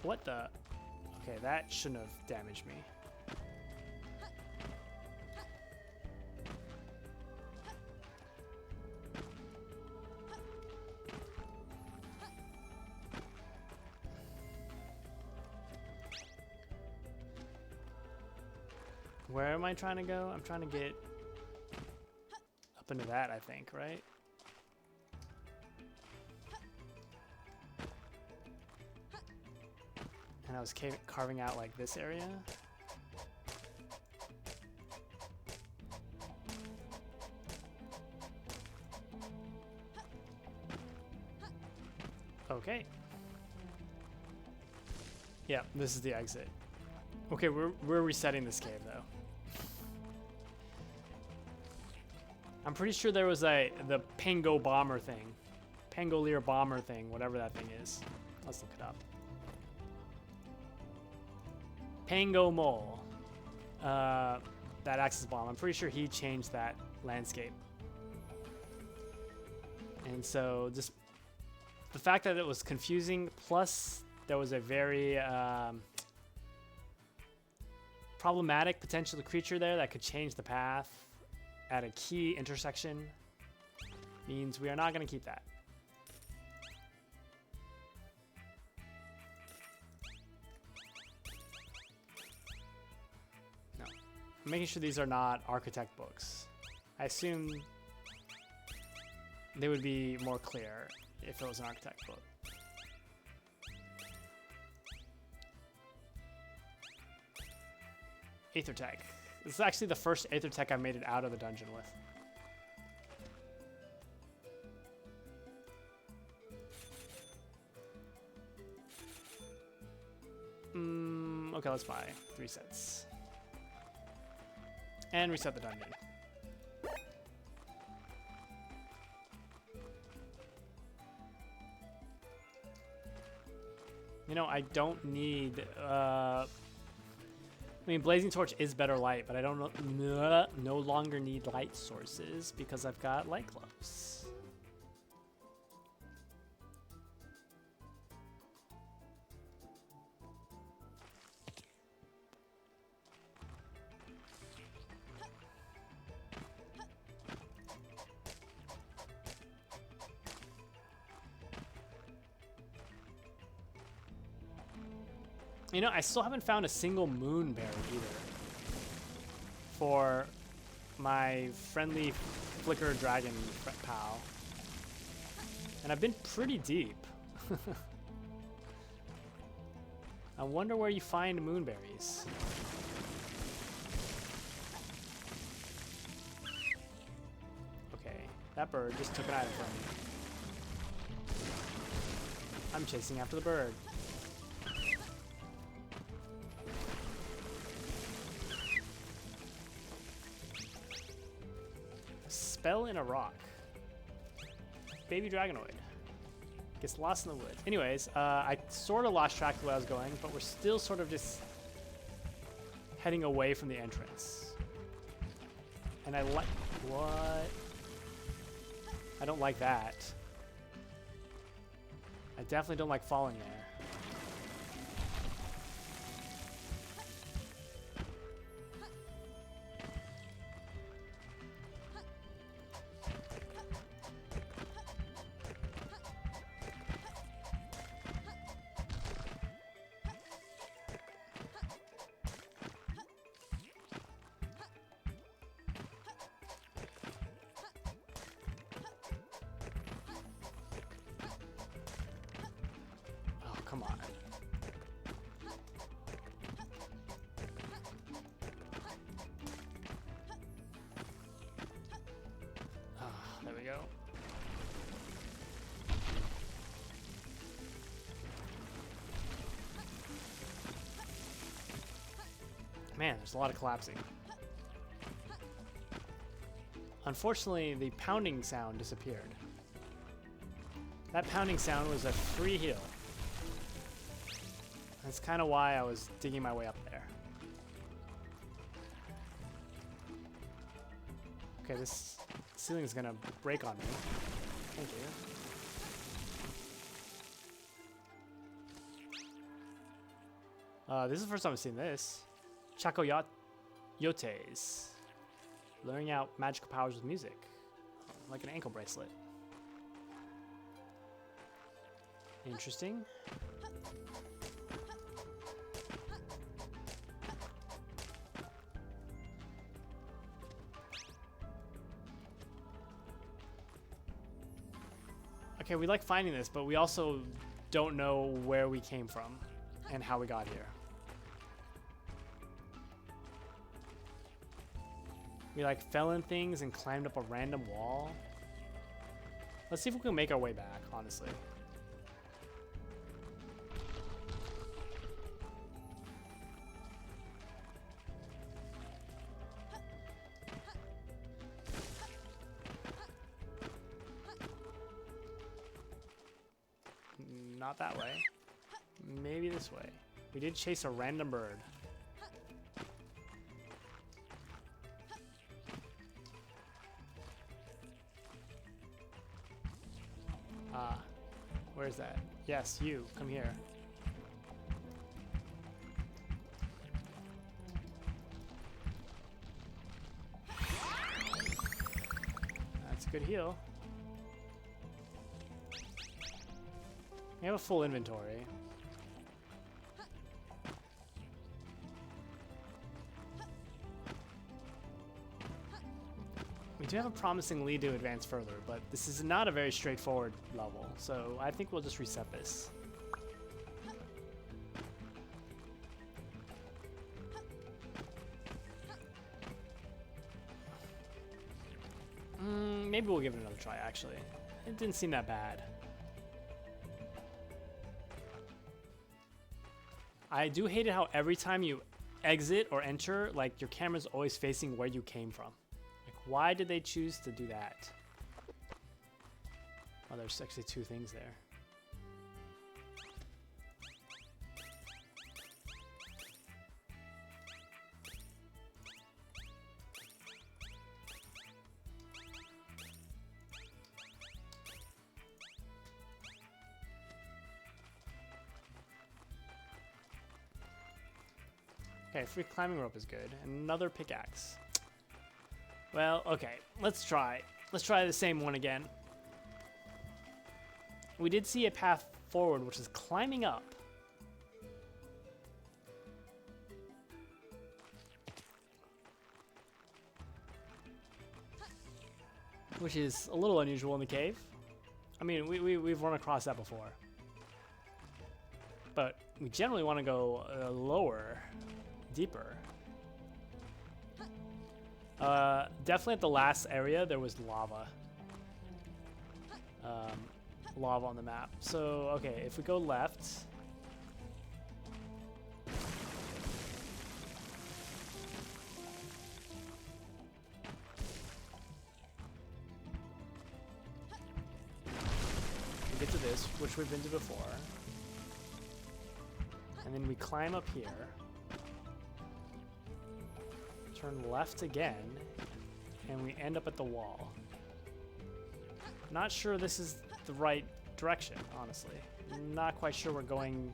What the? Okay, that shouldn't have damaged me. Where am I trying to go? I'm trying to get up into that, I think, right? And I was carving out like this area. Okay. Yeah, this is the exit. Okay, we're resetting this cave though. I'm pretty sure there was the Pango bomber thing. Pangolier bomber thing, whatever that thing is. Let's look it up. Pango Mole. That Axis bomb. I'm pretty sure he changed that landscape. And so just the fact that it was confusing, plus there was a very problematic potential creature there that could change the path at a key intersection, means we are not going to keep that. No. I'm making sure these are not architect books. I assume they would be more clear if it was an architect book. Aether Tech. This is actually the first Aether Tech I made it out of the dungeon with. Okay, let's buy 3 sets. And reset the dungeon. You know, I don't need I mean, Blazing Torch is better light, but I don't no longer need light sources because I've got light gloves. You know, I still haven't found a single moonberry either for my friendly flicker dragon pal. And I've been pretty deep. I wonder where you find moonberries. Okay, that bird just took an item from me. I'm chasing after the bird. Spell in a rock. Baby Dragonoid. Gets lost in the woods. Anyways, I sort of lost track of where I was going, but we're still sort of just heading away from the entrance. And I like... What? I don't like that. I definitely don't like falling there. Come on. There we go. Man, there's a lot of collapsing. Unfortunately, the pounding sound disappeared. That pounding sound was a free heal. That's kind of why I was digging my way up there. Okay, this ceiling is gonna break on me. Thank you. This is the first time I've seen this. Chacoyotes. Learning out magical powers with music. Like an ankle bracelet. Interesting. Okay, we like finding this, but we also don't know where we came from and how we got here. We like fell in things and climbed up a random wall. Let's see if we can make our way back, honestly. Not that way. Maybe this way. We did chase a random bird. Ah, where's that? Yes, you, come here. That's a good heal. We have a full inventory. We do have a promising lead to advance further, but this is not a very straightforward level, so I think we'll just reset this. Maybe we'll give it another try, actually. It didn't seem that bad. I do hate it how every time you exit or enter, like, your camera's always facing where you came from. Like, why did they choose to do that? Oh, there's actually two things there. Okay, free climbing rope is good. Another pickaxe. Well, okay, let's try. Let's try the same one again. We did see a path forward, which is climbing up. Which is a little unusual in the cave. I mean, we've run across that before. But we generally want to go lower. Deeper. Definitely at the last area there was lava. Lava on the map. So, okay, if we go left. We get to this, which we've been to before. And then we climb up here. Turn left again, and we end up at the wall. Not sure this is the right direction, honestly. Not quite sure we're going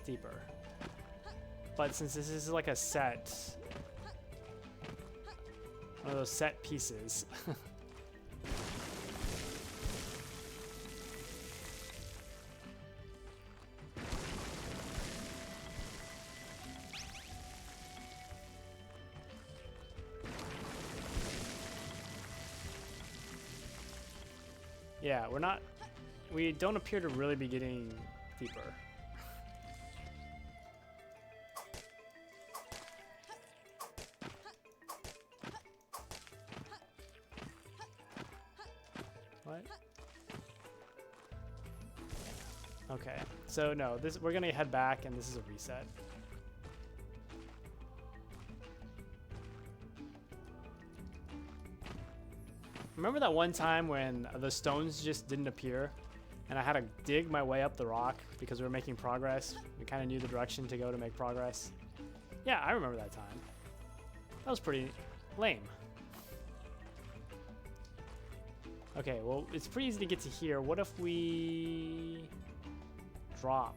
deeper. But since this is like a set, one of those set pieces. Yeah, we don't appear to really be getting deeper. What? Okay, so no, we're gonna head back and this is a reset. Remember that one time when the stones just didn't appear and I had to dig my way up the rock because we were making progress? We kind of knew the direction to go to make progress. Yeah, I remember that time. That was pretty lame. Okay, well, it's pretty easy to get to here. What if we drop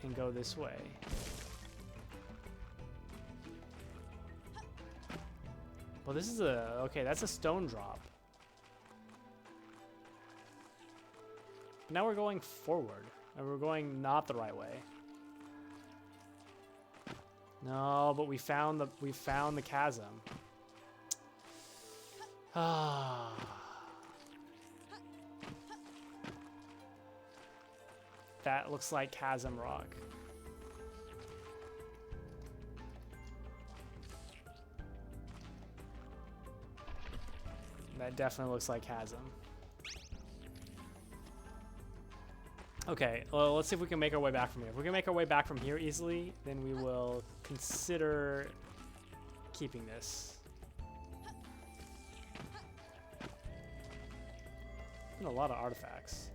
and go this way? Well, this is okay, that's a stone drop. Now we're going forward, and we're going not the right way. No, but we found the chasm. Ah. That looks like chasm rock. That definitely looks like chasm. Okay, well, let's see if we can make our way back from here. If we can make our way back from here easily, then we will consider keeping this. And a lot of artifacts.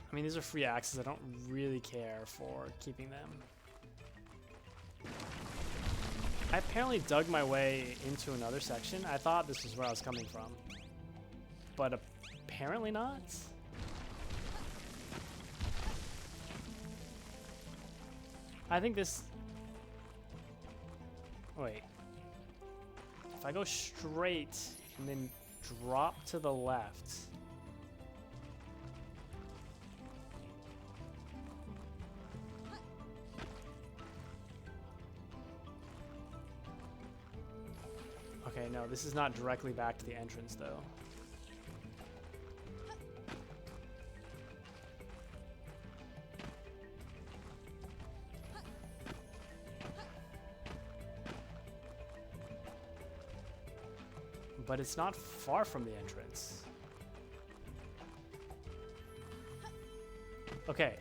I mean, these are free axes. I don't really care for keeping them. I apparently dug my way into another section. I thought this was where I was coming from, but apparently not. I think this... Wait. If I go straight and then drop to the left... Okay, no, this is not directly back to the entrance, though. But it's not far from the entrance. Okay.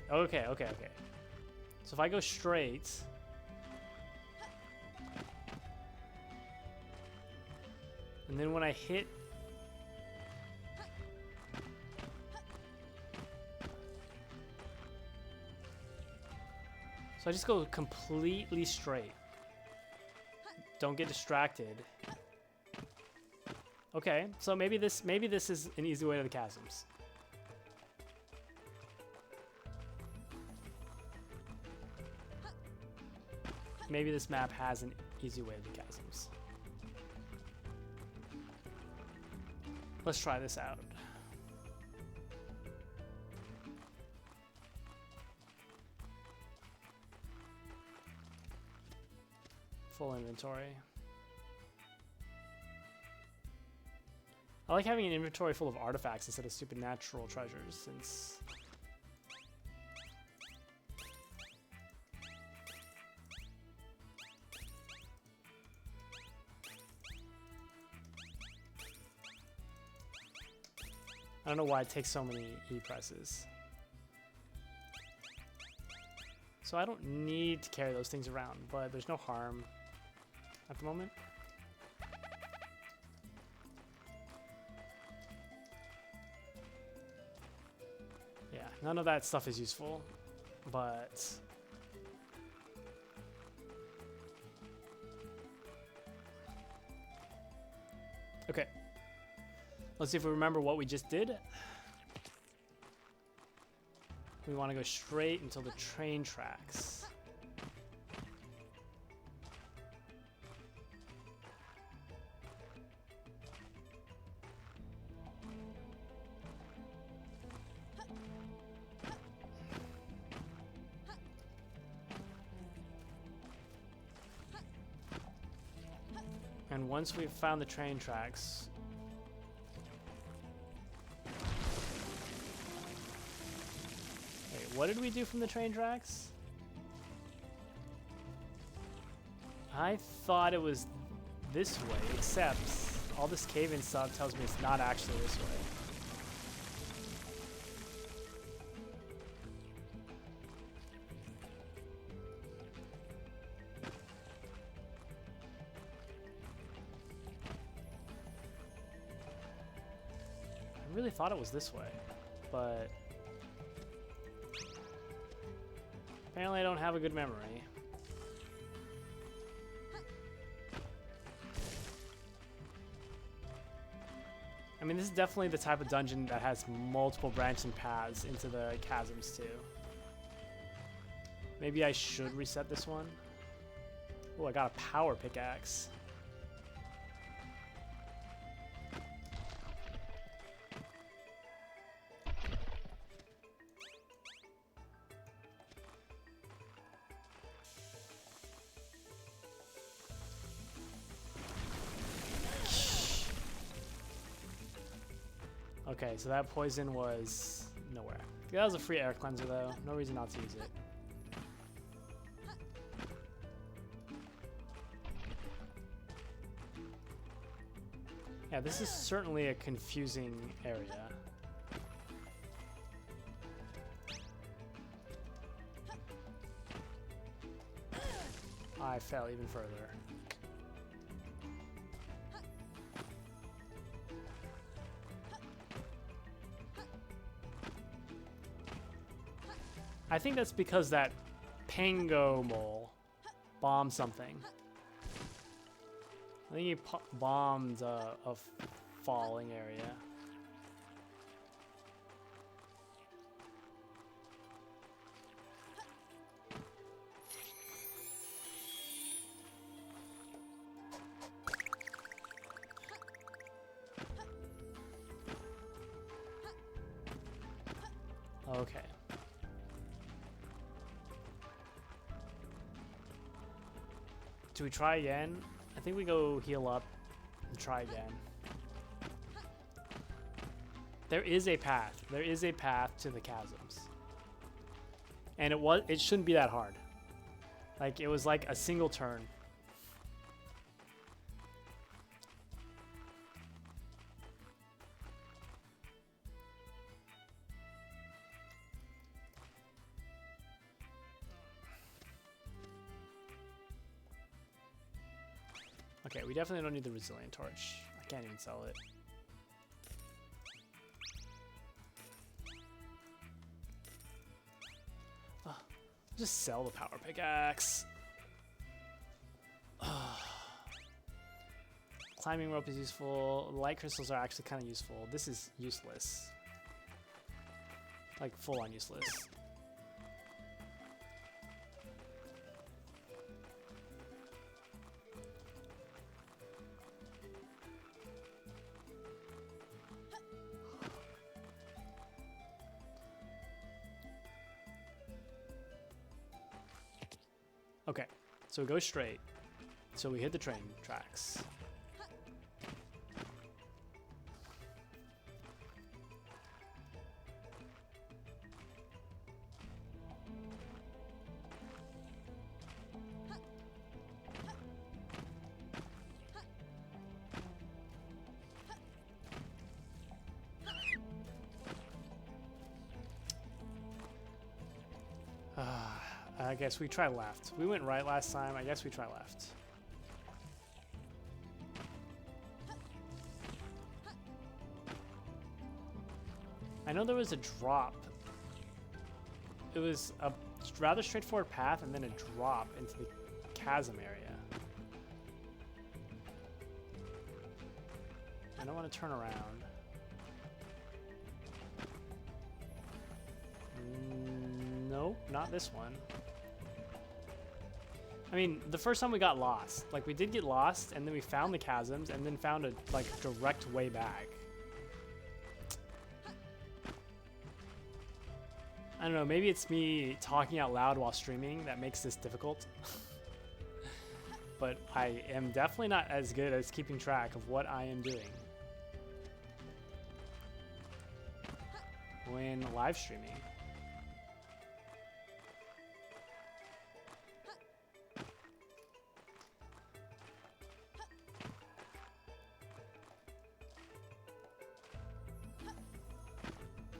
So if I go straight... And then when I hit... So I just go completely straight. Don't get distracted. Okay, so maybe this is an easy way to the chasms. Maybe this map has an easy way to the chasms. Let's try this out. Full inventory. I like having an inventory full of artifacts instead of supernatural treasures, since... I don't know why it takes so many E-presses. So I don't need to carry those things around, but there's no harm at the moment. Yeah, none of that stuff is useful, but... Okay. Let's see if we remember what we just did. We want to go straight until the train tracks. And once we've found the train tracks, what did we do from the train tracks? I thought it was this way, except all this cave-in stuff tells me it's not actually this way. I really thought it was this way, but... apparently I don't have a good memory. I mean, this is definitely the type of dungeon that has multiple branching paths into the chasms too. Maybe I should reset this one. Oh, I got a power pickaxe. Okay, so that poison was nowhere. That was a free air cleanser though. No reason not to use it. Yeah, this is certainly a confusing area. I fell even further. I think that's because that Pango mole bombed something. I think he bombed a falling area. Okay. Do we try again? I think we go heal up and try again. There is a path. There is a path to the chasms. And it shouldn't be that hard. Like it was like a single turn. Okay, we definitely don't need the resilient torch. I can't even sell it. Just sell the power pickaxe. Climbing rope is useful. Light crystals are actually kind of useful. This is useless. Like full on useless. Okay, so we go straight. So we hit the train tracks. I guess we try left. We went right last time. I guess we try left. I know there was a drop. It was a rather straightforward path and then a drop into the chasm area. I don't want to turn around. Nope, not this one. I mean, the first time we got lost, like we did get lost and then we found the chasms and then found a like direct way back. I don't know, maybe it's me talking out loud while streaming that makes this difficult. But I am definitely not as good as keeping track of what I am doing when live streaming.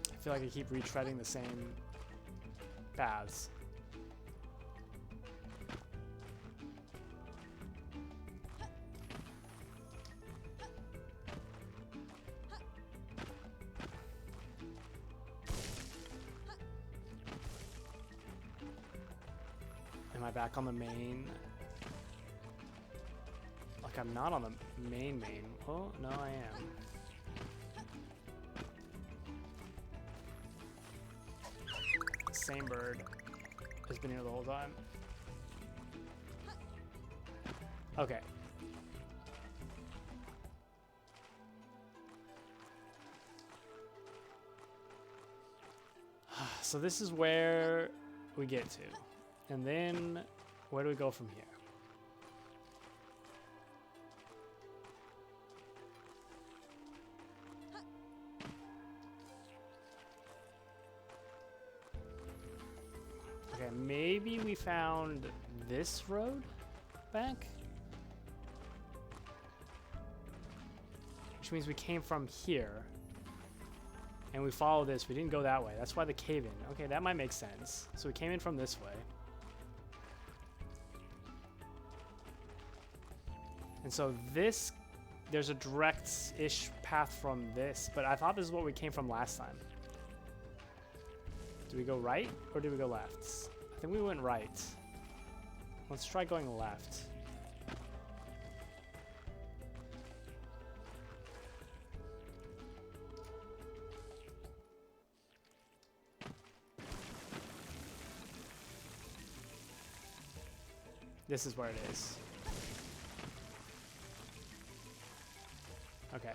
I feel like I keep retreading the same paths. Am I back on the main? Like I'm not on the main. Oh, no, I am. Same bird has been here the whole time. Okay. So this is where we get to. And then where do we go from here? maybe we found this road back? Which means we came from here. And we follow this. We didn't go that way. That's why the cave in. Okay, that might make sense. So we came in from this way. And so this, there's a direct-ish path from this, but I thought this is what we came from last time. Do we go right or do we go left? I think we went right. Let's try going left. This is where it is. Okay.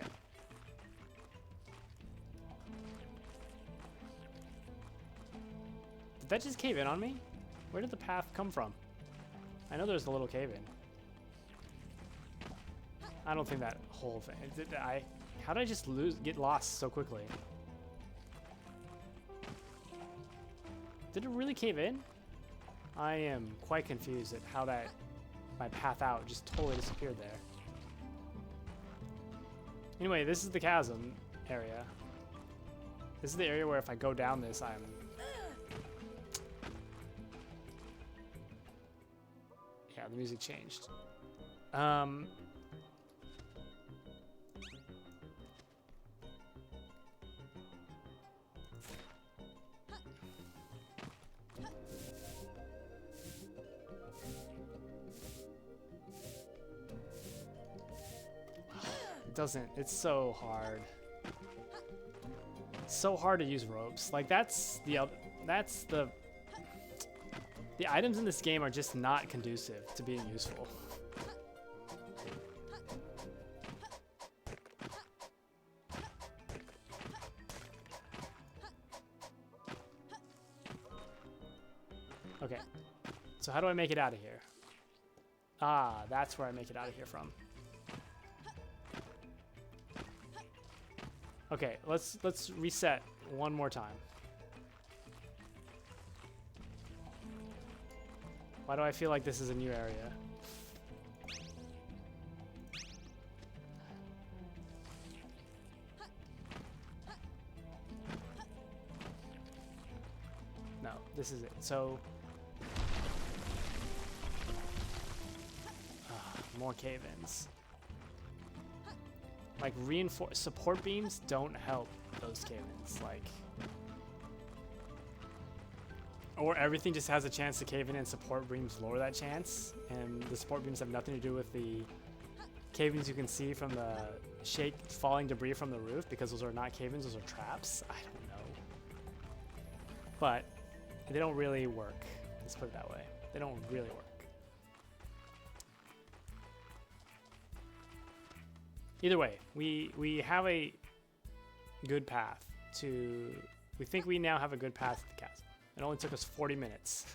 Did that just cave in on me? Where did the path come from? I know there's a little cave in. I don't think that whole thing. How did I just get lost so quickly? Did it really cave in? I am quite confused at how my path out just totally disappeared there. Anyway, this is the chasm area. This is the area where if I go down this, I'm... Yeah, the music changed. It doesn't, it's so hard. It's so hard to use ropes. Like the items in this game are just not conducive to being useful. Okay, so how do I make it out of here? Ah, that's where I make it out of here from. Okay, let's reset one more time. Why do I feel like this is a new area? No, this is it. So more cave-ins. Like support beams don't help those cave-ins. Like, or everything just has a chance to cave in and support beams lower that chance, and the support beams have nothing to do with the cave-ins you can see from the falling debris from the roof, because those are not cave-ins, those are traps. I don't know, but they don't really work. Let's put it that way. They don't really work. Either way, we have a good path to... We think we now have a good path to the chasm. It only took us 40 minutes.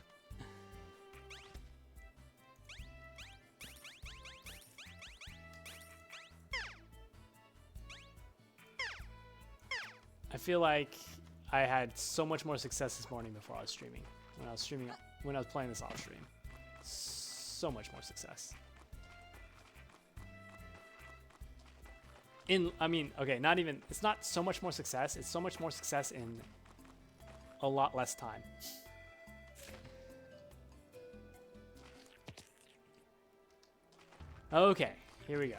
I feel like I had so much more success this morning before I was streaming. When I was playing this off stream. So much more success. Okay, not even, it's not so much more success, it's so much more success in a lot less time. Okay, here we go.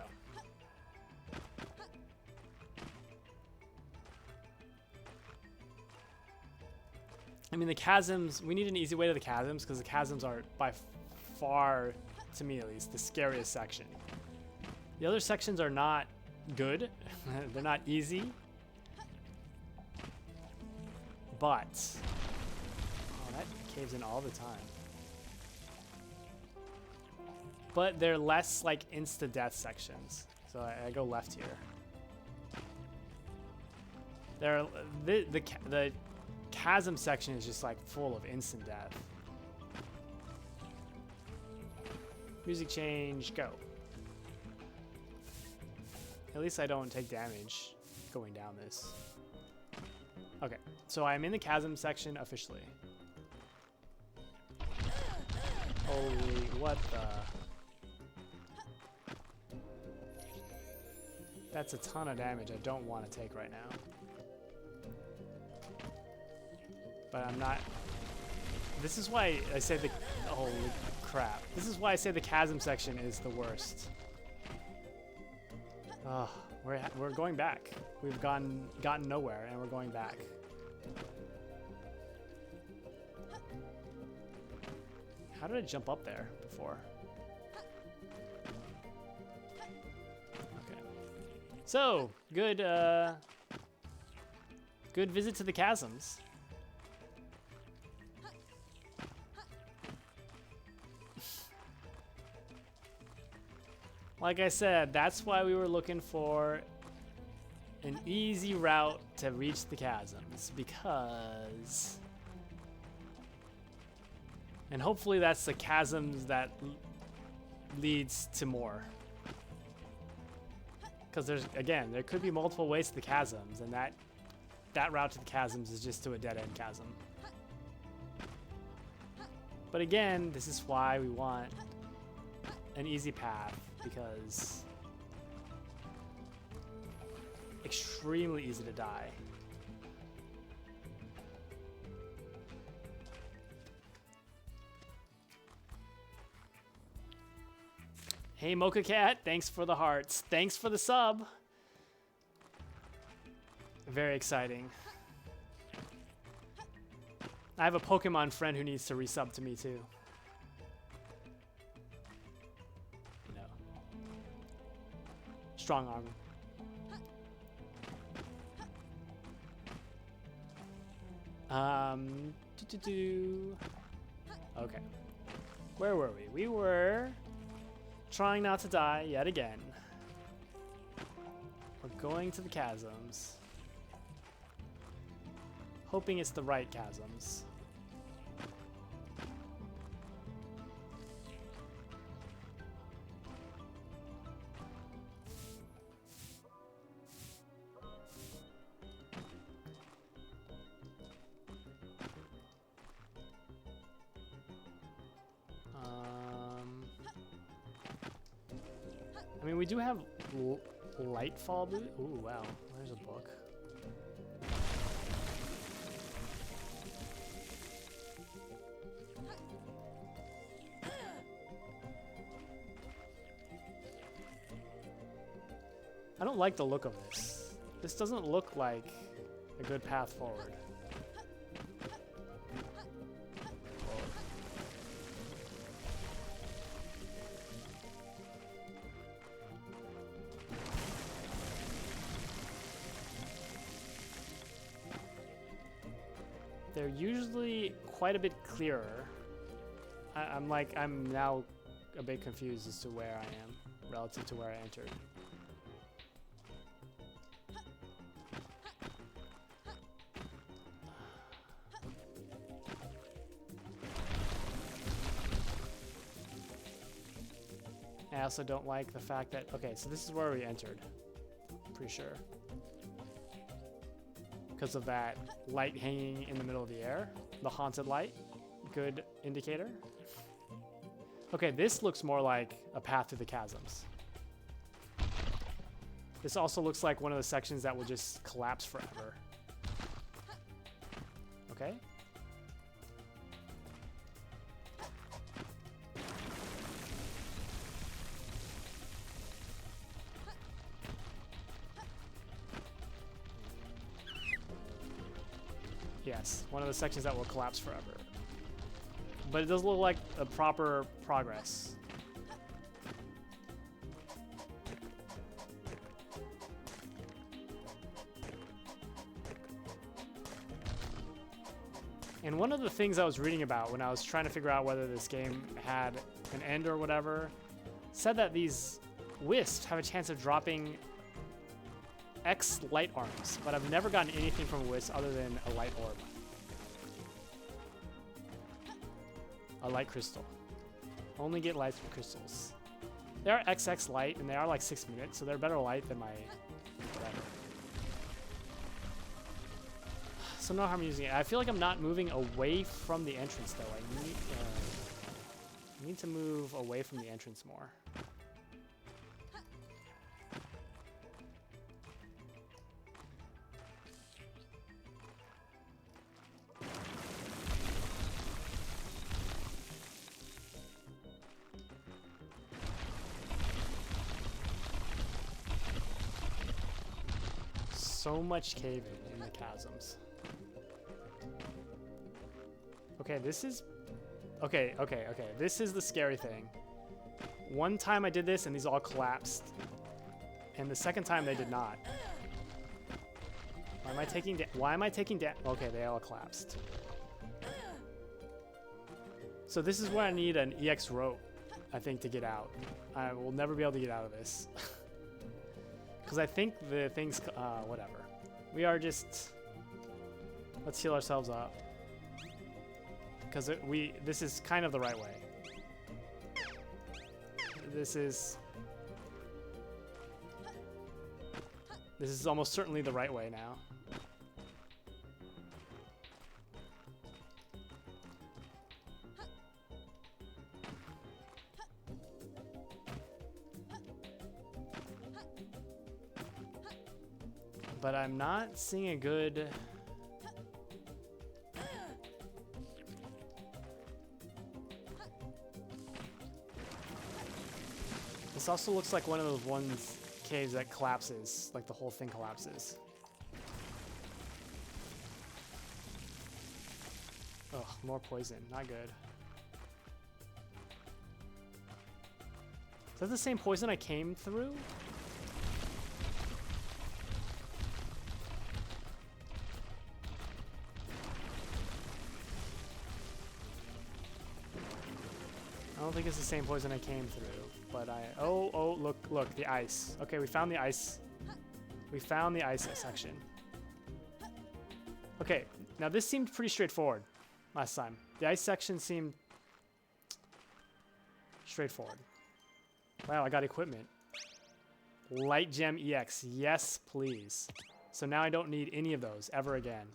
I mean, the chasms, we need an easy way to the chasms, because the chasms are by far, to me at least, the scariest section. The other sections are not good. They're not easy, but that caves in all the time. But they're less like insta-death sections, so I go left here. The chasm section is just like full of instant death. Music change, go. At least I don't take damage going down this. Okay, so I'm in the chasm section officially. Holy, what the? That's a ton of damage I don't want to take right now. But I'm not. This is why I say the. Holy crap. This is why I say the chasm section is the worst. Oh, we're going back. We've gotten nowhere and we're going back. How did I jump up there before? Okay. So, good visit to the chasms. Like I said, that's why we were looking for an easy route to reach the chasms, because... And hopefully that's the chasms that leads to more. Because there could be multiple ways to the chasms, and that route to the chasms is just to a dead-end chasm. But again, this is why we want an easy path, because extremely easy to die. Hey Mocha Cat, thanks for the hearts. Thanks for the sub. Very exciting. I have a Pokemon friend who needs to resub to me too. You know. Strong arm. Okay. Where were we? We were trying not to die yet again. We're going to the chasms. Hoping it's the right chasms. I mean, we do have Lightfall boot. Ooh, wow. There's a book. I don't like the look of this. This doesn't look like a good path forward. They're usually quite a bit clearer. I'm now a bit confused as to where I am relative to where I entered. I also don't like the fact that, okay, so this is where we entered. Pretty sure. Because of that light hanging in the middle of the air. The haunted light. Good indicator. Okay, this looks more like a path through the chasms. This also looks like one of the sections that will just collapse forever. Okay. Yes, one of the sections that will collapse forever. But it does look like a proper progress. And one of the things I was reading about when I was trying to figure out whether this game had an end or whatever, said that these wisps have a chance of dropping X light arms, but I've never gotten anything from a wisp other than a light orb. A light crystal. Only get light crystals. They are XX light, and they are like 6 minutes, so they're better light than my whatever. So no harm using it. I feel like I'm not moving away from the entrance though. I need. I need to move away from the entrance more. So much caving in the chasms. Okay, this is... Okay. This is the scary thing. One time I did this and these all collapsed. And the second time they did not. Why am I taking damage? Okay, they all collapsed. So this is where I need an EX rope, I think, to get out. I will never be able to get out of this. Because I think the things, whatever. We are just, let's heal ourselves up. Because this is kind of the right way. This is almost certainly the right way now. But I'm not seeing a good... This also looks like one of those caves that collapses, like the whole thing collapses. Ugh, more poison, not good. Is that the same poison I came through? I don't think it's the same poison I came through, but oh, look, the ice. Okay, we found the ice. We found the ice section. Okay, now this seemed pretty straightforward last time. The ice section seemed straightforward. Wow, I got equipment. Light Gem EX, yes please. So now I don't need any of those ever again.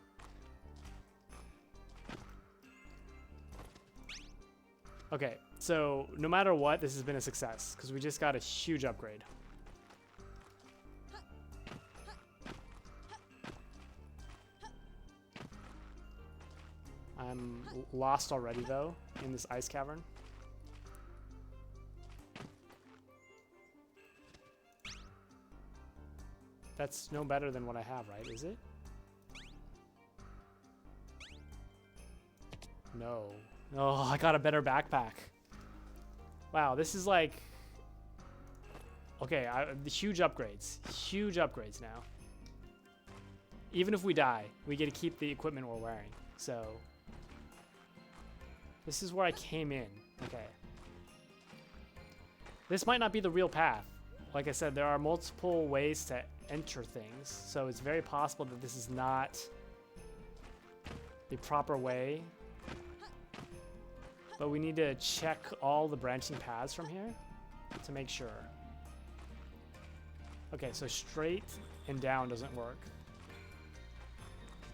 Okay, so no matter what, this has been a success because we just got a huge upgrade. I'm lost already though in this ice cavern. That's no better than what I have, right? Is it? No. Oh, I got a better backpack. Wow, this is like... Okay, huge upgrades. Huge upgrades now. Even if we die, we get to keep the equipment we're wearing. So... This is where I came in. Okay. This might not be the real path. Like I said, there are multiple ways to enter things. So it's very possible that this is not the proper way. But we need to check all the branching paths from here to make sure. Okay, so straight and down doesn't work.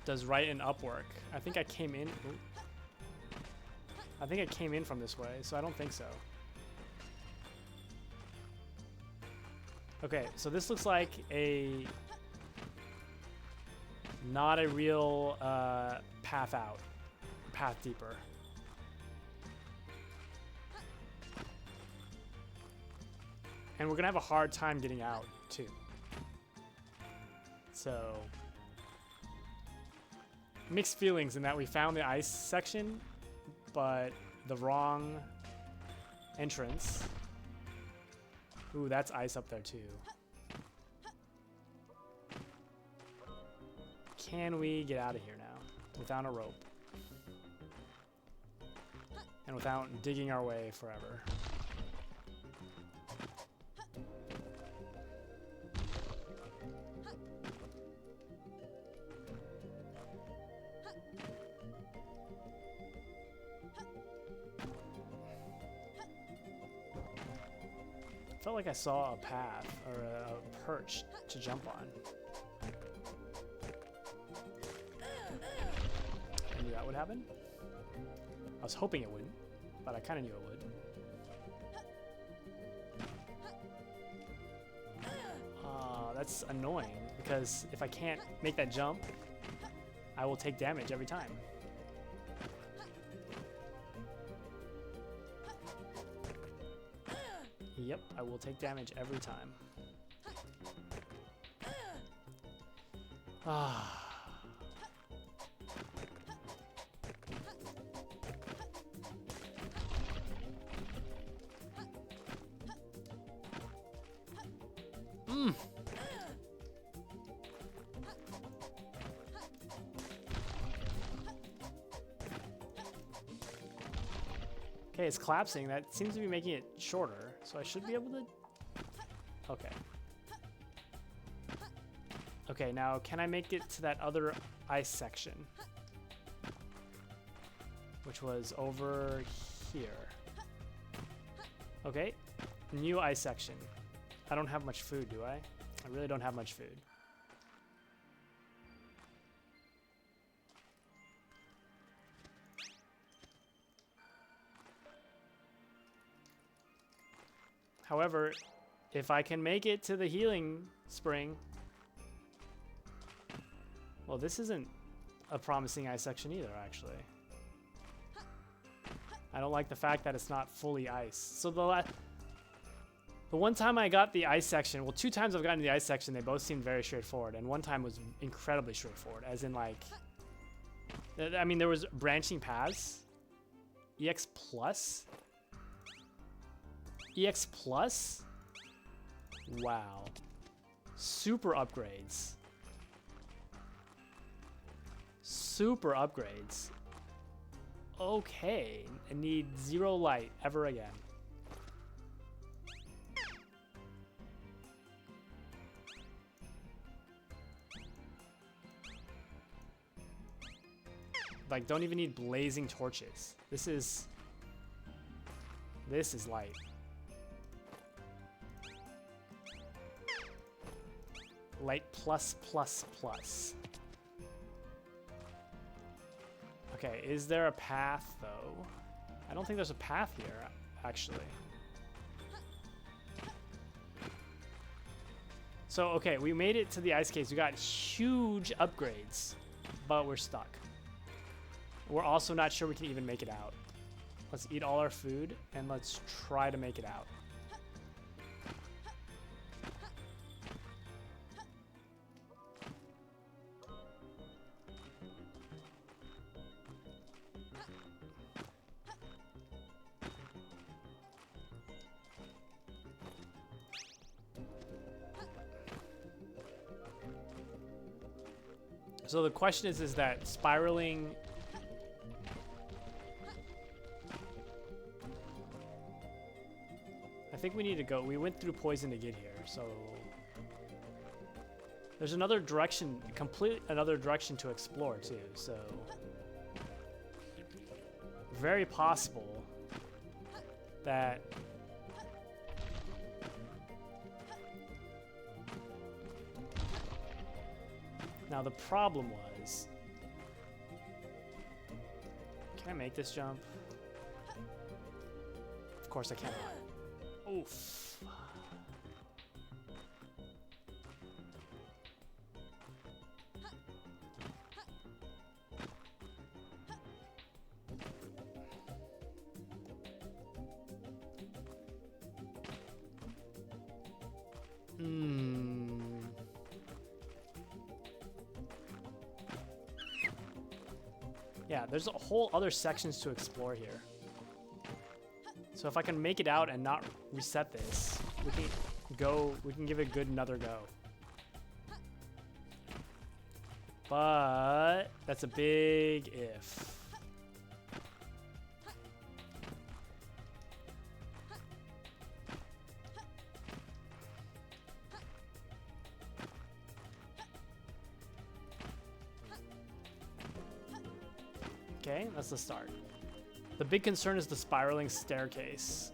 Does right and up work? I think I came in... Ooh. I think I came in from this way, so I don't think so. Okay, so this looks like a... Not a real path out. Path deeper. And we're gonna have a hard time getting out, too. So... Mixed feelings in that we found the ice section, but the wrong entrance. Ooh, that's ice up there, too. Can we get out of here now without a rope? And without digging our way forever? Felt like I saw a path or a perch to jump on. I knew that would happen. I was hoping it wouldn't, but I kind of knew it would. that's annoying because if I can't make that jump, I will take damage every time. Yep, I will take damage every time. Ah. Okay, it's collapsing. That seems to be making it shorter, so I should be able to... Okay. Okay, now can I make it to that other ice section? Which was over here. Okay, new ice section. I don't have much food, do I? I really don't have much food. However, if I can make it to the healing spring... Well, this isn't a promising ice section either, actually. I don't like the fact that it's not fully ice. So the one time I got the ice section, well, 2 times I've gotten the ice section, they both seemed very straightforward, and one time was incredibly straightforward, as in, like... I mean, there was branching paths. EX Plus? EX Plus? Wow. Super upgrades. Super upgrades. Okay. I need 0 light ever again. Like, don't even need blazing torches. This is light. Light plus plus plus. Okay, is there a path though? I don't think there's a path here, actually. So, okay, we made it to the ice caves. We got huge upgrades, but we're stuck. We're also not sure we can even make it out. Let's eat all our food and let's try to make it out. So the question is that spiraling... I think we need to go. We went through poison to get here, so... There's another direction, completely another direction to explore too, so... Very possible that... Now the problem was... Can I make this jump? Of course I cannot. Oof. Yeah, there's a whole other sections to explore here. So if I can make it out and not reset this, we can give it a good another go. But that's a big if. Okay, that's the start. The big concern is the spiraling staircase.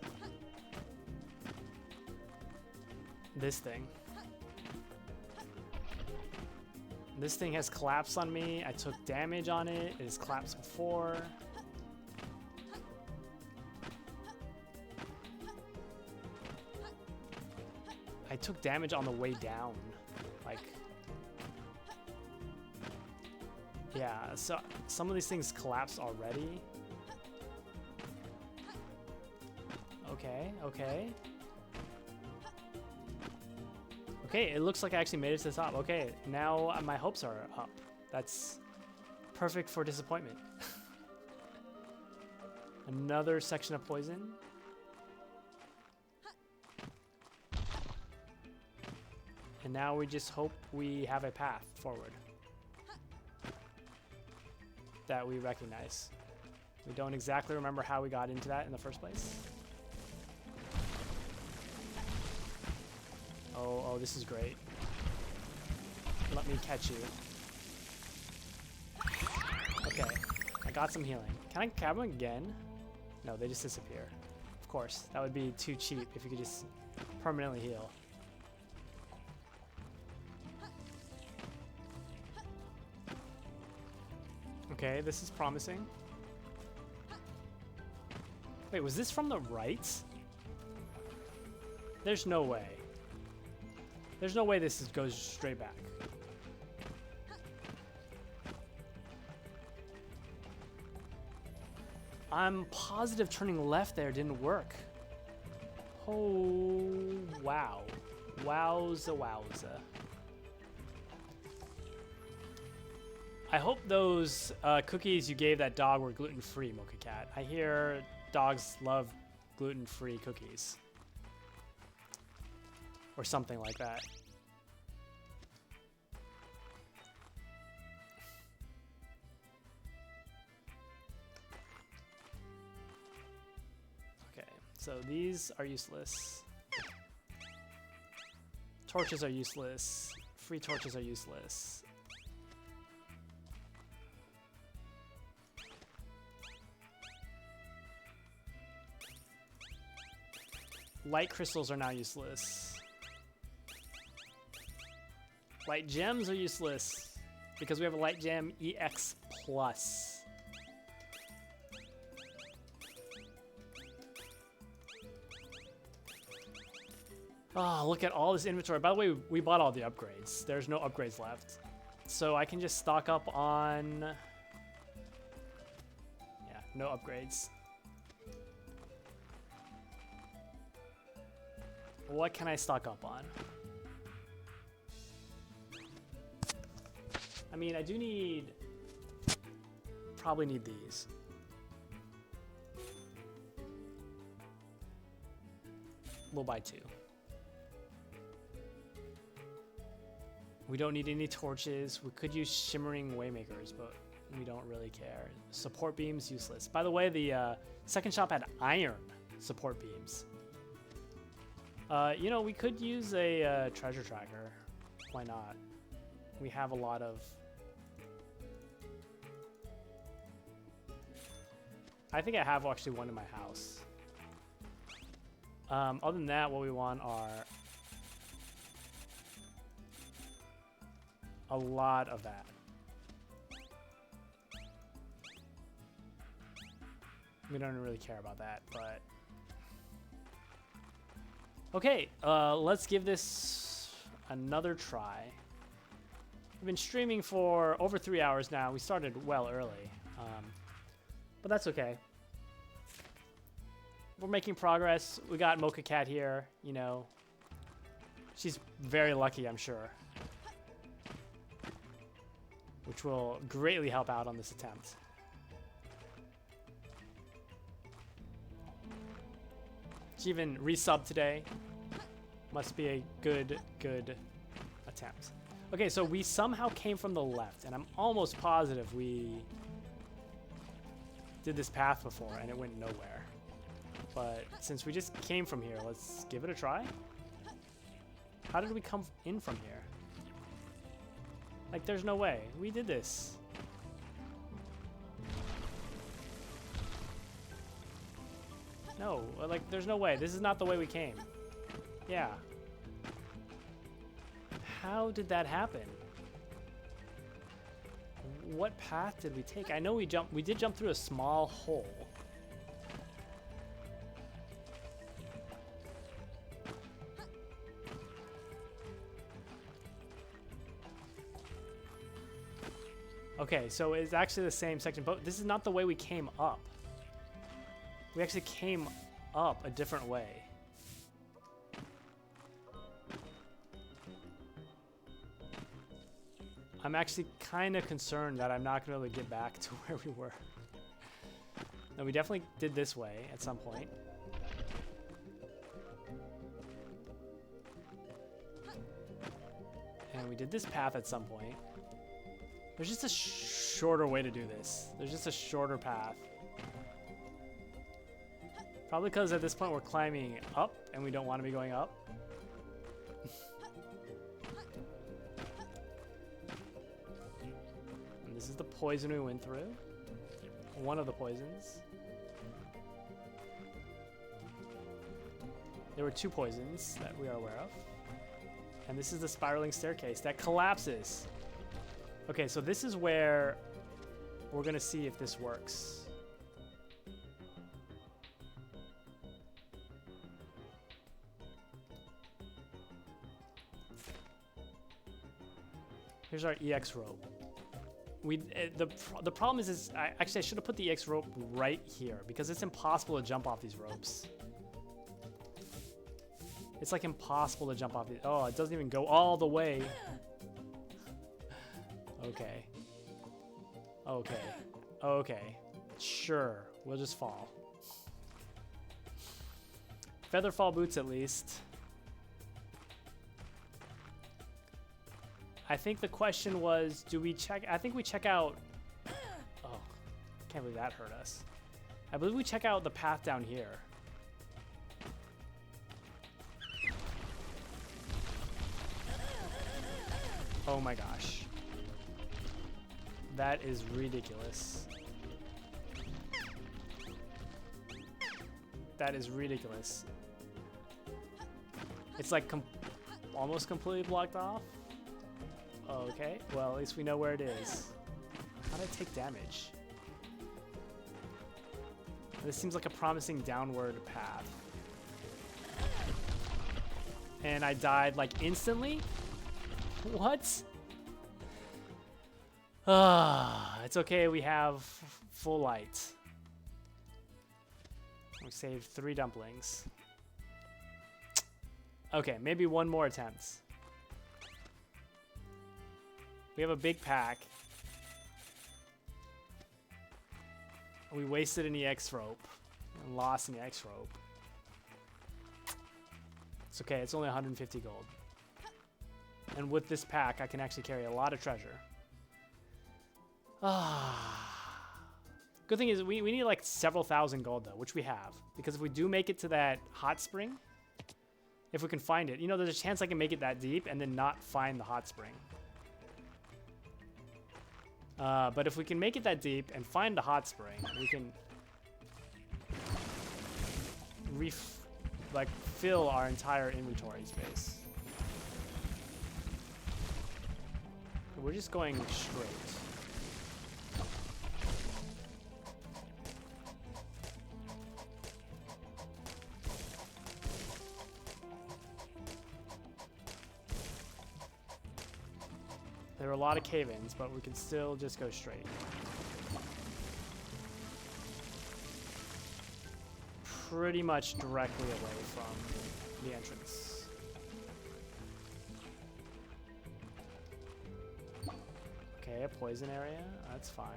This thing. This thing has collapsed on me. I took damage on it. It has collapsed before. I took damage on the way down. Yeah, so some of these things collapsed already. Okay, okay. Okay, it looks like I actually made it to the top. Okay, now my hopes are up. That's perfect for disappointment. Another section of poison. And now we just hope we have a path forward that we recognize. We don't exactly remember how we got into that in the first place. Oh, this is great. Let me catch you. Okay, I got some healing. Can I grab them again? No, they just disappear. Of course, that would be too cheap if you could just permanently heal. Okay, this is promising. Wait, was this from the right? There's no way. There's no way this goes straight back. I'm positive turning left there didn't work. Oh, wow. Wowza, wowza. I hope those cookies you gave that dog were gluten-free, Mocha Cat. I hear dogs love gluten-free cookies. Or something like that. Okay, so these are useless. Torches are useless. Free torches are useless. Light crystals are now useless. Light gems are useless because we have a light gem EX plus. Oh, look at all this inventory. By the way, we bought all the upgrades. There's no upgrades left. So I can just stock up on... Yeah, no upgrades. What can I stock up on? I mean, I do need... Probably need these. We'll buy 2. We don't need any torches. We could use shimmering waymakers, but we don't really care. Support beams, useless. By the way, the second shop had iron support beams. You know, we could use a treasure tracker. Why not? We have a lot of... I think I have actually one in my house. Other than that, what we want are a lot of that. We don't really care about that, but... Okay, let's give this another try. We've been streaming for over 3 hours now. We started well early, but that's okay. We're making progress. We got Mocha Cat here, you know. She's very lucky, I'm sure. Which will greatly help out on this attempt. She even resubbed today. Must be a good attempt. Okay, so we somehow came from the left, and I'm almost positive we did this path before and it went nowhere. But since we just came from here, let's give it a try. How did we come in from here? Like, there's no way. We did this. No, like, there's no way. This is not the way we came. Yeah. How did that happen? What path did we take? I know we did jump through a small hole. Okay, so it's actually the same section, but this is not the way we came up. We actually came up a different way. I'm actually kind of concerned that I'm not going to be able to get back to where we were. No, we definitely did this way at some point. And we did this path at some point. There's just a shorter way to do this. There's just a shorter path. Probably because at this point we're climbing up and we don't want to be going up. And this is the poison we went through. One of the poisons. There were 2 poisons that we are aware of. And this is the spiraling staircase that collapses. Okay, so this is where we're gonna see if this works. Here's our EX rope. The problem is actually I should have put the EX rope right here because it's impossible to jump off these ropes. It's like impossible to jump off these. Oh, it doesn't even go all the way. Okay. Okay. Okay. Sure. We'll just fall. Featherfall boots at least. I think the question was, do we check? I think we check out. Oh, can't believe that hurt us. I believe we check out the path down here. Oh my gosh. That is ridiculous. That is ridiculous. It's like almost completely blocked off. Okay, well at least we know where it is. How did I take damage? This seems like a promising downward path. And I died like instantly? What? It's okay, we have full light. We saved 3 dumplings. Okay, maybe one more attempt. We have a big pack. We wasted an EX rope and lost an EX rope. It's okay, it's only 150 gold. And with this pack, I can actually carry a lot of treasure. Good thing is we need like several thousand gold though, which we have. Because if we do make it to that hot spring, if we can find it, you know, there's a chance I can make it that deep and then not find the hot spring. But if we can make it that deep and find the hot spring, we can fill our entire inventory space. We're just going straight. There are a lot of cave-ins, but we can still just go straight. Pretty much directly away from the entrance. Okay, a poison area. That's fine.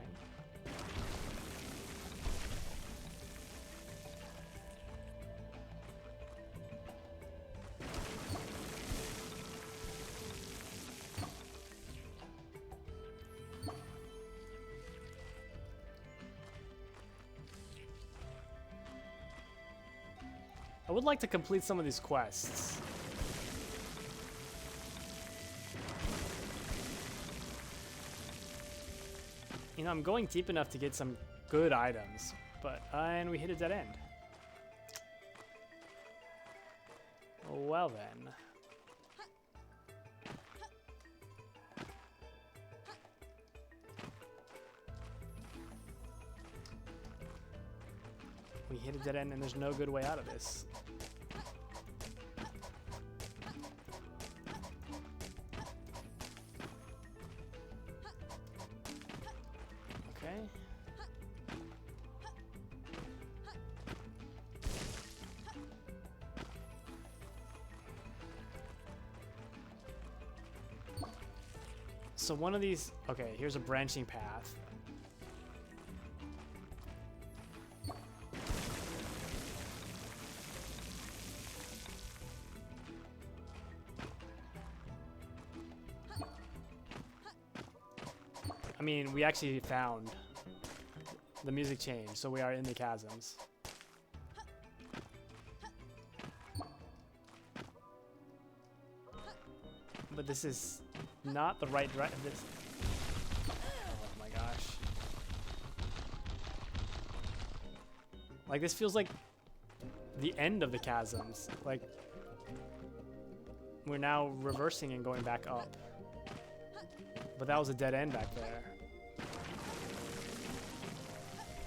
I would like to complete some of these quests. You know, I'm going deep enough to get some good items, but and we hit a dead end. Well then. We hit a dead end and there's no good way out of this. So one of these, okay, here's a branching path. I mean, we actually found the music changed, so we are in the chasms. But this is not the right direction. Oh my gosh. Like, this feels like the end of the chasms. Like, we're now reversing and going back up. But that was a dead end back there.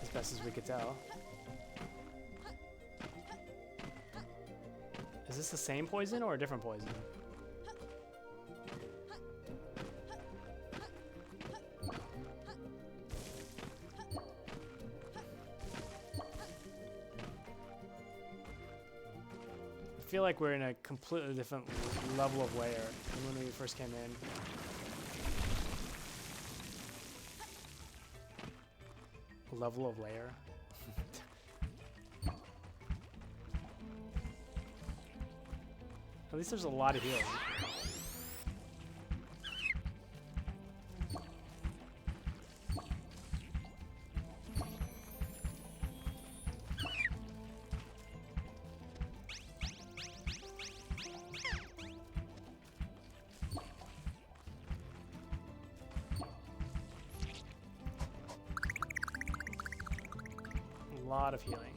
As best as we could tell. Is this the same poison or a different poison? I feel like we're in a completely different level of layer than when we first came in. Level of layer. At least there's a lot of healing. A lot of healing.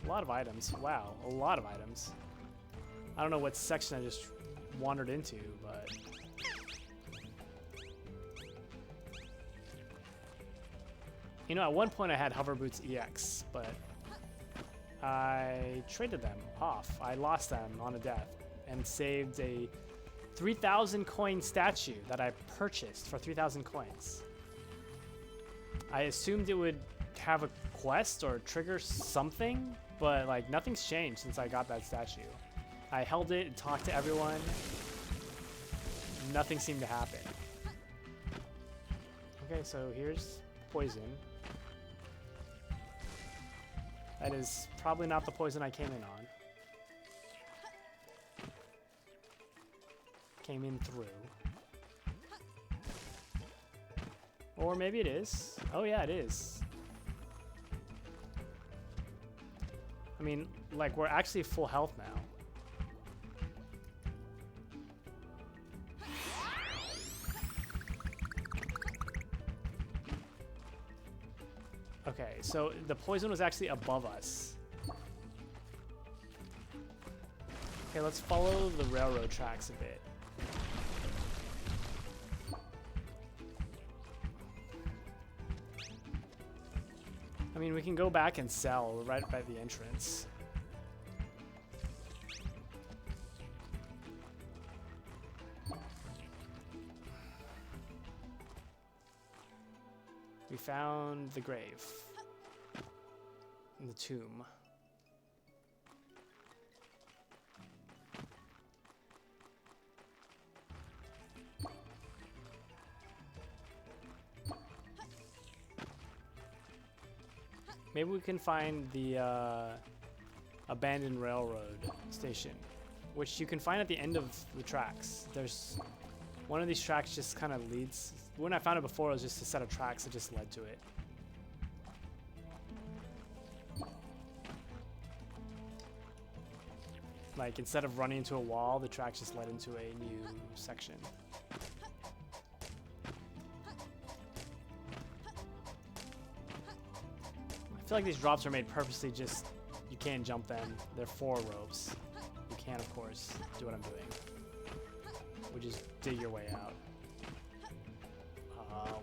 A lot of items. Wow, a lot of items. I don't know what section I just wandered into, but... You know, at one point I had Hover Boots EX, but I traded them off. I lost them on a death and saved a 3,000 coin statue that I purchased for 3,000 coins. I assumed it would have a quest or trigger something, but like nothing's changed since I got that statue. I held it and talked to everyone. Nothing seemed to happen. Okay, so here's poison. That is probably not the poison I came in on. Came in through. Or maybe it is. Oh yeah, it is. I mean, like, we're actually full health now. Okay, so the poison was actually above us. Okay, let's follow the railroad tracks a bit. I mean, we can go back and sell right by the entrance. We found the grave. And the tomb. Maybe we can find the abandoned railroad station, which you can find at the end of the tracks. There's one of these tracks just kind of leads. When I found it before, it was just a set of tracks that just led to it. Like, instead of running into a wall, the tracks just led into a new section. I feel like these drops are made purposely just, you can't jump them. They're 4 ropes. You can, of course, do what I'm doing. Which is dig your way out.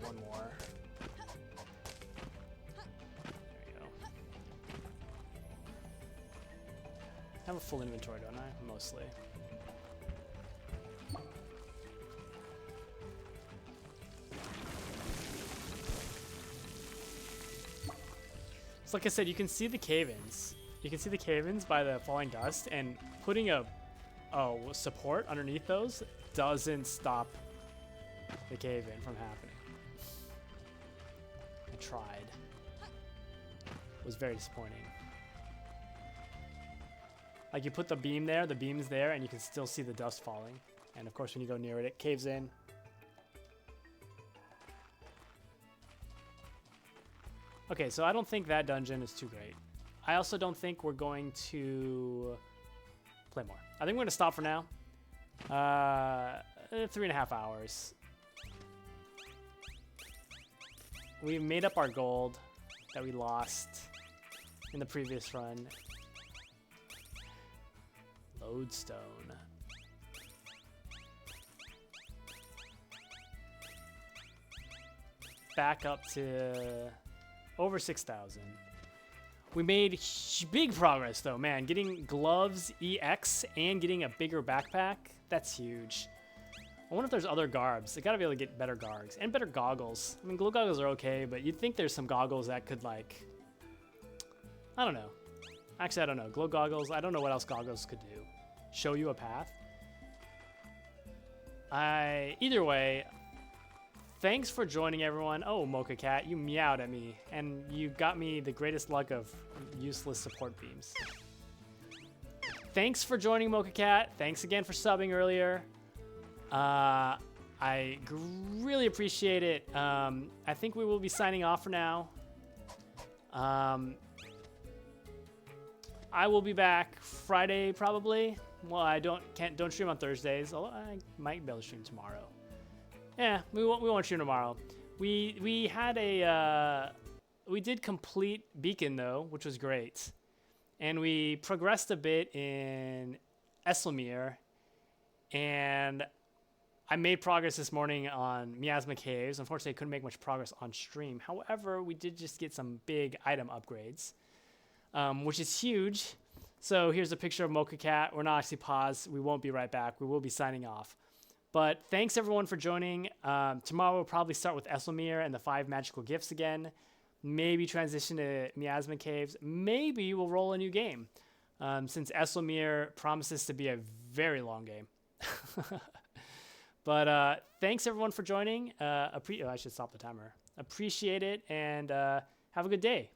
One more. There we go. I have a full inventory, don't I? Mostly. So like I said, you can see the cave-ins. You can see the cave-ins by the falling dust, and putting a support underneath those doesn't stop the cave-in from happening. I tried. It was very disappointing. Like, you put the beam there, the beam's there, and you can still see the dust falling. And of course, when you go near it, it caves in. Okay, so I don't think that dungeon is too great. I also don't think we're going to play more. I think we're going to stop for now. 3.5 hours. We made up our gold that we lost in the previous run. Lodestone. Back up to over 6,000. We made big progress though, man. Getting gloves EX and getting a bigger backpack, that's huge. I wonder if there's other garbs. They gotta be able to get better garbs and better goggles. I mean, glow goggles are okay, but you'd think there's some goggles that could, like, I don't know. Actually, I don't know. Glow goggles, I don't know what else goggles could do. Show you a path? Either way, thanks for joining, everyone. Oh, Mocha Cat, you meowed at me, and you got me the greatest luck of useless support beams. Thanks for joining, Mocha Cat. Thanks again for subbing earlier. I really appreciate it. I think we will be signing off for now. I will be back Friday probably. Well, I don't stream on Thursdays, although I might be able to stream tomorrow. Yeah, we won't stream tomorrow. We had a we did complete Beacon though, which was great, and we progressed a bit in Esselmere, and I made progress this morning on Miasma Caves. Unfortunately, I couldn't make much progress on stream. However, we did just get some big item upgrades, which is huge. So here's a picture of Mocha Cat. We're not actually paused. We won't be right back. We will be signing off. But thanks everyone for joining. Tomorrow we'll probably start with Esselmere and the 5 magical gifts again. Maybe transition to Miasma Caves. Maybe we'll roll a new game, since Esselmere promises to be a very long game. But thanks everyone for joining. I should stop the timer. Appreciate it, and have a good day.